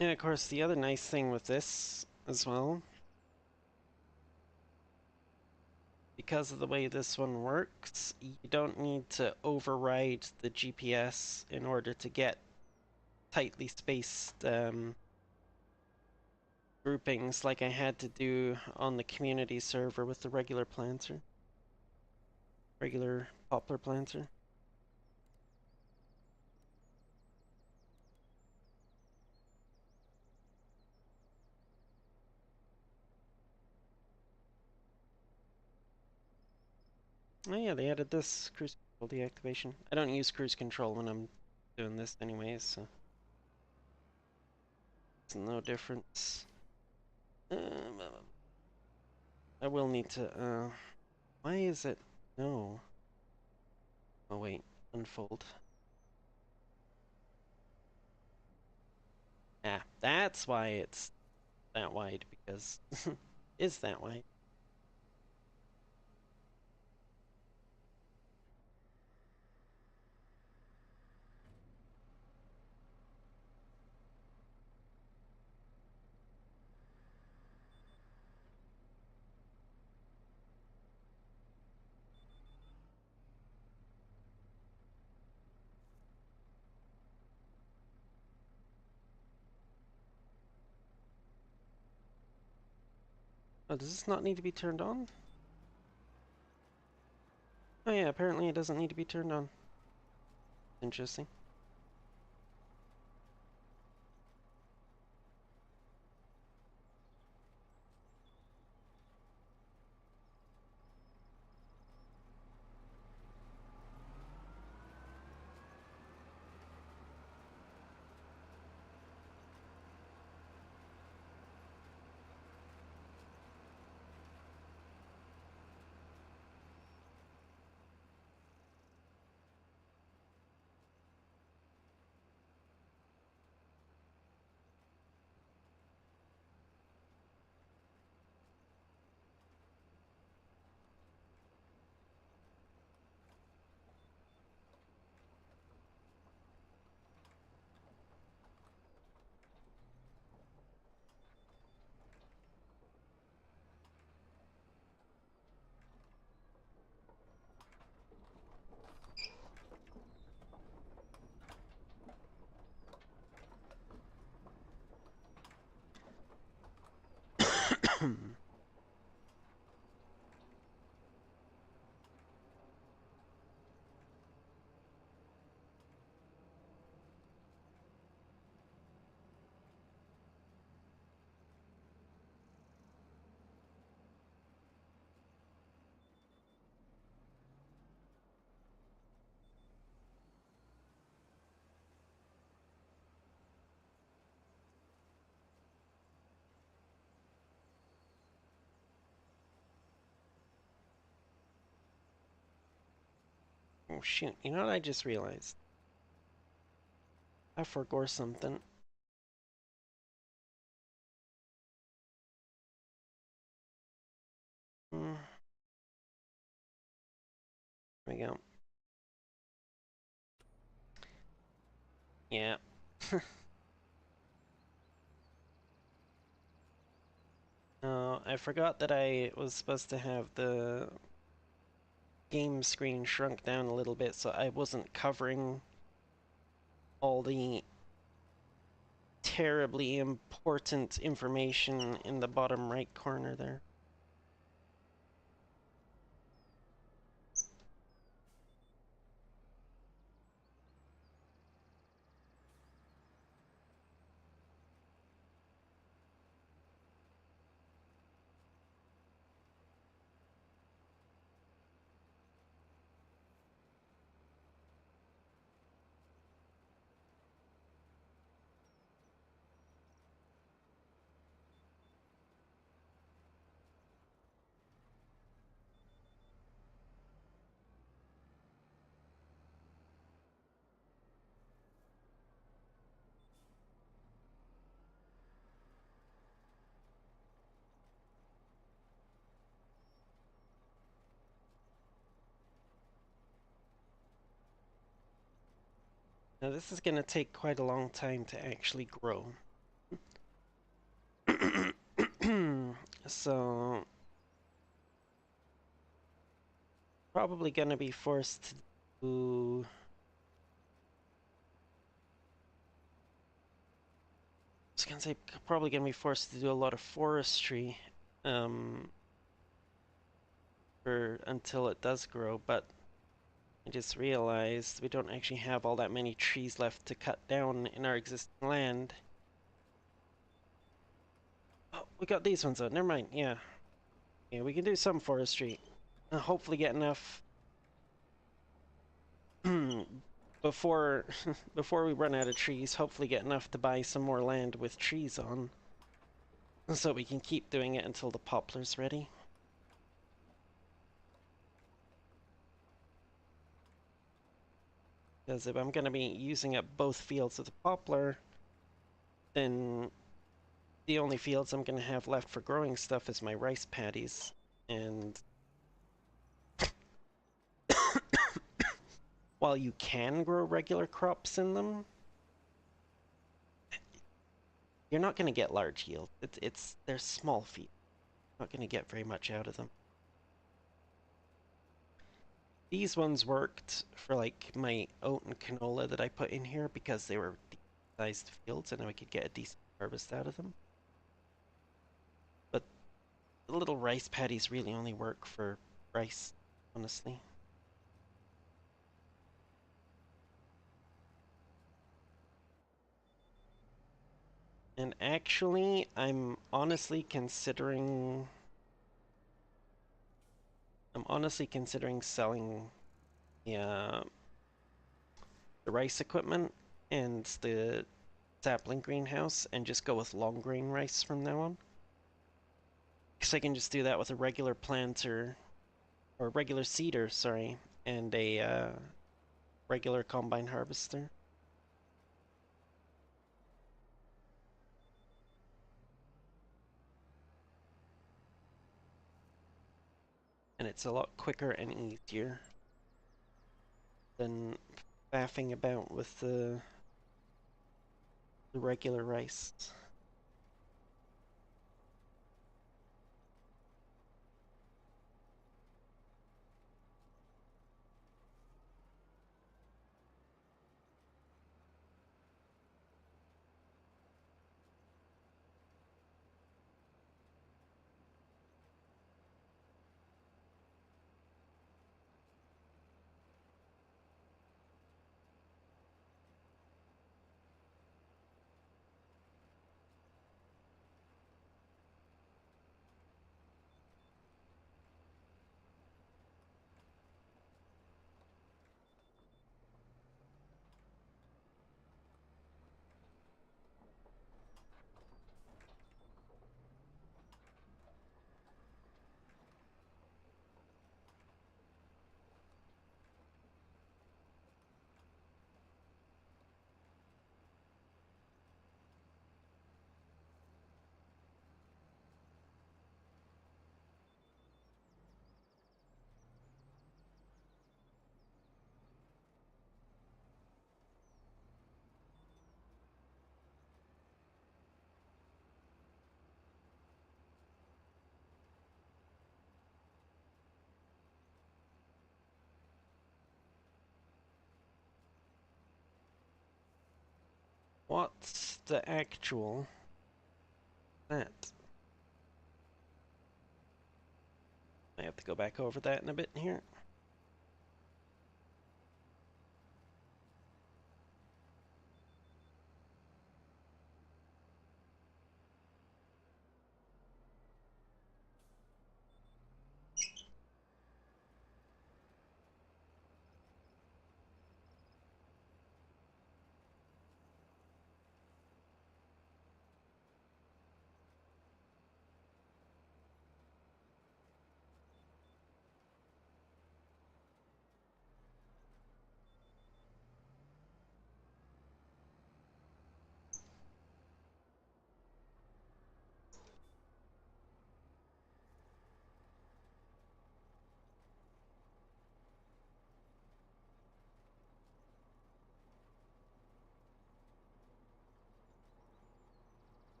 And of course, the other nice thing with this as well, because of the way this one works, you don't need to override the GPS in order to get tightly spaced groupings like I had to do on the community server with the regular planter. Regular poplar planter. Oh yeah, they added this cruise control deactivation. I don't use cruise control when I'm doing this anyways, so it's no difference. I will need to, why is it? No. Oh wait, unfold. Ah, that's why it's that wide, because is that wide. Oh, does this not need to be turned on? Oh yeah, apparently it doesn't need to be turned on. Interesting. Oh shoot, you know what I just realized? I forgot something. There we go. Yeah. I forgot that I was supposed to have the game screen shrunk down a little bit so I wasn't covering all the terribly important information in the bottom right corner there. Now this is going to take quite a long time to actually grow. So probably going to be forced to do... I was going to say probably going to be forced to do a lot of forestry for until it does grow, but I just realized we don't actually have all that many trees left to cut down in our existing land. Oh, we got these ones though. Never mind. Yeah. Yeah, we can do some forestry. Hopefully get enough before before we run out of trees. Hopefully get enough to buy some more land with trees on, so we can keep doing it until the poplar's ready. Because if I'm going to be using up both fields of the poplar, then the only fields I'm going to have left for growing stuff is my rice paddies. And while you can grow regular crops in them, you're not going to get large yield. They're small fields. Not going to get very much out of them. These ones worked for like my oat and canola that I put in here because they were decent-sized fields and I could get a decent harvest out of them. But the little rice paddies really only work for rice, honestly. And actually, I'm honestly considering selling the rice equipment and the sapling greenhouse and just go with long grain rice from now on. Because I can just do that with a regular planter, or regular seeder, sorry, and a regular combine harvester. And it's a lot quicker and easier than faffing about with the regular rice. What's the actual that? I have to go back over that in a bit here.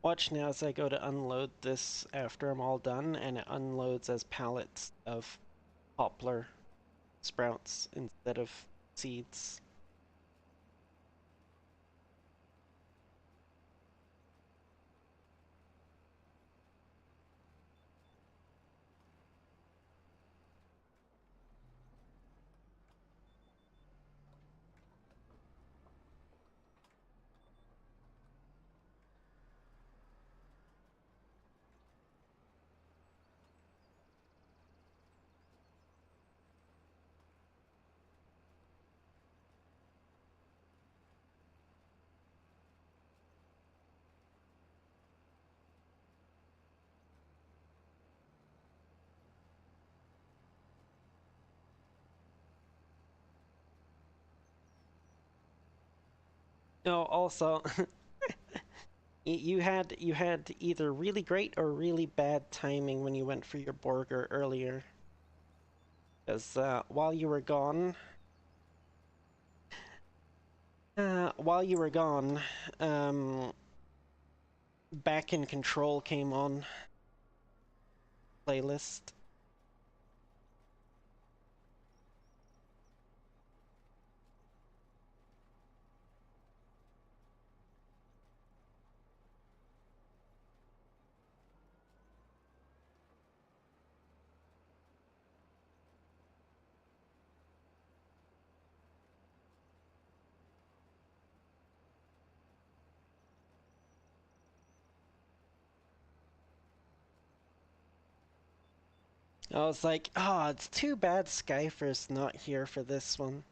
Watch now as I go to unload this after I'm all done, and it unloads as pallets of poplar sprouts instead of seeds. No, also you had either really great or really bad timing when you went for your burger earlier. Because while you were gone, um, Back in Control came on playlist. I was like, oh, it's too bad Skyfer's not here for this one.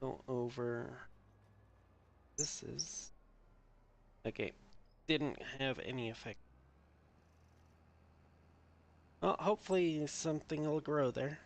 go over. This is okay. Didn't have any effect. Well, hopefully something will grow there.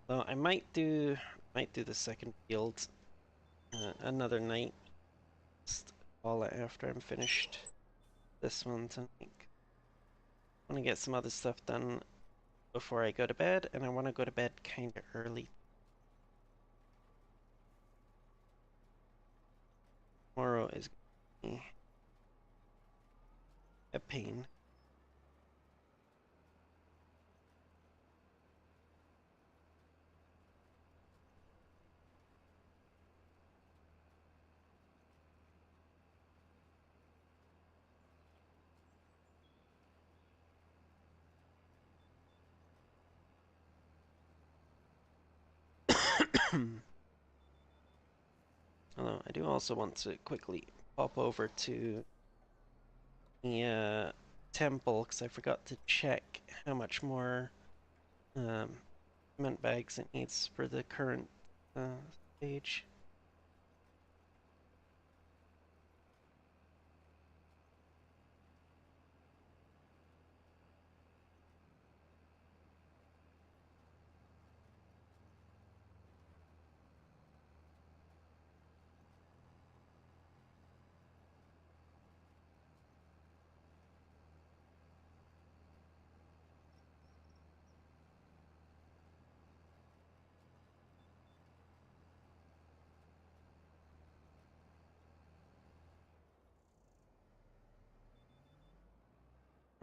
So I might do the second field another night, just call it after I'm finished this one tonight. I want to get some other stuff done before I go to bed, and I want to go to bed kind of early. Tomorrow is going to be a pain. Although I do also want to quickly pop over to the temple because I forgot to check how much more cement bags it needs for the current stage.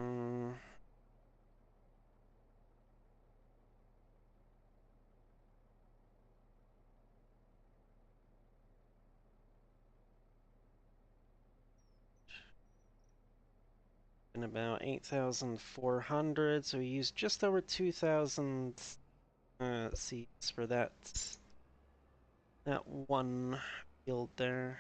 Mm, been about 8,400, so we used just over 2,000 seeds for that one field there.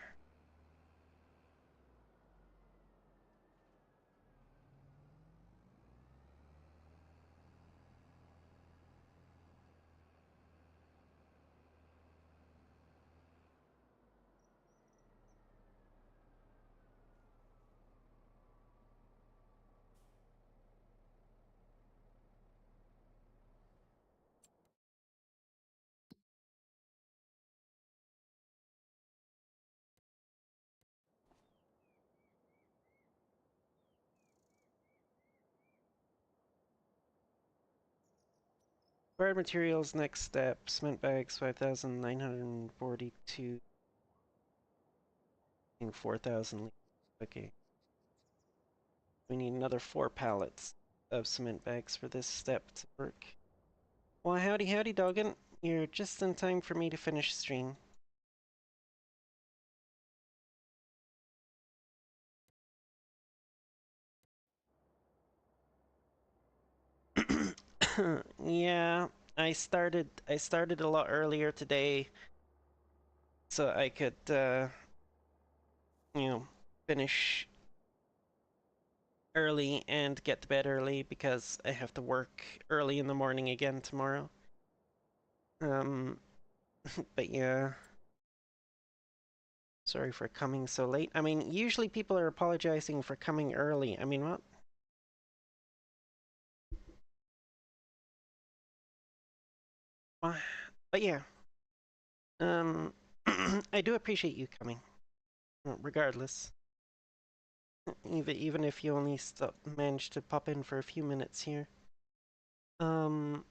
Required materials, next step, cement bags, 5,942, 4,000. Okay. We need another 4 pallets of cement bags for this step to work. Well, howdy, howdy, Doggin. You're just in time for me to finish stream. Yeah, I started a lot earlier today so I could you know, finish early and get to bed early because I have to work early in the morning again tomorrow. Um but yeah, sorry for coming so late. I mean, usually people are apologizing for coming early. I mean, what? But yeah, um I do appreciate you coming regardless. Even if you only managed to pop in for a few minutes here. Um,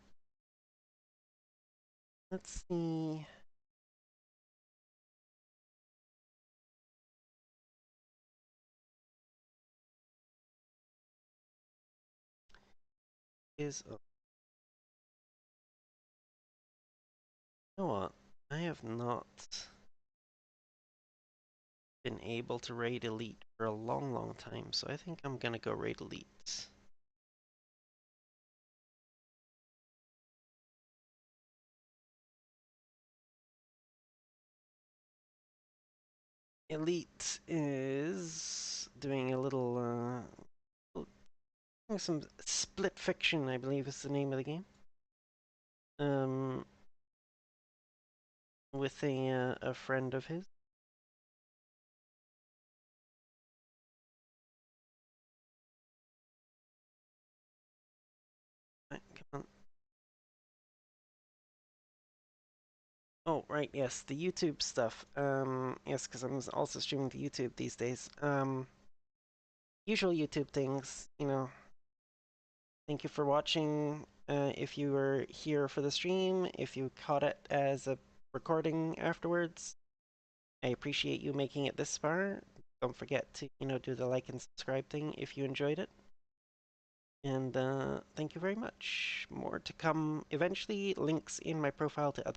let's see. You know what? I have not been able to raid Elite for a long, long time, so I think I'm gonna go raid Elite. Elite is doing a little, some split fiction, I believe is the name of the game. Um, with a friend of his. Right, come on. Oh, right, yes, the YouTube stuff. Yes, because I'm also streaming to YouTube these days. Usual YouTube things, you know. Thank you for watching. If you were here for the stream, if you caught it as a recording afterwards, I appreciate you making it this far. Don't forget to, do the like and subscribe thing if you enjoyed it. And thank you very much. More to come eventually. Links in my profile to other